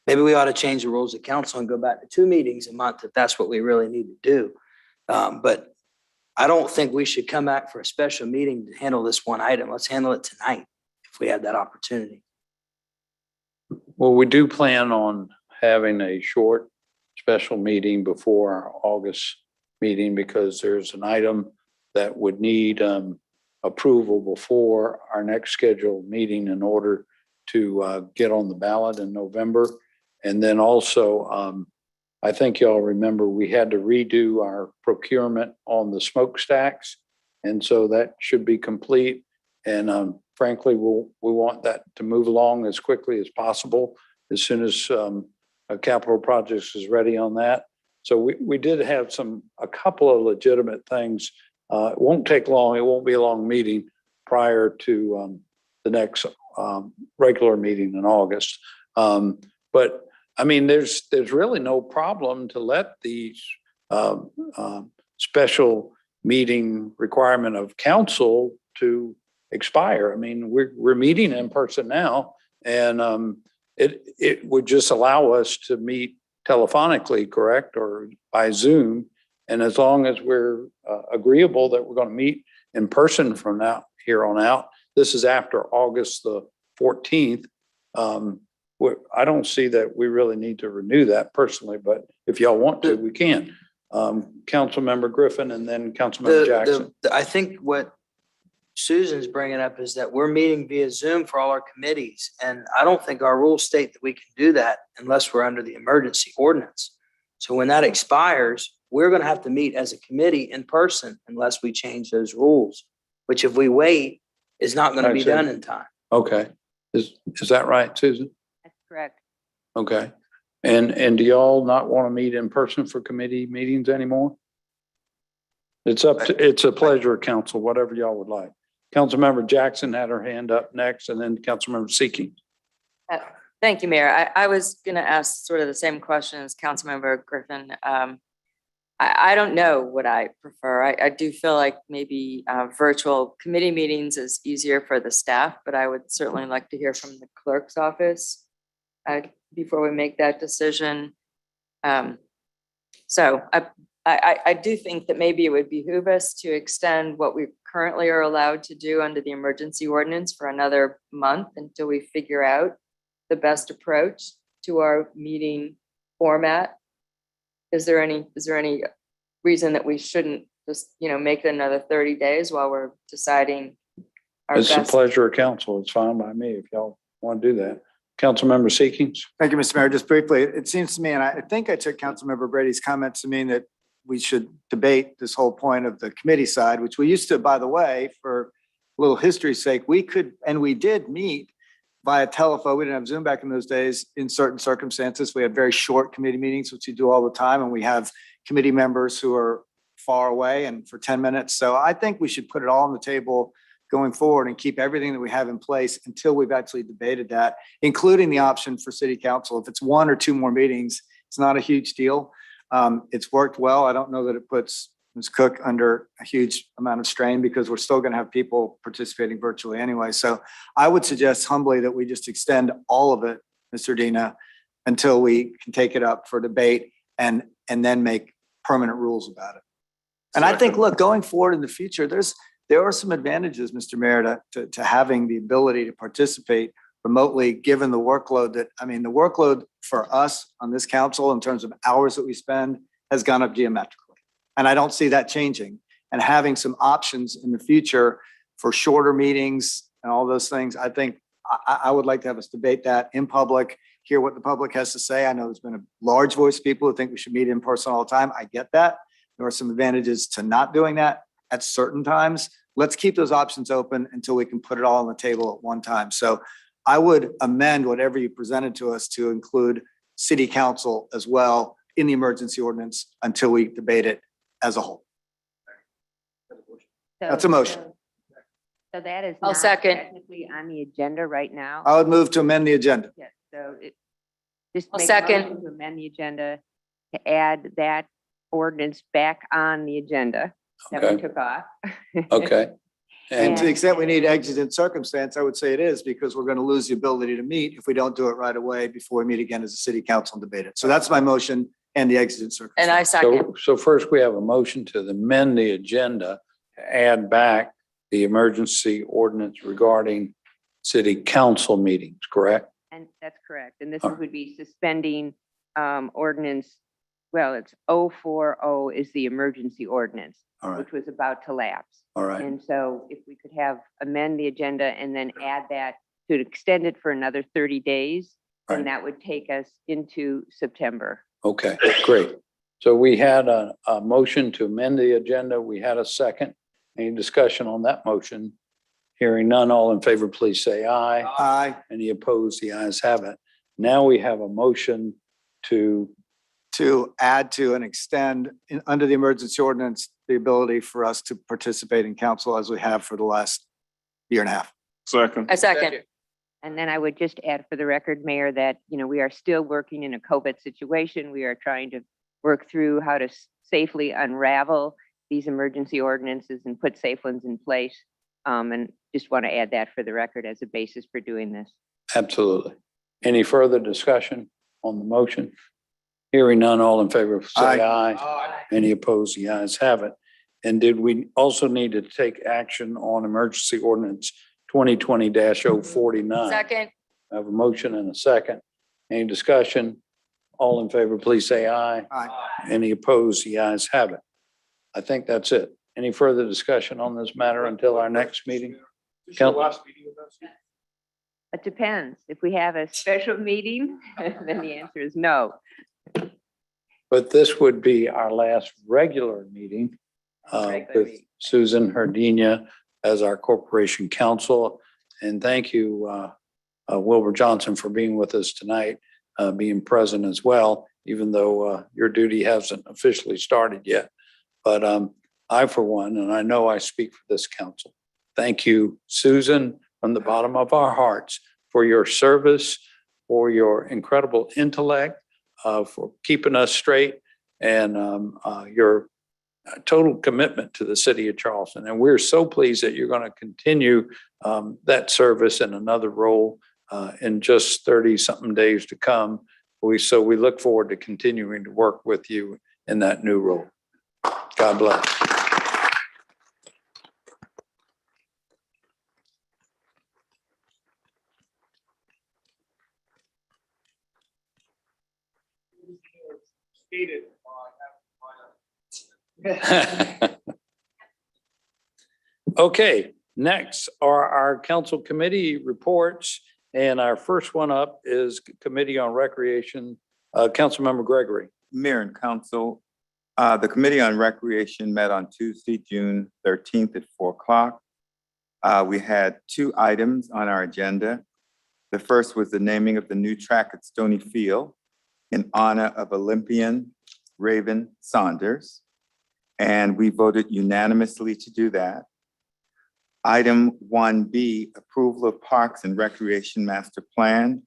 S17: Maybe we ought to change the rules of council and go back to 2 meetings a month if that's what we really need to do. But I don't think we should come back for a special meeting to handle this one item. Let's handle it tonight if we have that opportunity.
S1: well, we do plan on having a short special meeting before our August meeting, because there's an item that would need approval before our next scheduled meeting in order to get on the ballot in November. And then also, I think y'all remember we had to redo our procurement on the smokestacks. And so that should be complete. And frankly, we want that to move along as quickly as possible, as soon as a capital projects is ready on that. So we did have a couple of legitimate things. It won't take long. It won't be a long meeting prior to the next regular meeting in August. But I mean, there's really no problem to let the special meeting requirement of council to expire. I mean, we're meeting in person now, and it would just allow us to meet telephonically, correct, or by Zoom. And as long as we're agreeable that we're going to meet in person from here on out, this is after August the 14th. I don't see that we really need to renew that personally, but if y'all want to, we can. Councilmember Griffin and then Councilmember Jackson.
S17: I think what Susan's bringing up is that we're meeting via Zoom for all our committees. And I don't think our rules state that we can do that unless we're under the emergency ordinance. So when that expires, we're going to have to meet as a committee in person unless we change those rules, which if we wait is not going to be done in time.
S1: Okay. Is that right, Susan?
S16: That's correct.
S1: Okay. And do y'all not want to meet in person for committee meetings anymore? It's it's a pleasure of council, whatever y'all would like. Councilmember Jackson had her hand up next, and then Councilmember Seeking.
S12: Thank you, Mayor. I was going to ask sort of the same question as Councilmember Griffin. I don't know what I prefer. I do feel like maybe virtual committee meetings is easier for the staff, but I would certainly like to hear from the clerk's office before we make that decision. So I do think that maybe it would behoove us to extend what we currently are allowed to do under the emergency ordinance for another month until we figure out the best approach to our meeting format. Is there any reason that we shouldn't just, make it another 30 days while we're deciding our
S1: It's a
S12: best?
S1: pleasure of council. It's fine by me if y'all want to do that. Councilmember Seekings.
S11: Thank you, Mr. Mayor. Just briefly, it seems to me, and I think I took Councilmember Brady's comments to mean that we should debate this whole point of the committee side, which we used to, by the way, for a little history's sake, we could, and we did meet via telephone. We didn't have Zoom back in those days. In certain circumstances, we had very short committee meetings, which you do all the time. And we have committee members who are far away and for 10 minutes. So I think we should put it all on the table going forward and keep everything that we have in place until we've actually debated that, including the option for city council. If it's 1 or 2 more meetings, it's not a huge deal. It's worked well. I don't know that it puts Ms. Cook under a huge amount of strain because we're still going to have people participating virtually anyway. So I would suggest humbly that we just extend all of it, Mr. Dina, until we can take it up for debate and then make permanent rules about it. And I think, look, going forward in the future, there are some advantages, Mr. Mayor, to having the ability to participate remotely, given the workload the workload for us on this council in terms of hours that we spend has gone up geometrically. And I don't see that changing. And having some options in the future for shorter meetings and all those things, I think I would like to have us debate that in public, hear what the public has to say. I know there's been a large voice of people who think we should meet in person all the time. I get that. There are some advantages to not doing that at certain times. Let's keep those options open until we can put it all on the table at one time. So I would amend whatever you presented to us to include city council as well in the emergency ordinance until we debate it as a whole. That's a motion.
S16: So that is
S12: I'll
S16: not
S12: second.
S16: technically on the agenda right now.
S11: I would move to amend the agenda.
S16: Yes, so just
S12: I'll
S16: make a
S12: second.
S16: motion to amend the agenda to add that ordinance back on the agenda that we
S1: Okay.
S16: took off.
S1: Okay.
S11: And to the extent we need exigent circumstance, I would say it is because we're going to lose the ability to meet if we don't do it right away before we meet again as a city council and debate it. So that's my motion and the exigent circumstance.
S12: And I second.
S1: So first we have a motion to amend the agenda to add back the emergency ordinance regarding city council meetings, correct?
S16: And that's correct. And this
S1: All right.
S16: would be suspending ordinance, well, it's 040 is the emergency ordinance,
S1: All right,
S16: which was about to lapse.
S1: all right.
S16: And so if we could amend the agenda and then add that to extend it for another 30 days, then
S1: Right.
S16: that would take us into September.
S1: Okay, great. So we had a motion to amend the agenda. We had a second. Any discussion on that motion? Hearing none, all in favor, please say aye.
S11: Aye.
S1: Any opposed? The ayes have it. Now we have a motion to,
S11: Add to and extend under the emergency ordinance, the ability for us to participate in council as we have for the last year and a half.
S4: Second.
S12: I second.
S16: And then I would just add for the record, Mayor, that, we are still working in a COVID situation. We are trying to work through how to safely unravel these emergency ordinances and put safe ones in place. And just want to add that for the record as a basis for doing this.
S1: absolutely. Any further discussion on the motion? Hearing none, all in favor, say aye. Any opposed? The ayes have it. And did we also need to take action on emergency ordinance 2020-049?
S12: Second.
S1: I have a motion and a second. Any discussion? All in favor, please say aye.
S11: Aye.
S1: Any opposed? The ayes have it. I think that's it. Any further discussion on this matter until our next meeting? Count-
S16: It depends. If we have a special meeting, then the answer is no.
S1: But this would be our last regular meeting
S16: Regular
S1: with
S16: meeting.
S1: Susan Herdina as our corporation counsel. And thank you, Wilbur Johnson, for being with us tonight, being present as well, even though your duty hasn't officially started yet. But I, for one, and I know I speak for this council, thank you, Susan, from the bottom of our hearts for your service, for your incredible intellect, for keeping us straight, and your total commitment to the city of Charleston. And we're so pleased that you're going to continue that service in another role in just 30-something days to come. So we look forward to continuing to work with you in that new role. God bless. Okay, next are our council committee reports. And our first one up is Committee on Recreation. Councilmember Gregory.
S6: Mayor and Council, the Committee on Recreation met on Tuesday, June 13th at 4 o'clock. We had 2 items on our agenda. The first was the naming of the new track at Stony Field in honor of Olympian Raven Saunders. And we voted unanimously to do that. Item 1B, approval of Parks and Recreation Master Plan.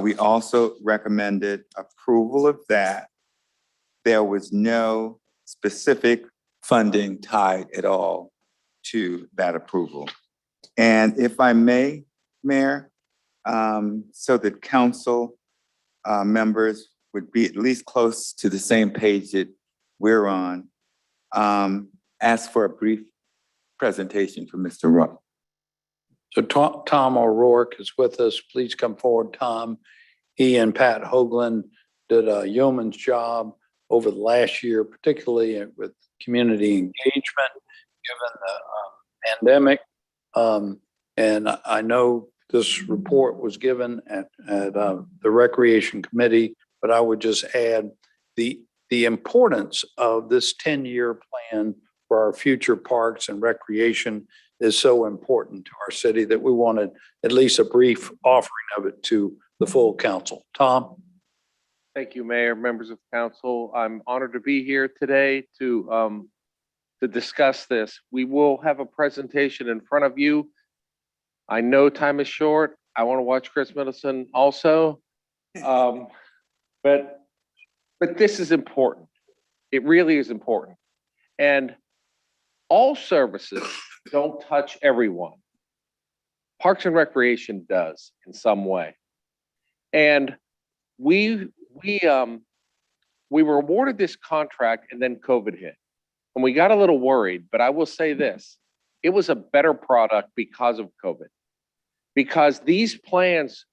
S6: We also recommended approval of that. There was no specific funding tied at all to that approval. And if I may, Mayor, so that council members would be at least close to the same page that we're on, ask for a brief presentation from Mr. Rupp.
S1: So Tom O'Rourke is with us. Please come forward, Tom. He and Pat Hoagland did a yeoman's job over the last year, particularly with community engagement, given the pandemic. And I know this report was given at the Recreation Committee, but I would just add the importance of this 10-year plan for our future parks and recreation is so important to our city that we wanted at least a brief offering of it to the full council. Tom?
S9: Thank you, Mayor, members of council. I'm honored to be here today to discuss this. We will have a presentation in front of you. I know time is short. I want to watch Chris Middleton also. But this is important. It really is important. And all services don't touch everyone. Parks and Recreation does in some way. And we were awarded this contract and then COVID hit. And we got a little worried, but I will say this, it was a better product because of COVID. Because these plans,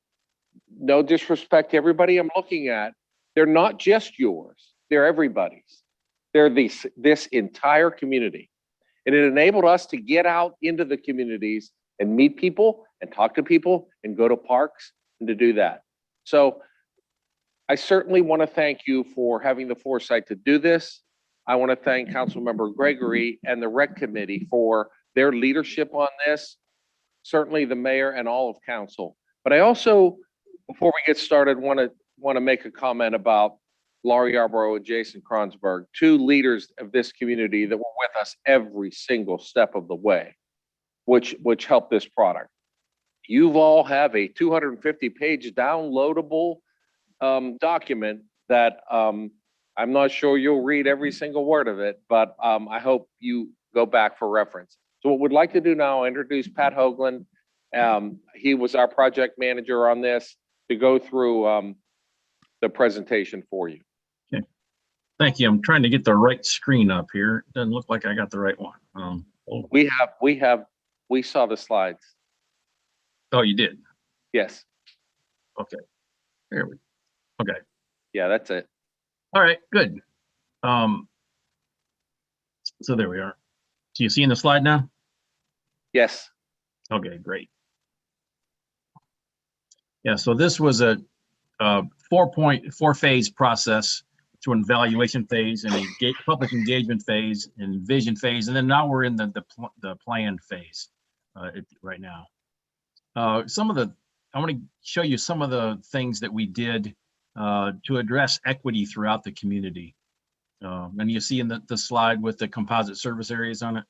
S9: no disrespect to everybody I'm looking at, they're not just yours, they're everybody's. They're this entire community. And it enabled us to get out into the communities and meet people and talk to people and go to parks and to do that. So I certainly want to thank you for having the foresight to do this. I want to thank Councilmember Gregory and the Rec Committee for their leadership on this, certainly the mayor and all of council. But I also, before we get started, want to make a comment about Laurie Yarborough and Jason Kronsberg, 2 leaders of this community that were with us every single step of the way, which helped this product. You all have a 250-page downloadable document that I'm not sure you'll read every single word of it, but I hope you go back for reference. So what we'd like to do now, introduce Pat Hoagland. He was our project manager on this, to go through the presentation for you.
S18: Thank you. I'm trying to get the right screen up here. Doesn't look like I got the right one.
S9: We saw the slides.
S18: Oh, you did?
S9: Yes.
S18: Okay. There we go. Okay.
S9: Yeah, that's it.
S18: All right, good. So there we are. So you seeing the slide now?
S9: Yes.
S18: Okay, great. Yeah, so this was a 4-phase process to an evaluation phase and a public engagement phase and vision phase, and then now we're in the plan phase right now. I want to show you some of the things that we did to address equity throughout the community. And you see in the slide with the composite service areas on it.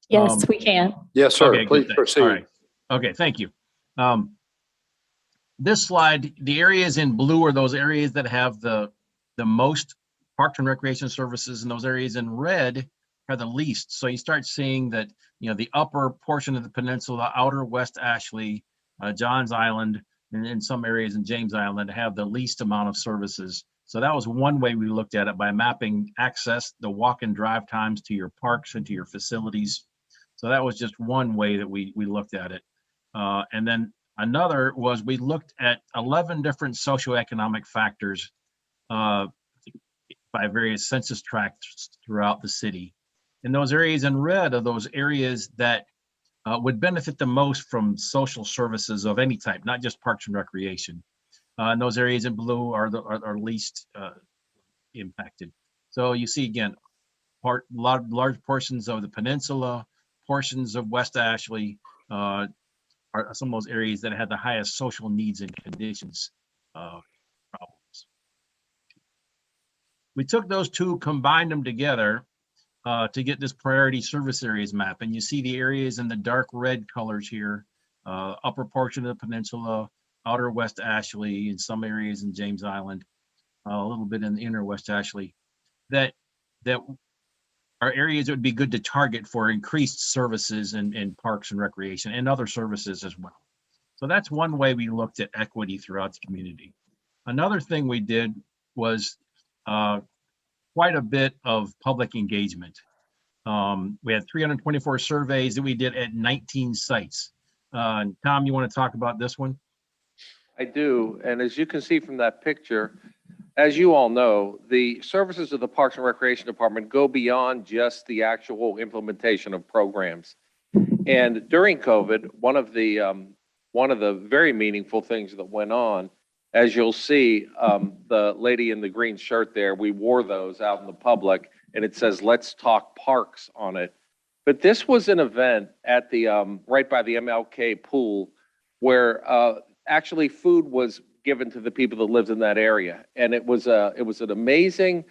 S2: Yes, we can.
S1: Yes, sir.
S18: Okay,
S1: Please
S18: good, thanks.
S1: proceed.
S18: All right. Okay, thank you. This slide, the areas in blue are those areas that have the most parks and recreation services, and those areas in red are the least. So you start seeing that, the upper portion of the peninsula, outer West Ashley, Johns Island, and in some areas in James Island have the least amount of services. So that was one way we looked at it, by mapping access, the walk and drive times to your parks and to your facilities. So that was just one way that we looked at it. And then another was we looked at 11 different socioeconomic factors by various census tracts throughout the city. And those areas in red are those areas that would benefit the most from social services of any type, not just parks and recreation. And those areas in blue are least impacted. So you see again, large portions of the peninsula, portions of West Ashley are some of those areas that had the highest social needs and conditions problems. We took those two, combined them together to get this priority service areas map. And you see the areas in the dark red colors here, upper portion of the peninsula, outer West Ashley, in some areas in James Island, a little bit in the inner West Ashley, that are areas that would be good to target for increased services in parks and recreation and other services as well. So that's one way we looked at equity throughout the community. Another thing we did was quite a bit of public engagement. We had 324 surveys that we did at 19 sites. Tom, you want to talk about this one?
S9: I do. And as you can see from that picture, as you all know, the services of the Parks and Recreation Department go beyond just the actual implementation of programs. And during COVID, one of the very meaningful things that went on, as you'll see, the lady in the green shirt there, we wore those out in the public, and it says, "Let's Talk Parks" on it. But this was an event at the right by the MLK pool where actually food was given to the people that lived in that area. And it was an amazing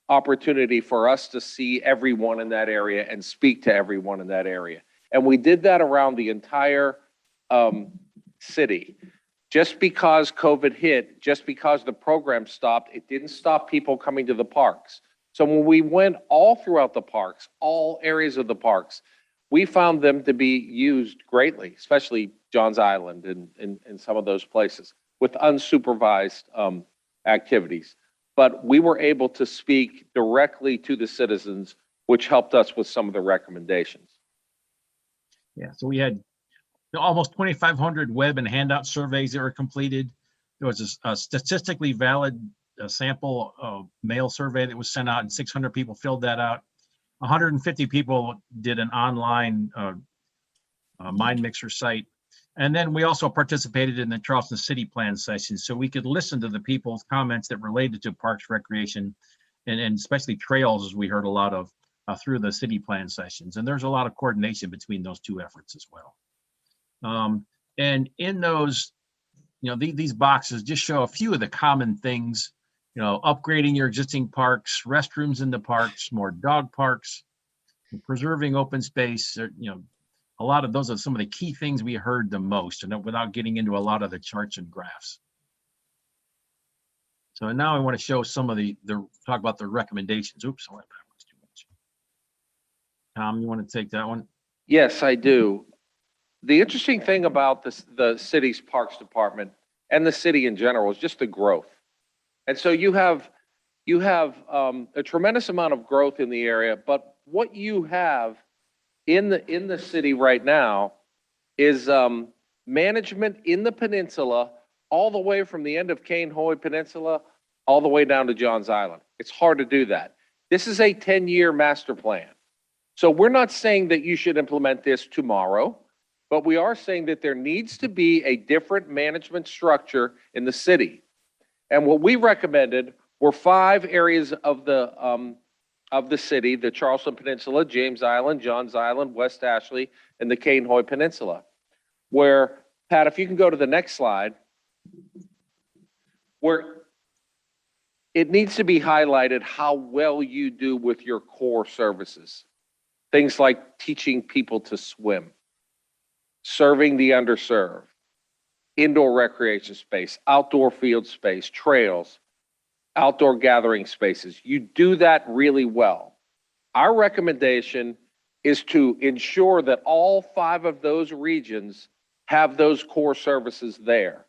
S9: opportunity for us to see everyone in that area and speak to everyone in that area. And we did that around the entire city. Just because COVID hit, just because the program stopped, it didn't stop people coming to the parks. So when we went all throughout the parks, all areas of the parks, we found them to be used greatly, especially Johns Island and some of those places, with unsupervised activities. But we were able to speak directly to the citizens, which helped us with some of the recommendations.
S18: Yeah, so we had almost 2,500 web and handout surveys that were completed. There was a statistically valid sample mail survey that was sent out, and 600 people filled that out. 150 people did an online mind mixer site. And then we also participated in the Charleston City Plan session, so we could listen to the people's comments that related to parks, recreation, and especially trails, as we heard a lot of through the city plan sessions. And there's a lot of coordination between those two efforts as well. And in those, these boxes just show a few of the common things, upgrading your existing parks, restrooms in the parks, more dog parks, preserving open space, a lot of those are some of the key things we heard the most, and without getting into a lot of the charts and graphs. So now I want to show some of talk about the recommendations. Oops, I went backwards too much. Tom, you want to take that one?
S9: Yes, I do. The interesting thing about the city's parks department and the city in general is just the growth. And so you have a tremendous amount of growth in the area, but what you have in the city right now is management in the peninsula, all the way from the end of Cane Hoy Peninsula all the way down to Johns Island. It's hard to do that. This is a 10-year master plan. So we're not saying that you should implement this tomorrow, but we are saying that there needs to be a different management structure in the city. And what we recommended were 5 areas of the city: the Charleston Peninsula, James Island, Johns Island, West Ashley, and the Cane Hoy Peninsula. Where, Pat, if you can go to the next slide, where it needs to be highlighted how well you do with your core services. Things like teaching people to swim, serving the underserved, indoor recreation space, outdoor field space, trails, outdoor gathering spaces. You do that really well. Our recommendation is to ensure that all 5 of those regions have those core services there.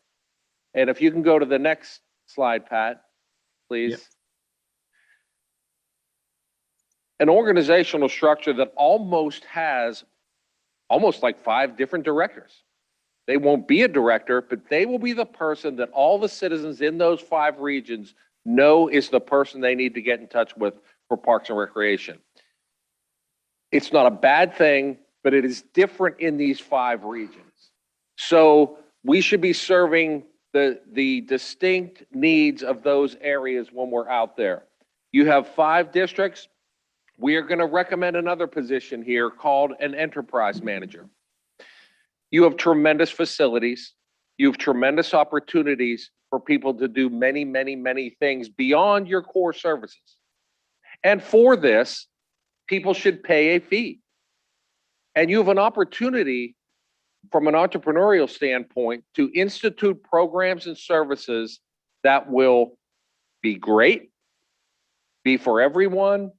S9: And if you can go to the next slide, Pat, please.
S18: Yep.
S9: An organizational structure that almost has like 5 different directors. They won't be a director, but they will be the person that all the citizens in those 5 regions know is the person they need to get in touch with for Parks and Recreation. It's not a bad thing, but it is different in these 5 regions. So we should be serving the distinct needs of those areas when we're out there. You have 5 districts. We are going to recommend another position here called an enterprise manager. You have tremendous facilities. You have tremendous opportunities for people to do many, many, many things beyond your core services. And for this, people should pay a fee. And you have an opportunity from an entrepreneurial standpoint to institute programs and services that will be great, be for everyone,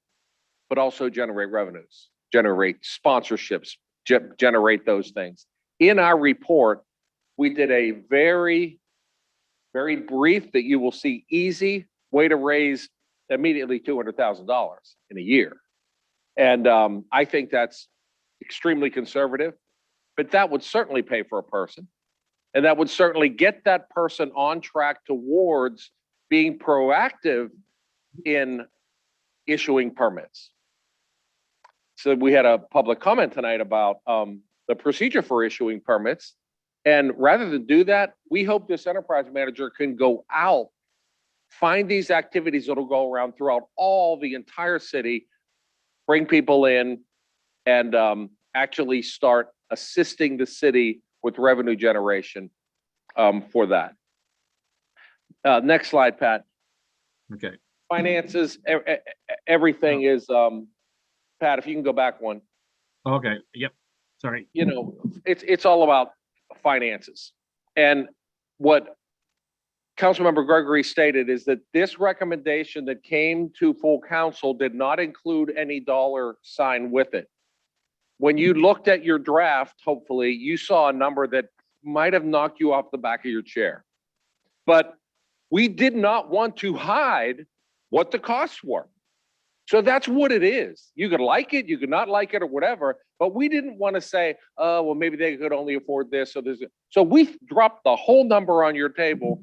S9: but also generate revenues, generate sponsorships, generate those things. In our report, we did a very, very brief that you will see easy way to raise immediately $200,000 in a year. And I think that's extremely conservative, but that would certainly pay for a person. And that would certainly get that person on track towards being proactive in issuing permits. So we had a public comment tonight about the procedure for issuing permits. And rather than do that, we hope this enterprise manager can go out, find these activities that'll go around throughout all the entire city, bring people in, and actually start assisting the city with revenue generation for that. Next slide, Pat.
S18: Okay.
S9: Finances, everything is, Pat, if you can go back one.
S18: Okay. Yep. Sorry.
S9: You know, it's all about finances. And what Councilmember Gregory stated is that this recommendation that came to full council did not include any dollar sign with it. When you looked at your draft, hopefully you saw a number that might have knocked you off the back of your chair. But we did not want to hide what the costs were. So that's what it is. You could like it, you could not like it or whatever, but we didn't want to say, oh, well, maybe they could only afford this. So we dropped the whole number on your table,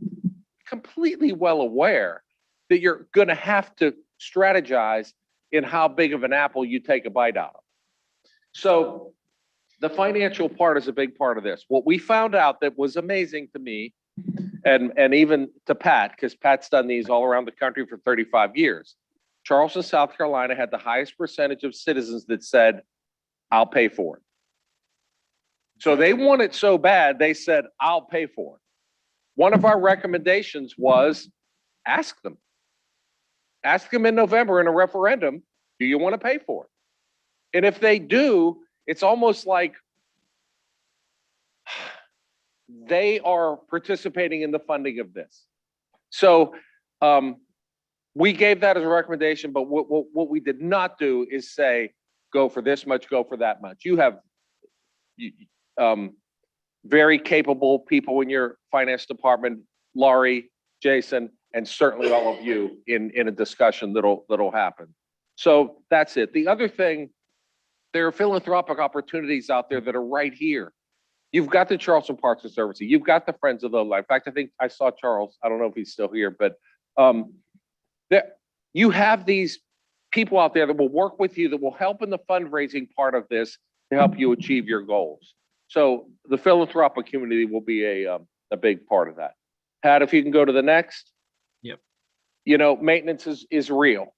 S9: completely well aware that you're going to have to strategize in how big of an apple you take a bite out of. So the financial part is a big part of this. What we found out that was amazing to me, and even to Pat, because Pat's done these all around the country for 35 years. Charleston, South Carolina had the highest percentage of citizens that said, I'll pay for it. So they want it so bad, they said, I'll pay for it. One of our recommendations was ask them. Ask them in November in a referendum, do you want to pay for it? And if they do, it's almost like they are participating in the funding of this. So we gave that as a recommendation, but what we did not do is say, go for this much, go for that much. You have very capable people in your finance department, Laurie, Jason, and certainly all of you in a discussion that'll happen. So that's it. The other thing, there are philanthropic opportunities out there that are right here. You've got the Charleston Parks and Services. You've got the Friends of the Life. In fact, I think I saw Charles. I don't know if he's still here, but you have these people out there that will work with you, that will help in the fundraising part of this to help you achieve your goals. So the philanthropic community will be a big part of that. Pat, if you can go to the next.
S18: Yep.
S9: You know, maintenance is real.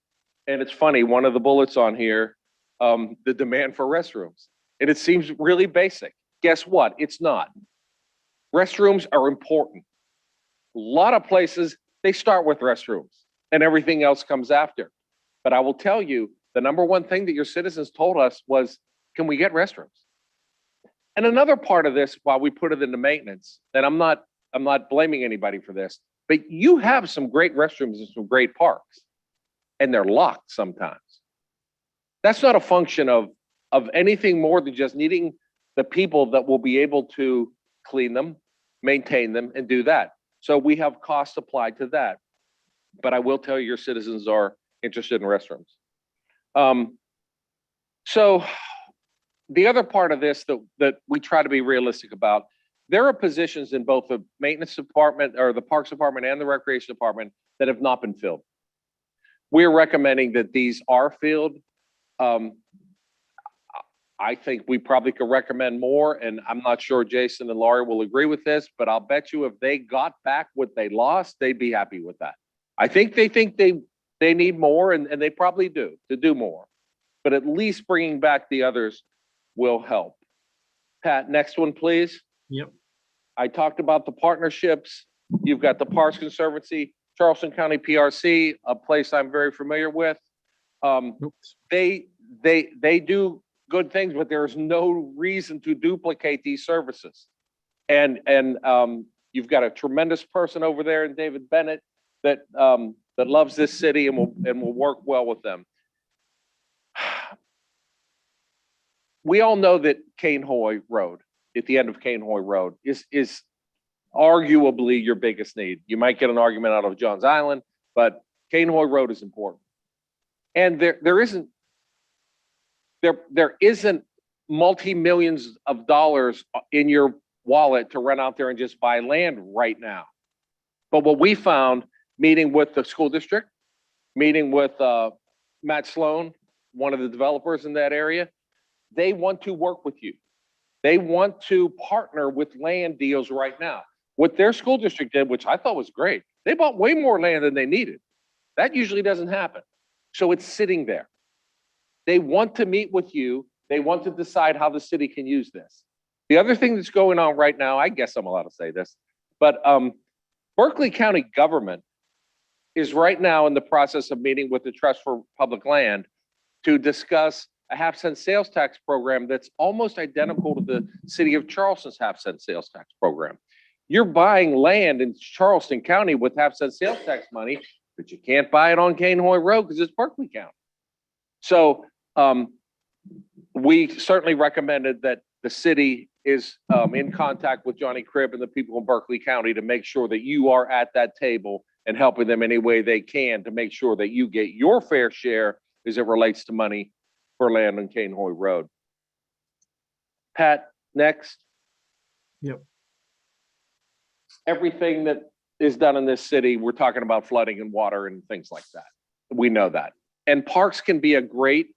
S9: And it's funny, one of the bullets on here, the demand for restrooms. And it seems really basic. Guess what? It's not. Restrooms are important. A lot of places, they start with restrooms. and everything else comes after. But I will tell you, the number one thing that your citizens told us was, can we get restrooms? And another part of this, while we put it into maintenance, and I'm not blaming anybody for this, but you have some great restrooms and some great parks, and they're locked sometimes. That's not a function of anything more than just needing the people that will be able to clean them, maintain them, and do that. So we have costs applied to that. But I will tell you, your citizens are interested in restrooms. So the other part of this that we try to be realistic about, there are positions in both the maintenance department or the parks department and the recreation department that have not been filled. We're recommending that these are filled. I think we probably could recommend more, and I'm not sure Jason and Laurie will agree with this, but I'll bet you if they got back what they lost, they'd be happy with that. I think they need more, and they probably do more, but at least bringing back the others will help. Pat, next one, please.
S18: Yep.
S9: I talked about the partnerships. You've got the Parks Conservancy, Charleston County PRC, a place I'm very familiar with. They do good things, but there's no reason to duplicate these services. And you've got a tremendous person over there in David Bennett that loves this city and will work well with them. We all know that Cane Hoy Road, at the end of Cane Hoy Road, is arguably your biggest need. You might get an argument out of Johns Island, but Cane Hoy Road is important. And there isn't multi-millions of dollars in your wallet to run out there and just buy land right now. But what we found, meeting with the school district, meeting with Matt Sloan, one of the developers in that area, they want to work with you. They want to partner with land deals right now. What their school district did, which I thought was great, they bought way more land than they needed. That usually doesn't happen. So it's sitting there. They want to meet with you. They want to decide how the city can use this. The other thing that's going on right now, I guess I'm allowed to say this, but Berkeley County government is right now in the process of meeting with the Trust for Public Land to discuss a half-cent sales tax program that's almost identical to the city of Charleston's half-cent sales tax program. You're buying land in Charleston County with half-cent sales tax money, but you can't buy it on Cane Hoy Road because it's Berkeley County. So we certainly recommended that the city is in contact with Johnny Cribb and the people in Berkeley County to make sure that you are at that table and helping them any way they can to make sure that you get your fair share as it relates to money for land on Cane Hoy Road. Pat, next.
S18: Yep.
S9: Everything that is done in this city, we're talking about flooding and water and things like that. We know that. And parks can be a great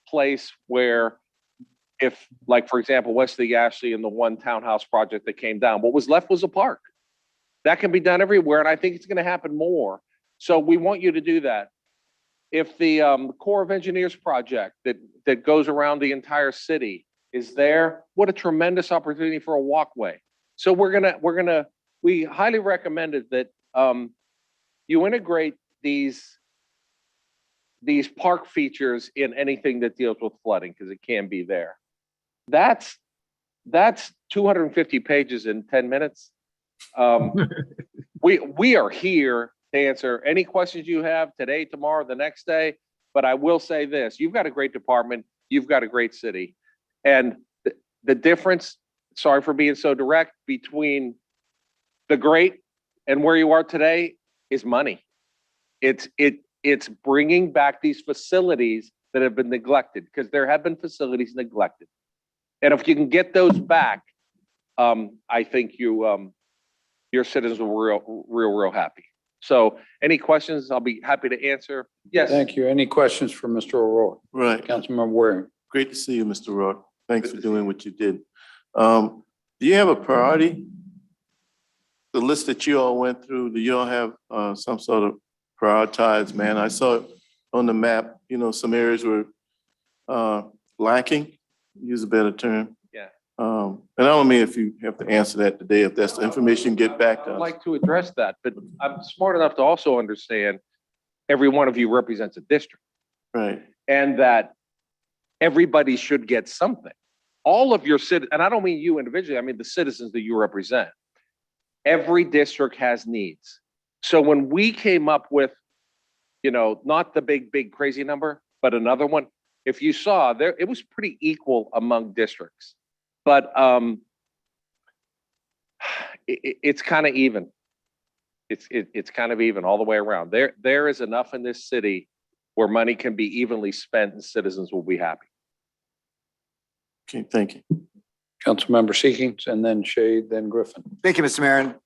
S9: place where if, like, for example, west of the Ashley and the one townhouse project that came down, what was left was a park. That can be done everywhere, and I think it's going to happen more. So we want you to do that. If the Corps of Engineers project that goes around the entire city is there, what a tremendous opportunity for a walkway. So we highly recommended that you integrate these park features in anything that deals with flooding, because it can be there. That's 250 pages in 10 minutes. We are here to answer any questions you have today, tomorrow, the next day. But I will say this, you've got a great department, you've got a great city. And the difference, sorry for being so direct, between the great and where you are today is money. It's bringing back these facilities that have been neglected, because there have been facilities neglected. And if you can get those back, I think your citizens will real happy. So any questions, I'll be happy to answer. Yes.
S1: Thank you. Any questions for Mr. O'Rourke?
S19: Right.
S1: Councilmember Waring.
S19: Great to see you, Mr. O'Rourke. Thanks for doing what you did. Do you have a priority? The list that you all went through, do you all have some sort of prioritized manner? I saw on the map, some areas were lacking, use a better term.
S9: Yeah.
S19: And I don't mean if you have to answer that today, if that's the information, get back to
S9: I'd
S19: us.
S9: like to address that, but I'm smart enough to also understand every one of you represents a district
S19: Right.
S9: and that everybody should get something. All of your and I don't mean you individually, I mean the citizens that you represent. Every district has needs. So when we came up with, not the big crazy number, but another one, if you saw there, it was pretty equal among districts. But it's kind of even. It's kind of even all the way around. There is enough in this city where money can be evenly spent and citizens will be happy.
S19: Okay, thank you.
S1: Councilmember Higgins, and then Shade, then Griffin.
S11: Thank you, Mr. Mayor.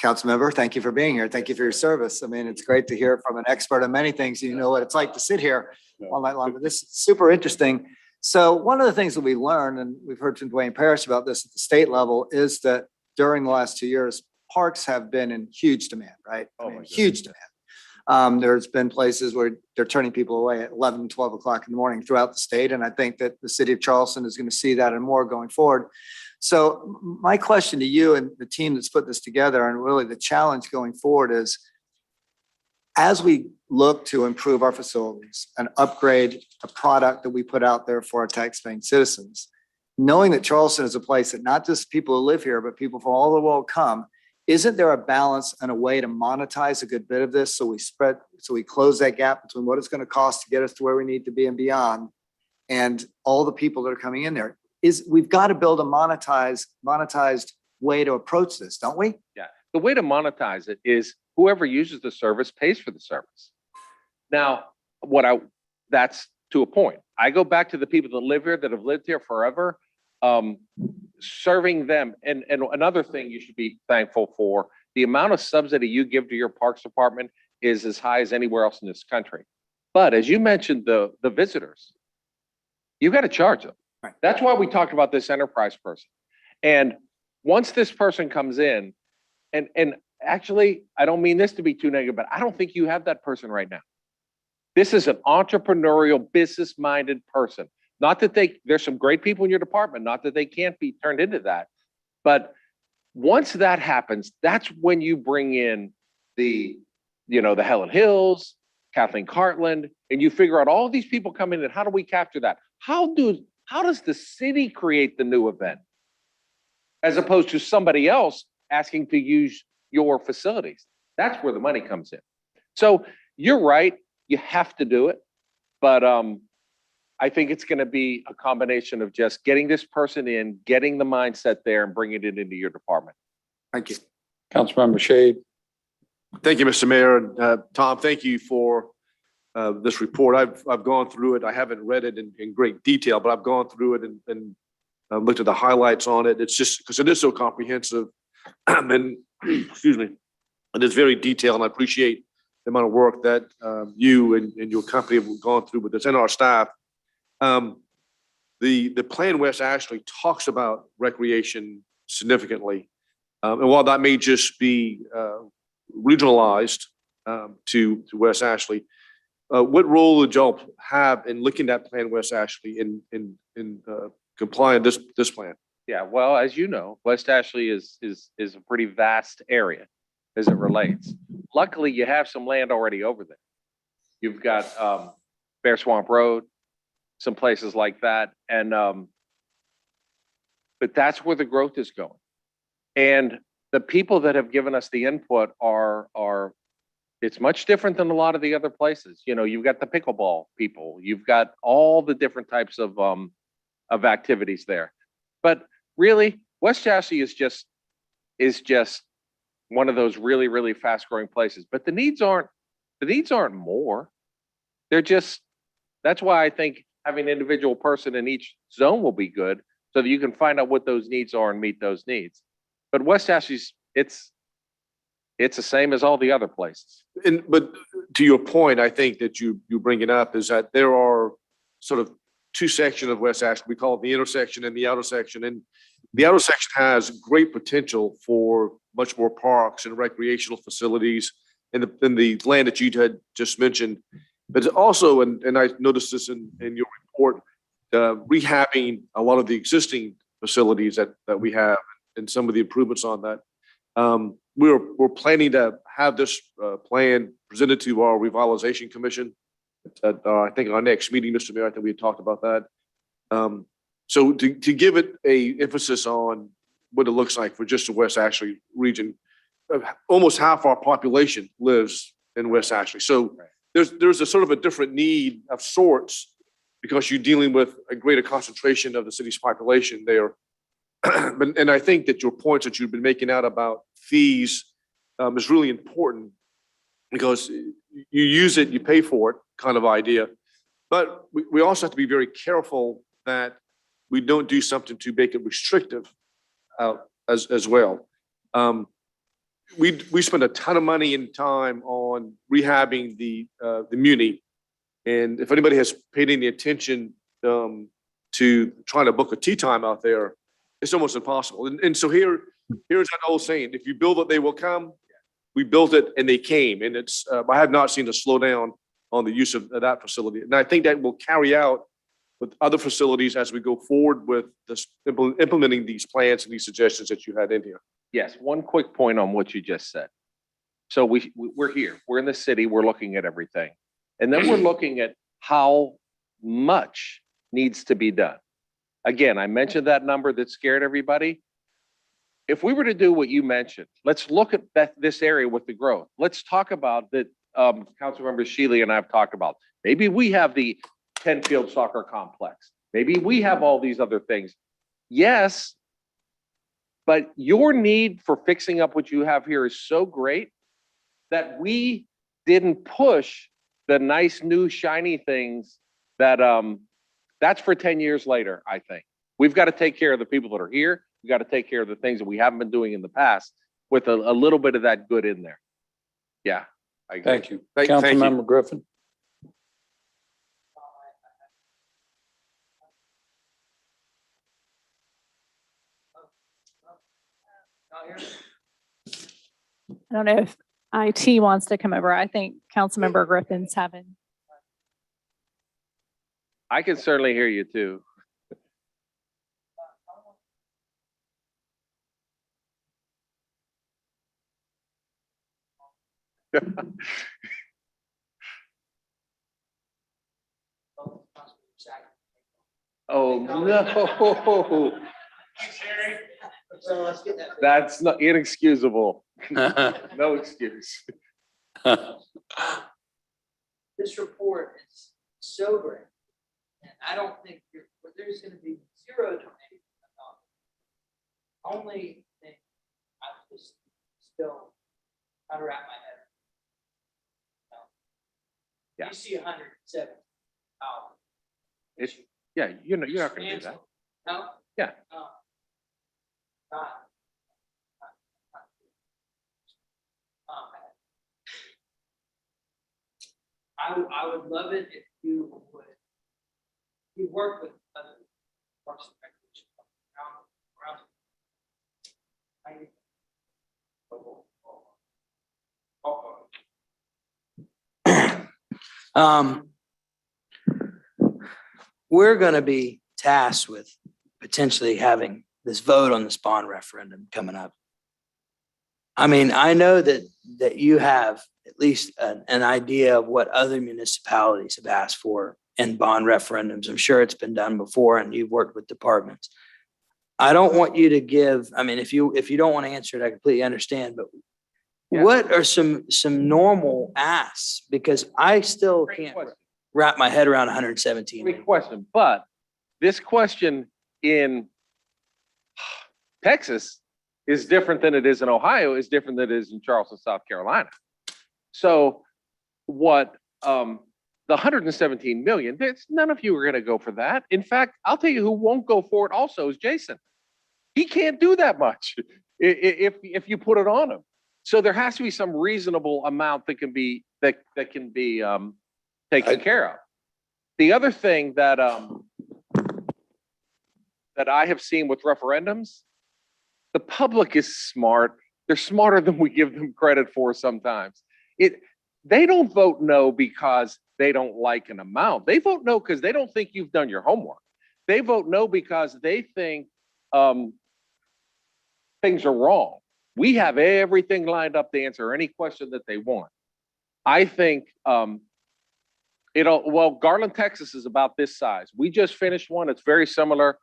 S11: Councilmember, thank you for being here. Thank you for your service. I mean, it's great to hear from an expert on many things. You know what it's like to sit here all night long, but this is super interesting. So one of the things that we learned, and we've heard from Dwayne Parrish about this at the state level, is that during the last 2 years, parks have been in huge demand, right? I mean, huge demand. There's been places where they're turning people away at 11, 12 o'clock in the morning throughout the state. And I think that the city of Charleston is going to see that and more going forward. So my question to you and the team that's put this together, and really the challenge going forward, is as we look to improve our facilities and upgrade a product that we put out there for our taxpaying citizens, knowing that Charleston is a place that not just people who live here, but people from all over the world come, isn't there a balance and a way to monetize a good bit of this so we close that gap between what it's going to cost to get us to where we need to be and beyond, and all the people that are coming in there? We've got to build a monetized way to approach this, don't we?
S9: Yeah, the way to monetize it is whoever uses the service pays for the service. Now, that's to a point. I go back to the people that live here, that have lived here forever, serving them. And another thing you should be thankful for, the amount of subsidy you give to your parks department is as high as anywhere else in this country. But as you mentioned, the visitors, you've got to charge them.
S11: Right.
S9: That's why we talked about this enterprise person. And once this person comes in, and actually, I don't mean this to be too negative, but I don't think you have that person right now. This is an entrepreneurial, business-minded person. Not that there's some great people in your department, not that they can't be turned into that. But once that happens, that's when you bring in the Helen Hills, Kathleen Cartland, and you figure out all these people come in and how do we capture that? How does the city create the new event as opposed to somebody else asking to use your facilities? That's where the money comes in. So you're right, you have to do it. But I think it's going to be a combination of just getting this person in, getting the mindset there, and bringing it into your department.
S11: Thank you.
S1: Councilmember Shade.
S20: Thank you, Mr. Mayor. Tom, thank you for this report. I've gone through it. I haven't read it in great detail, but I've gone through it and looked at the highlights on it. It's just because it is so comprehensive and excuse me, it is very detailed, and I appreciate the amount of work that you and your company have gone through with this and our staff. The Plan West Ashley talks about recreation significantly. And while that may just be regionalized to West Ashley, what role would y'all have in looking at Plan West Ashley in complying this plan?
S9: Yeah, well, as you know, West Ashley is a pretty vast area as it relates. Luckily, you have some land already over there. You've got Bear Swamp Road, some places like that, and but that's where the growth is going. And the people that have given us the input are it's much different than a lot of the other places. You've got the pickleball people, you've got all the different types of activities there. But really, West Ashley is just one of those really, really fast growing places. But the needs aren't more. They're just, that's why I think having an individual person in each zone will be good, so that you can find out what those needs are and meet those needs. But West Ashley's, it's the same as all the other places.
S20: But to your point, I think that you bring it up is that there are sort of two sections of West Ashley. We call it the intersection and the outer section. And the outer section has great potential for much more parks and recreational facilities in the land that you had just mentioned. But also, and I noticed this in your report, rehabbing a lot of the existing facilities that we have and some of the improvements on that. We're planning to have this plan presented to our revitalization commission at, I think our next meeting, Mr. Mayor, I think we had talked about that. So to give it a emphasis on what it looks like for just the West Ashley region, almost half our population lives in West Ashley. So there's a sort of a different need of sorts because you're dealing with a greater concentration of the city's population there. And I think that your points that you've been making out about fees is really important because you use it, you pay for it kind of idea. But we also have to be very careful that we don't do something to make it restrictive as well. We spend a ton of money and time on rehabbing the Muni. And if anybody has paid any attention to trying to book a tea time out there, it's almost impossible. And so here's that old saying, if you build it, they will come. We built it and they came. And it's I have not seen a slowdown on the use of that facility. And I think that will carry out with other facilities as we go forward with this implementing these plans and these suggestions that you had in here.
S9: Yes, one quick point on what you just said. So we're here, we're in the city, we're looking at everything. And then we're looking at how much needs to be done. Again, I mentioned that number that scared everybody. If we were to do what you mentioned, let's look at this area with the growth. Let's talk about that. Councilmember Shealy and I have talked about. Maybe we have the 10-field soccer complex. Maybe we have all these other things. Yes, but your need for fixing up what you have here is so great that we didn't push the nice new shiny things that that's for 10 years later, I think. We've got to take care of the people that are here. We've got to take care of the things that we haven't been doing in the past with a little bit of that good in there. Yeah. I agree.
S1: Thank you.
S20: Thank you.
S1: Councilmember Griffin.
S2: I don't know if IT wants to come over. I think Councilmember Griffin's having.
S9: I can certainly hear you too. Oh, no. That's not inexcusable. No excuse.
S17: This report is sobering. And I don't think there's going to be zero donation. Only thing I just still trying to wrap my head around.
S9: Yeah.
S17: You see 107.
S9: It's, yeah, you're not going to do that.
S17: No?
S9: Yeah.
S17: I would love it if you would. You work with other parks and recreation around. We're going to be tasked with potentially having this vote on this bond referendum coming up. I mean, I know that you have at least an idea of what other municipalities have asked for in bond referendums. I'm sure it's been done before and you've worked with departments. I don't want you to give, I mean, if you don't want to answer it, I completely understand, but what are some normal asks? Because I still can't wrap my head around 117.
S9: Great question, but this question in Texas is different than it is in Ohio, is different than it is in Charleston, South Carolina. So what the 117 million, none of you are going to go for that. In fact, I'll tell you who won't go for it also is Jason. He can't do that much if you put it on him. So there has to be some reasonable amount that can be taken care of. The other thing that I have seen with referendums, the public is smart. They're smarter than we give them credit for sometimes. They don't vote no because they don't like an amount. They vote no because they don't think you've done your homework. They vote no because they think things are wrong. We have everything lined up to answer any question that they want. I think, Garland, Texas is about this size. We just finished one. It's very similar.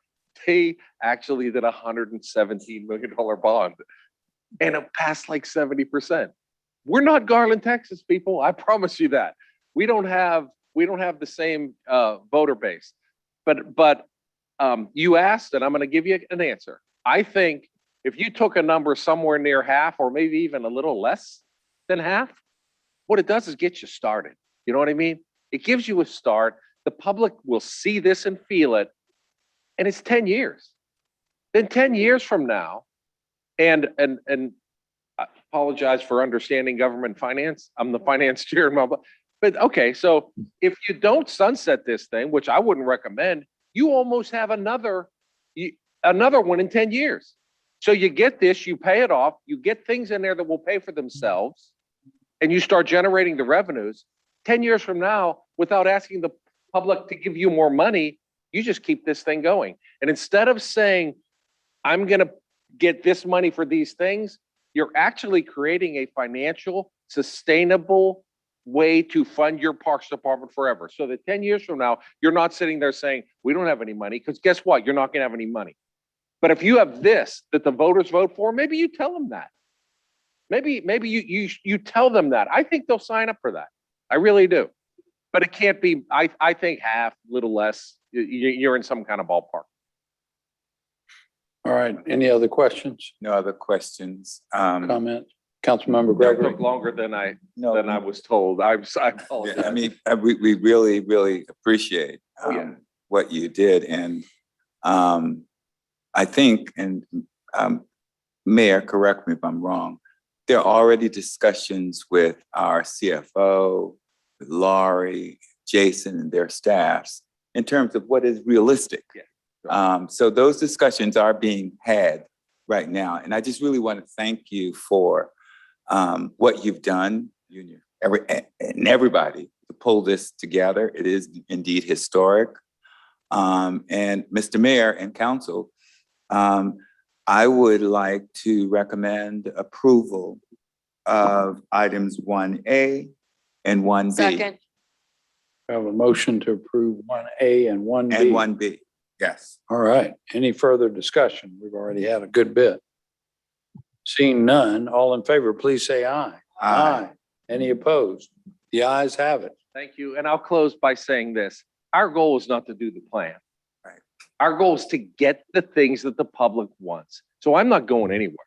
S9: They actually did a $117 million bond and it passed like 70%. We're not Garland, Texas, people. I promise you that. We don't have the same voter base. But you asked, and I'm going to give you an answer. I think if you took a number somewhere near half, or maybe even a little less than half, what it does is get you started. You know what I mean? It gives you a start. The public will see this and feel it. And it's 10 years. Then 10 years from now, and I apologize for understanding government finance. I'm the finance chair. But okay, so if you don't sunset this thing, which I wouldn't recommend, you almost have another one in 10 years. So you get this, you pay it off, you get things in there that will pay for themselves, and you start generating the revenues. 10 years from now, without asking the public to give you more money, you just keep this thing going. And instead of saying, I'm going to get this money for these things, you're actually creating a financial, sustainable way to fund your parks department forever. So that 10 years from now, you're not sitting there saying, we don't have any money, because guess what? You're not going to have any money. But if you have this that the voters vote for, maybe you tell them that. Maybe you tell them that. I think they'll sign up for that. I really do. But it can't be, I think half, little less, you're in some kind of ballpark.
S1: All right. Any other questions,
S6: No other questions.
S1: comments? Councilmember
S9: That
S1: Gregory?
S9: took longer than I
S6: No,
S9: was told. I apologize.
S6: I mean, we really, really appreciate
S9: Yeah.
S6: what you did. And I think, and Mayor, correct me if I'm wrong, there are already discussions with our CFO, with Laurie, Jason, and their staffs in terms of what is realistic.
S9: Yeah.
S6: So those discussions are being had right now. And I just really want to thank you for what you've done, and everybody, to pull this together. It is indeed historic. And Mr. Mayor and Council, I would like to recommend approval of items 1A and 1B.
S12: Second.
S1: I have a motion to approve 1A and 1B.
S6: And 1B, yes.
S1: All right. Any further discussion? We've already had a good bit. Seeing none, all in favor, please say aye.
S6: Aye.
S1: Any opposed? The ayes have it.
S9: Thank you. And I'll close by saying this. Our goal is not to do the plan.
S6: Right.
S9: Our goal is to get the things that the public wants. So I'm not going anywhere.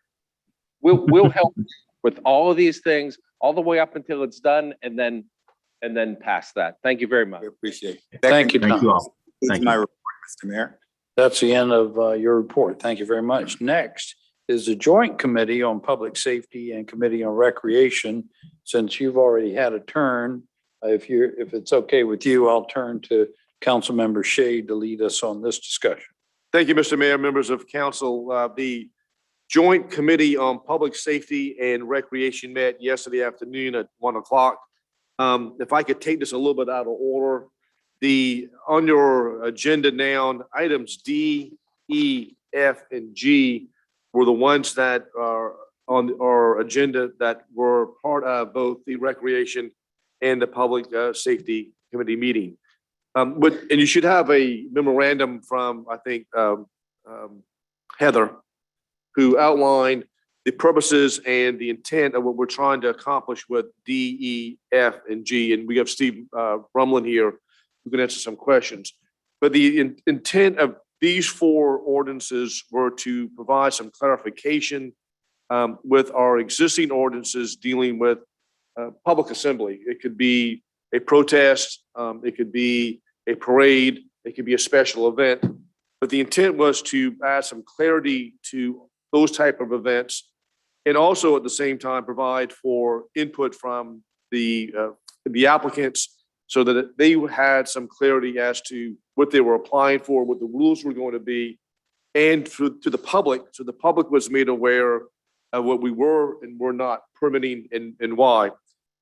S9: We'll help with all of these things all the way up until it's done, and then past that. Thank you very much.
S6: We appreciate it.
S1: Thank you,
S18: Thank you
S1: Tom.
S18: all.
S6: That's
S18: Thank
S6: my
S18: you.
S6: report, Mr. Mayor.
S1: That's the end of your report. Thank you very much. Next is the Joint Committee on Public Safety and Committee on Recreation. Since you've already had a turn, if it's okay with you, I'll turn to Councilmember Shade to lead us on this discussion.
S20: Thank you, Mr. Mayor, members of council. The Joint Committee on Public Safety and Recreation met yesterday afternoon at 1 o'clock. If I could take this a little bit out of order, on your agenda now, items D, E, F, and G were the ones that are on our agenda that were part of both the Recreation and the Public Safety Committee meeting. And you should have a memorandum from, I think, Heather, who outlined the purposes and the intent of what we're trying to accomplish with D, E, F, and G. And we have Steve Rumlin here who can answer some questions. But the intent of these four ordinances were to provide some clarification with our existing ordinances dealing with public assembly. It could be a protest, it could be a parade, it could be a special event. But the intent was to add some clarity to those type of events, and also at the same time provide for input from the applicants so that they had some clarity as to what they were applying for, what the rules were going to be, and to the public. So the public was made aware of what we were and were not permitting and why.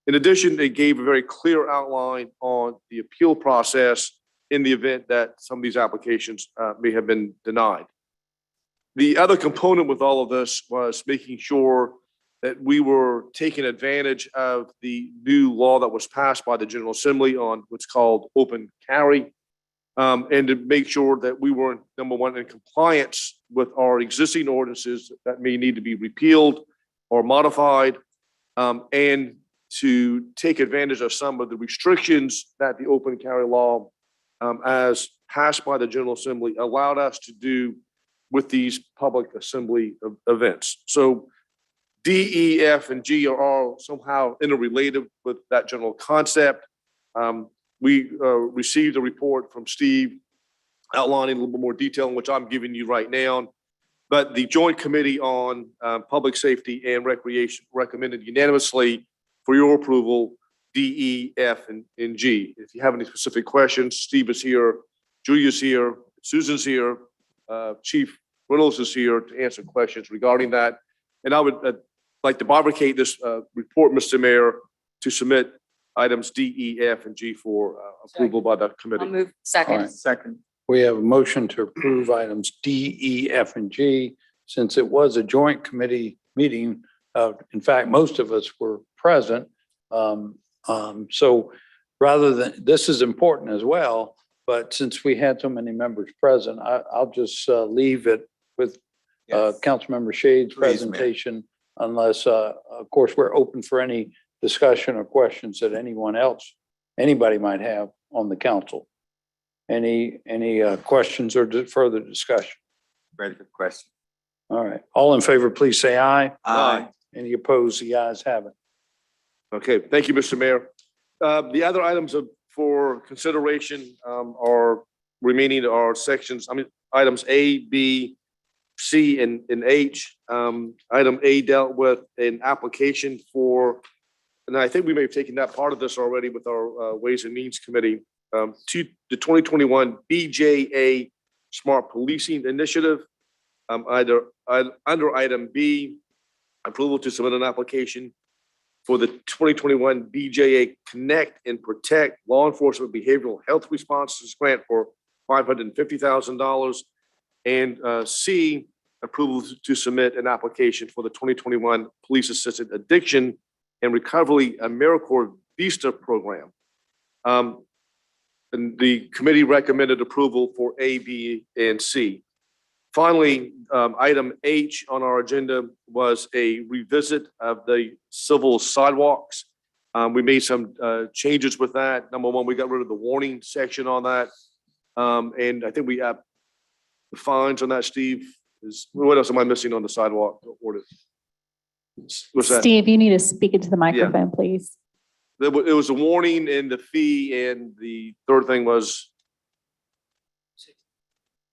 S20: In addition, they gave a very clear outline on the appeal process in the event that some of these applications may have been denied. The other component with all of this was making sure that we were taking advantage of the new law that was passed by the General Assembly on what's called open carry. And to make sure that we were, number one, in compliance with our existing ordinances that may need to be repealed or modified, and to take advantage of some of the restrictions that the open carry law, as passed by the General Assembly, allowed us to do with these public assembly events. So D, E, F, and G are all somehow interrelated with that general concept. We received a report from Steve outlining a little bit more detail, in which I'm giving you right now. But the Joint Committee on Public Safety and Recreation recommended unanimously for your approval D, E, F, and G. If you have any specific questions, Steve is here, Julia's here, Susan's here, Chief Reynolds is here to answer questions regarding that. And I would like to bifurcate this report, Mr. Mayor, to submit items D, E, F, and G for approval by the committee.
S12: I'll move
S1: All
S12: second.
S1: right, second. We have a motion to approve items D, E, F, and G. Since it was a joint committee meeting, in fact, most of us were present. So rather than, this is important as well, but since we had so many members present, I'll just leave it with Councilmember Shade's
S6: Please, Mayor.
S1: presentation, unless, of course, we're open for any discussion or questions that anybody might have on the council. Any questions or further discussion?
S6: Ready for the question?
S1: All right. All in favor, please say aye.
S6: Aye.
S1: Any opposed? The ayes have it.
S20: Okay, thank you, Mr. Mayor. The other items for consideration are remaining are sections, items A, B, C, and H. Item A dealt with an application for, and I think we may have taken that part of this already with our Ways and Means Committee, to the 2021 BJA Smart Policing Initiative. Under item B, approval to submit an application for the 2021 BJA Connect and Protect Law Enforcement Behavioral Health Responses Grant for $550,000. And C, approval to submit an application for the 2021 Police Assisted Addiction and Recovery AmeriCorps Vista Program. And the committee recommended approval for A, B, and C. Finally, item H on our agenda was a revisit of the civil sidewalks. We made some changes with that. Number one, we got rid of the warning section on that. And I think we have the fines on that, Steve. What else am I missing on the sidewalk order? What's that?
S2: Steve, you need to speak into the microphone, please.
S20: It was a warning and the fee, and the third thing was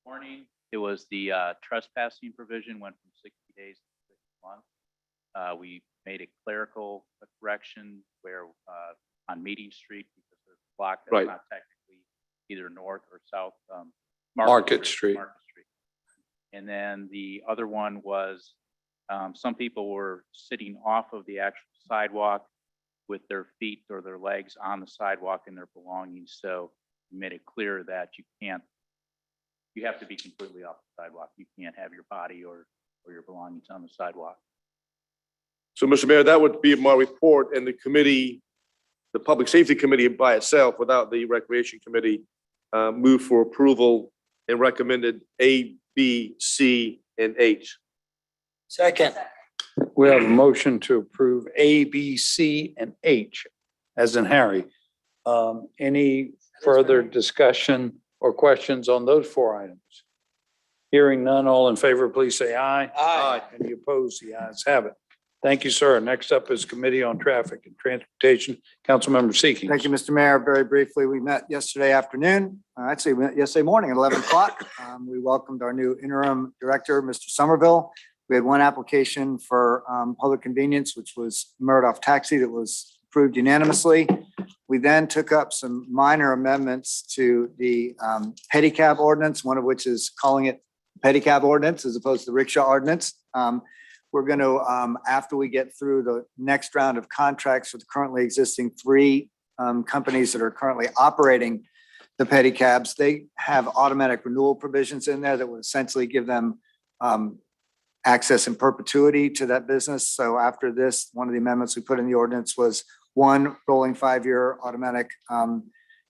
S3: Warning. It was the trespassing provision went from 60 days to 6 months. We made a clerical correction where on Meeting Street, because there's a block that's
S20: Right.
S3: not technically either north or south.
S1: Market Street.
S3: Market Street. And then the other one was some people were sitting off of the actual sidewalk with their feet or their legs on the sidewalk and their belongings. So we made it clear that you have to be completely off the sidewalk. You can't have your body or your belongings on the sidewalk.
S20: So, Mr. Mayor, that would be my report, and the committee, the Public Safety Committee by itself, without the Recreation Committee, moved for approval and recommended A, B, C, and H.
S17: Second.
S1: We have a motion to approve A, B, C, and H, as in Harry. Any further discussion or questions on those four items? Hearing none, all in favor, please say aye.
S17: Aye.
S1: Any opposed? The ayes have it. Thank you, sir. Next up is Committee on Traffic and Transportation. Councilmember Seeking.
S11: Thank you, Mr. Mayor. Very briefly, we met yesterday afternoon, actually we met yesterday morning at 11 o'clock. We welcomed our new interim director, Mr. Somerville. We had one application for public convenience, which was Murdoch Taxi, that was approved unanimously. We then took up some minor amendments to the pedicab ordinance, one of which is calling it pedicab ordinance as opposed to rickshaw ordinance. We're going to, after we get through the next round of contracts with currently existing 3 companies that are currently operating the pedicabs, they have automatic renewal provisions in there that would essentially give them access in perpetuity to that business. So after this, one of the amendments we put in the ordinance was one rolling 5-year automatic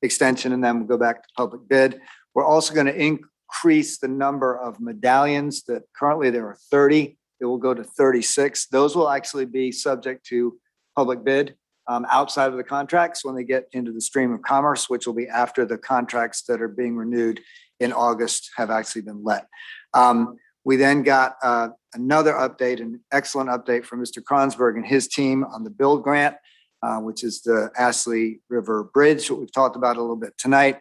S11: extension, and then we'll go back to public bid. We're also going to increase the number of medallions that currently there are 30. It will go to 36. Those will actually be subject to public bid outside of the contracts when they get into the stream of commerce, which will be after the contracts that are being renewed in August have actually been let. We then got another update, an excellent update from Mr. Kronsberg and his team on the build grant, which is the Ashley River Bridge, what we've talked about a little bit tonight.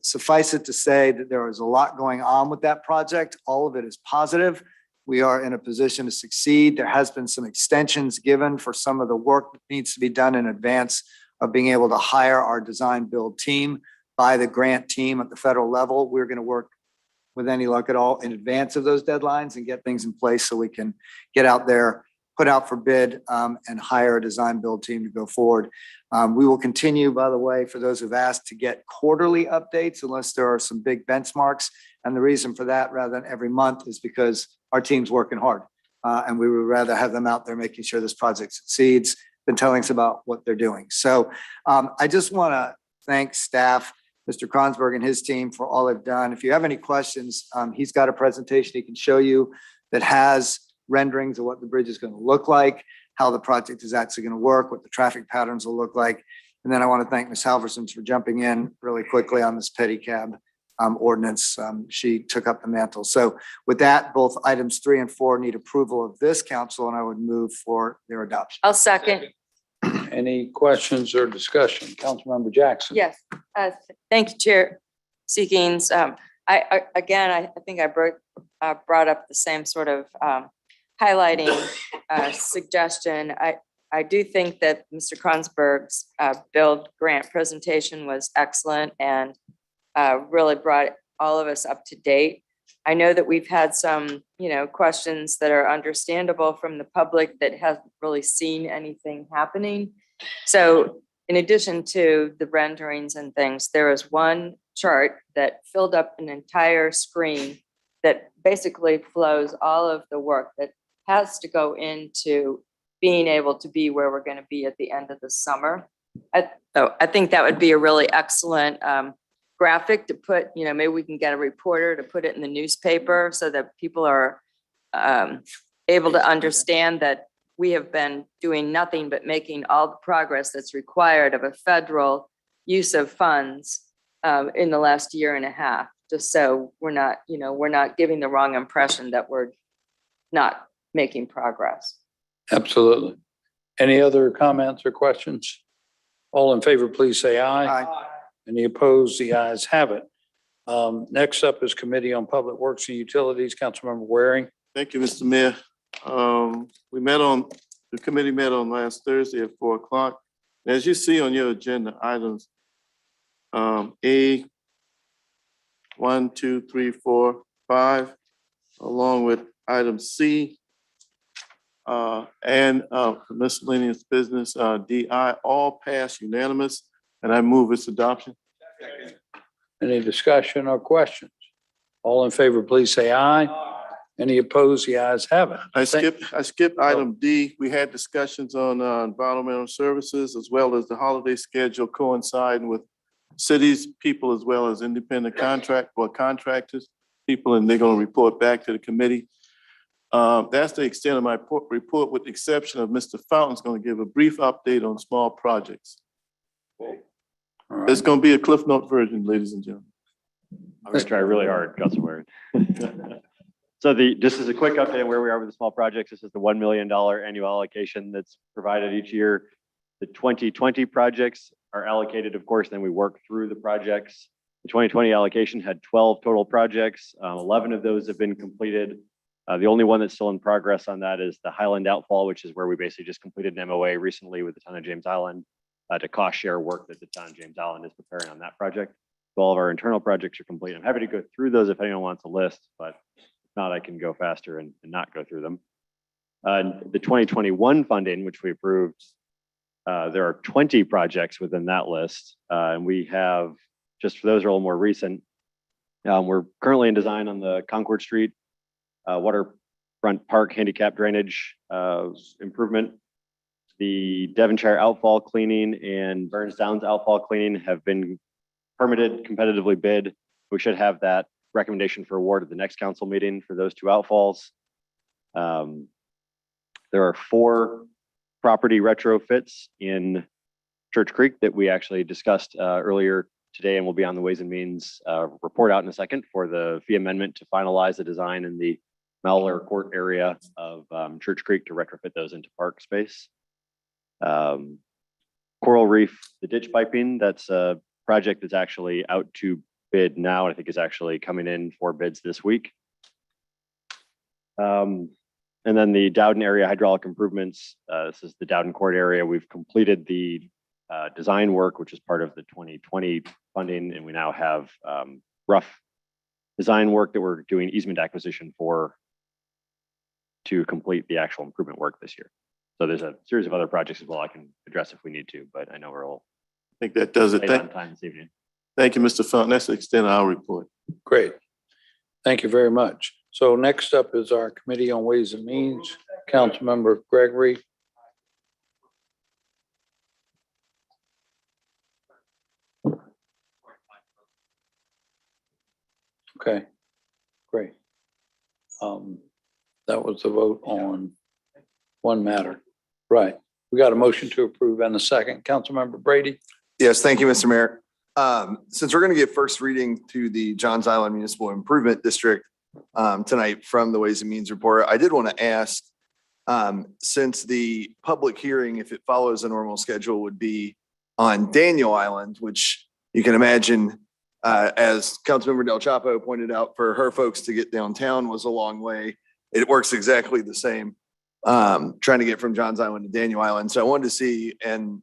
S11: Suffice it to say that there is a lot going on with that project. All of it is positive. We are in a position to succeed. There has been some extensions given for some of the work that needs to be done in advance of being able to hire our design build team by the grant team at the federal level. We're going to work with any luck at all in advance of those deadlines and get things in place so we can get out there, put out for bid, and hire a design build team to go forward. We will continue, by the way, for those who've asked, to get quarterly updates unless there are some big benchmarks. And the reason for that, rather than every month, is because our team's working hard. And we would rather have them out there making sure this project succeeds than telling us about what they're doing. So I just want to thank staff, Mr. Kronsberg and his team, for all they've done. If you have any questions, he's got a presentation he can show you that has renderings of what the bridge is going to look like, how the project is actually going to work, what the traffic patterns will look like. And then I want to thank Ms. Halverson for jumping in really quickly on this pedicab ordinance. She took up the mantle. So with that, both items 3 and 4 need approval of this council, and I would move for their adoption.
S12: I'll second.
S1: Any questions or discussion? Councilmember Jackson?
S12: Yes, thank you, Chair Higgins. I think I brought up the same sort of highlighting suggestion. I do think that Mr. Kronsberg's build grant presentation was excellent and really brought all of us up to date. I know that we've had some, questions that are understandable from the public that hasn't really seen anything happening. So in addition to the renderings and things, there is one chart that filled up an entire screen that basically flows all of the work that has to go into being able to be where we're going to be at the end of the summer. I think that would be a really excellent graphic to put, maybe we can get a reporter to put it in the newspaper so that people are able to understand that we have been doing nothing but making all the progress that's required of a federal use of funds in the last year and a half, just so we're not giving the wrong impression that we're not making progress.
S1: Absolutely. Any other comments or questions? All in favor, please say aye.
S11: Aye.
S1: Any opposed? The ayes have it. Next up is Committee on Public Works and Utilities. Councilmember Waring.
S19: Thank you, Mr. Mayor. The committee met on last Thursday at 4 o'clock. As you see on your agenda items, A, 1, 2, 3, 4, 5, along with item C, and miscellaneous business, DI, all passed unanimous, and I move its adoption.
S1: Any discussion or questions? All in favor, please say aye. Any opposed? The ayes have it.
S19: I skipped item D. We had discussions on environmental services as well as the holiday schedule coinciding with cities, people, as well as independent contractors, people, and they're going to report back to the committee. That's the extent of my report, with the exception of Mr. Fountain's going to give a brief update on small projects. It's going to be a Cliff Note version, ladies and gentlemen.
S14: I'm going to try really hard, Councilman. So just as a quick update on where we are with the small projects, this is the $1 million annual allocation that's provided each year. The 2020 projects are allocated, of course, then we work through the projects. The 2020 allocation had 12 total projects. 11 of those have been completed. The only one that's still in progress on that is the Highland Outfall, which is where we basically just completed an MOA recently with the town of James Island to cost share work that the town of James Island is preparing on that project. So all of our internal projects are complete. I'm happy to go through those if anyone wants a list, but if not, I can go faster and not go through them. The 2021 funding, which we approved, there are 20 projects within that list. And we have, just for those who are a little more recent, we're currently in design on the Concord Street
S5: waterfront park handicap drainage improvement. The Devonshire outfall cleaning and Burns Downs outfall cleaning have been permitted, competitively bid. We should have that recommendation for award at the next council meeting for those two outfalls. There are 4 property retrofits in Church Creek that we actually discussed earlier today, and will be on the Ways and Means report out in a second for the fee amendment to finalize the design in the Mallor Court area of Church Creek to retrofit those into park space. Coral Reef, the ditch piping, that's a project that's actually out to bid now. I think is actually coming in for bids this week. And then the Dowden area hydraulic improvements. This is the Dowden Court area. We've completed the design work, which is part of the 2020 funding, and we now have rough design work that we're doing easement acquisition for to complete the actual improvement work this year. So there's a series of other projects as well I can address if we need to, but I know we're all
S19: I think that does it.
S5: late on time this evening.
S19: Thank you, Mr. Fountain. That's the extent of our report.
S1: Great. Thank you very much. So next up is our Committee on Ways and Means, Councilmember Gregory. Okay, great. That was the vote on one matter. Right. We got a motion to approve and a second. Councilmember Brady?
S10: Yes, thank you, Mr. Mayor. Since we're going to give first reading to the Johns Island Municipal Improvement District tonight from the Ways and Means report, I did want to ask, since the public hearing, if it follows a normal schedule, would be on Daniel Island, which you can imagine, as Councilmember Del Chapo pointed out, for her folks to get downtown was a long way. It works exactly the same, trying to get from Johns Island to Daniel Island. So I wanted to see and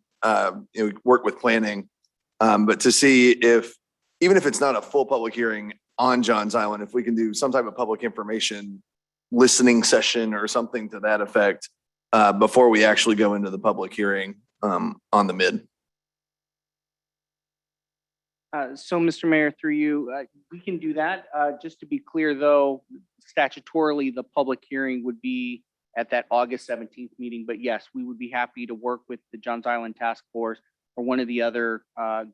S10: work with planning, but to see if, even if it's not a full public hearing on Johns Island, if we can do some type of public information listening session or something to that effect before we actually go into the public hearing on the mid.
S22: So, Mr. Mayor, through you, we can do that. Just to be clear, though, statutorily, the public hearing would be at that August 17th meeting. But yes, we would be happy to work with the Johns Island Task Force or one of the other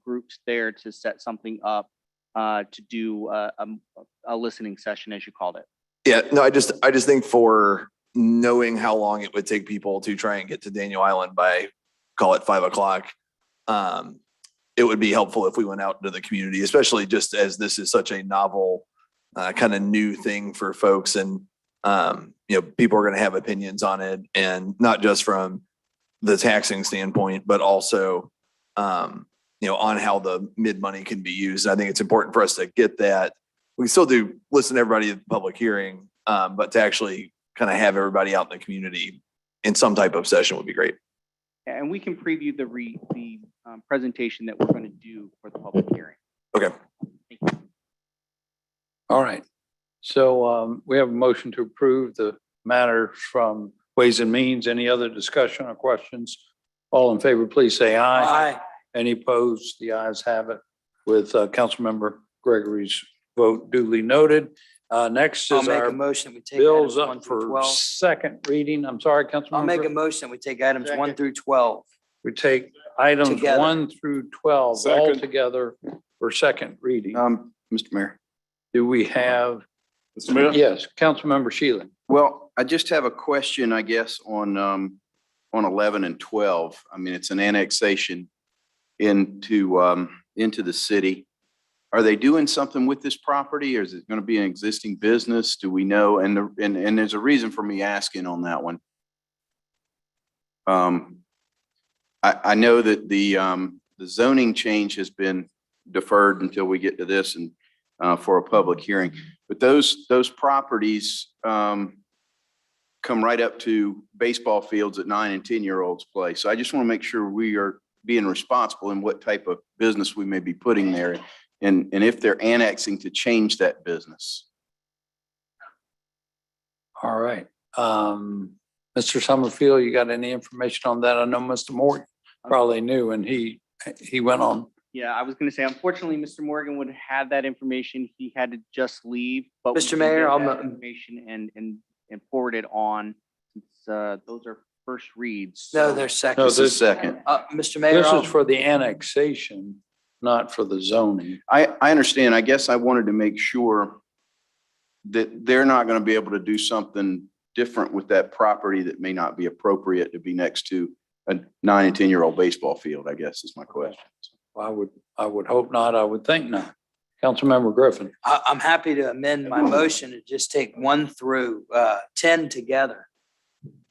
S22: groups there to set something up to do a listening session, as you called it.
S10: Yeah, no, I just think for knowing how long it would take people to try and get to Daniel Island by, call it 5 o'clock, it would be helpful if we went out into the community, especially just as this is such a novel kind of new thing for folks. And, people are going to have opinions on it, and not just from the taxing standpoint, but also, on how the mid money can be used. I think it's important for us to get that. We still do listen to everybody at the public hearing, but to actually kind of have everybody out in the community in some type of session would be great.
S22: And we can preview the presentation that we're going to do for the public hearing.
S10: Okay.
S1: All right. So we have a motion to approve the matter from Ways and Means. Any other discussion or questions? All in favor, please say aye.
S17: Aye.
S1: Any opposed? The ayes have it with Councilmember Gregory's vote duly noted. Next
S17: I'll
S1: is
S17: make a
S1: our
S17: motion. We take
S1: bills
S17: items
S1: up
S17: 1 through
S1: for
S17: 12.
S1: second reading. I'm sorry, Councilmember.
S17: I'll make a motion. We take items 1 through 12.
S1: We take items
S17: Together.
S1: 1 through 12 all
S19: Second.
S1: together for second reading.
S23: Mr. Mayor.
S1: Do we have?
S19: Mr. Mayor?
S1: Yes, Councilmember Sheehan.
S23: Well, I just have a question, I guess, on 11 and 12. I mean, it's an annexation into the city. Are they doing something with this property, or is it going to be an existing business? Do we know? And there's a reason for me asking on that one. I know that the zoning change has been deferred until we get to this and for a public hearing. But those properties come right up to baseball fields that 9 and 10-year-olds play. So I just want to make sure we are being responsible in what type of business we may be putting there, and if they're annexing to change that business.
S1: All right. Mr. Summerfield, you got any information on that? I know Mr. Morgan probably knew, and he went on
S22: Yeah, I was gonna say, unfortunately, Mr. Morgan would have had that information. He had to just leave, but. we
S17: Mr.
S22: can
S17: Mayor,
S22: get
S17: I'll
S22: that
S17: mo-
S22: Information and forward it on. Since, those are first reads.
S17: No,
S22: so-
S17: there's second.
S1: No,
S23: This is second.
S17: Mr. Mayor,
S1: This
S17: I'll-
S1: is for the annexation, not for the zoning.
S23: I understand. I guess I wanted to make sure that they're not going to be able to do something different with that property that may not be appropriate to be next to a 9 and 10-year-old baseball field, I guess is my question.
S1: I would hope not. I would think not. Councilmember Griffin.
S17: I'm happy to amend my motion to just take 1 through 10 together.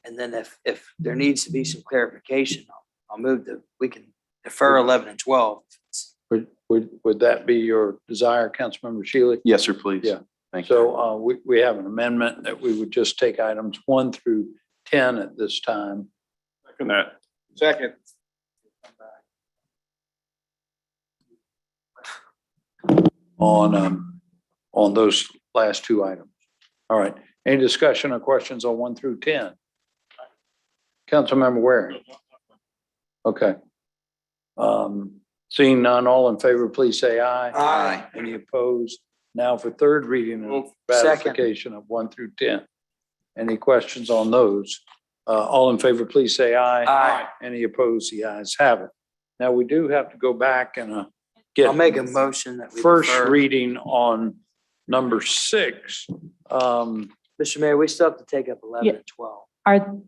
S17: And then if there needs to be some clarification, I'll move we can defer 11 and 12.
S1: Would that be your desire, Councilmember Shealy?
S23: Yes, sir, please.
S1: Yeah.
S23: Thank you.
S1: So we have an amendment that we would just take items 1 through 10 at this time.
S20: Second.
S1: On those last 2 items. All right. Any discussion or questions on 1 through 10? Councilmember Waring. Okay. Seeing none, all in favor, please say aye.
S17: Aye.
S1: Any opposed? Now for third reading of
S17: Second.
S1: ratification of 1 through 10. Any questions on those? All in favor, please say aye.
S17: Aye.
S1: Any opposed? The ayes have it. Now, we do have to go back and get.
S17: I'll make a motion that we
S1: First
S17: defer.
S1: reading on number 6.
S17: Mr. Mayor, we still have to take up 11
S2: Yeah.
S17: and 12.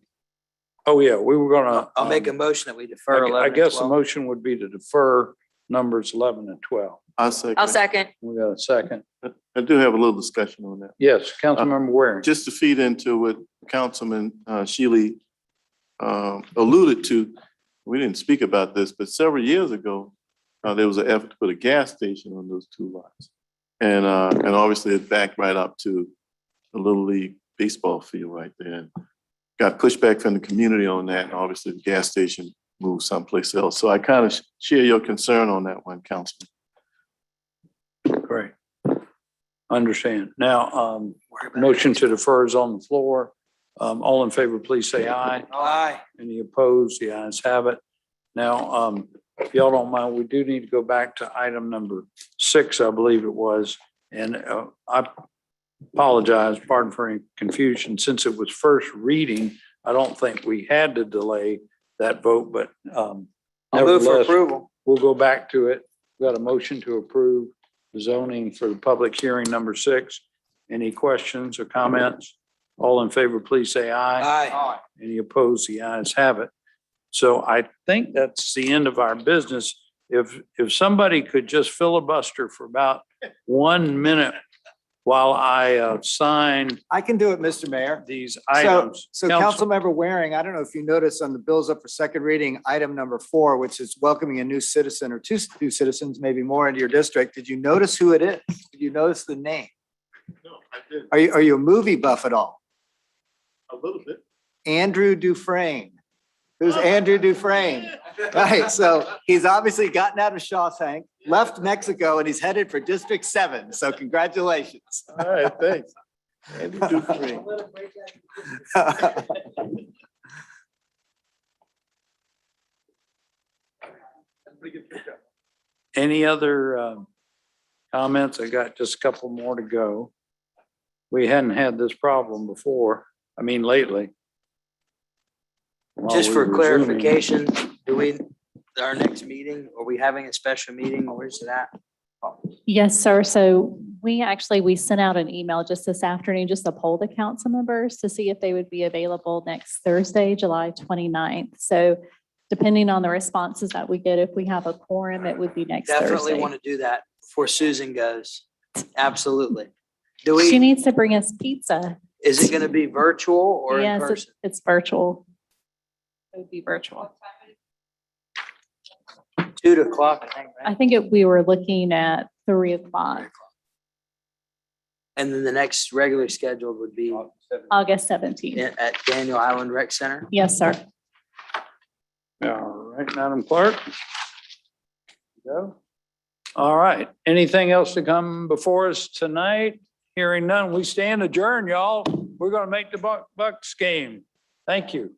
S1: Oh, yeah, we were gonna.
S17: I'll make a motion that we defer 11
S1: I
S17: and
S1: guess the
S17: 12.
S1: motion would be to defer numbers 11 and 12.
S10: I'll second.
S12: I'll second.
S1: We got a second.
S19: I do have a little discussion on that.
S1: Yes, Councilmember Waring.
S19: Just to feed into what Councilman Shealy alluded to, we didn't speak about this, but several years ago, there was an effort to put a gas station on those 2 lots. And obviously it backed right up to the Little League baseball field right there. And got pushback from the community on that, and obviously the gas station moved someplace else. So I kind of share your concern on that one, Councilman.
S1: Great. Understand. Now, motion to defer is on the floor. All in favor, please say aye.
S17: Aye.
S1: Any opposed? The ayes have it. Now, if y'all don't mind, we do need to go back to item number 6, I believe it was. And I apologize, pardon for any confusion. Since it was first reading, I don't think we had to delay that vote, but
S17: I'll move for
S1: nevertheless,
S17: approval.
S1: we'll go back to it. We've got a motion to approve the zoning for the public hearing number 6. Any questions or comments? All in favor, please say aye.
S17: Aye.
S1: Any opposed? The ayes have it. So I think that's the end of our business. If somebody could just filibuster for about 1 minute while I sign
S11: I can do it, Mr. Mayor.
S1: these
S11: So,
S1: items.
S11: so
S1: Council-
S11: Councilmember Waring, I don't know if you noticed on the bills up for second reading, item number 4, which is welcoming a new citizen or 2 new citizens, maybe more into your district. Did you notice who it is? Did you notice the name?
S19: No, I didn't.
S11: Are you a movie buff at all?
S19: A little bit.
S11: Andrew Dufresne. Who's Andrew Dufresne? Right, so he's obviously gotten out of Shawshank, left Mexico, and he's headed for District 7. So congratulations.
S19: All right, thanks. Andy Dufresne.
S1: Any other comments? I got just a couple more to go. We hadn't had this problem before, I mean lately. While
S17: Just
S1: we
S17: for
S1: were Zooming.
S17: clarification, our next meeting, are we having a special meeting? Where's it at?
S2: Yes, sir. So we sent out an email just this afternoon, just to poll the council members to see if they would be available next Thursday, July 29th. So depending on the responses that we get, if we have a quorum, it would be next
S17: Definitely
S2: Thursday.
S17: want to do that before Susan goes. Absolutely.
S2: She needs to bring us pizza.
S17: Is it going to be virtual or in
S2: Yes,
S17: person?
S2: it's virtual. It would be virtual.
S17: 2 o'clock, I think,
S2: I
S17: right?
S2: think we were looking at 3 o'clock,
S17: And then the next regular scheduled would be
S2: August 17th.
S17: at Daniel Island Rec Center.
S2: Yes, sir.
S1: All right, Madam Clerk. Go. All right. Anything else to come before us tonight? Hearing none, we stand adjourned, y'all. We're going to make the Bucks game. Thank you.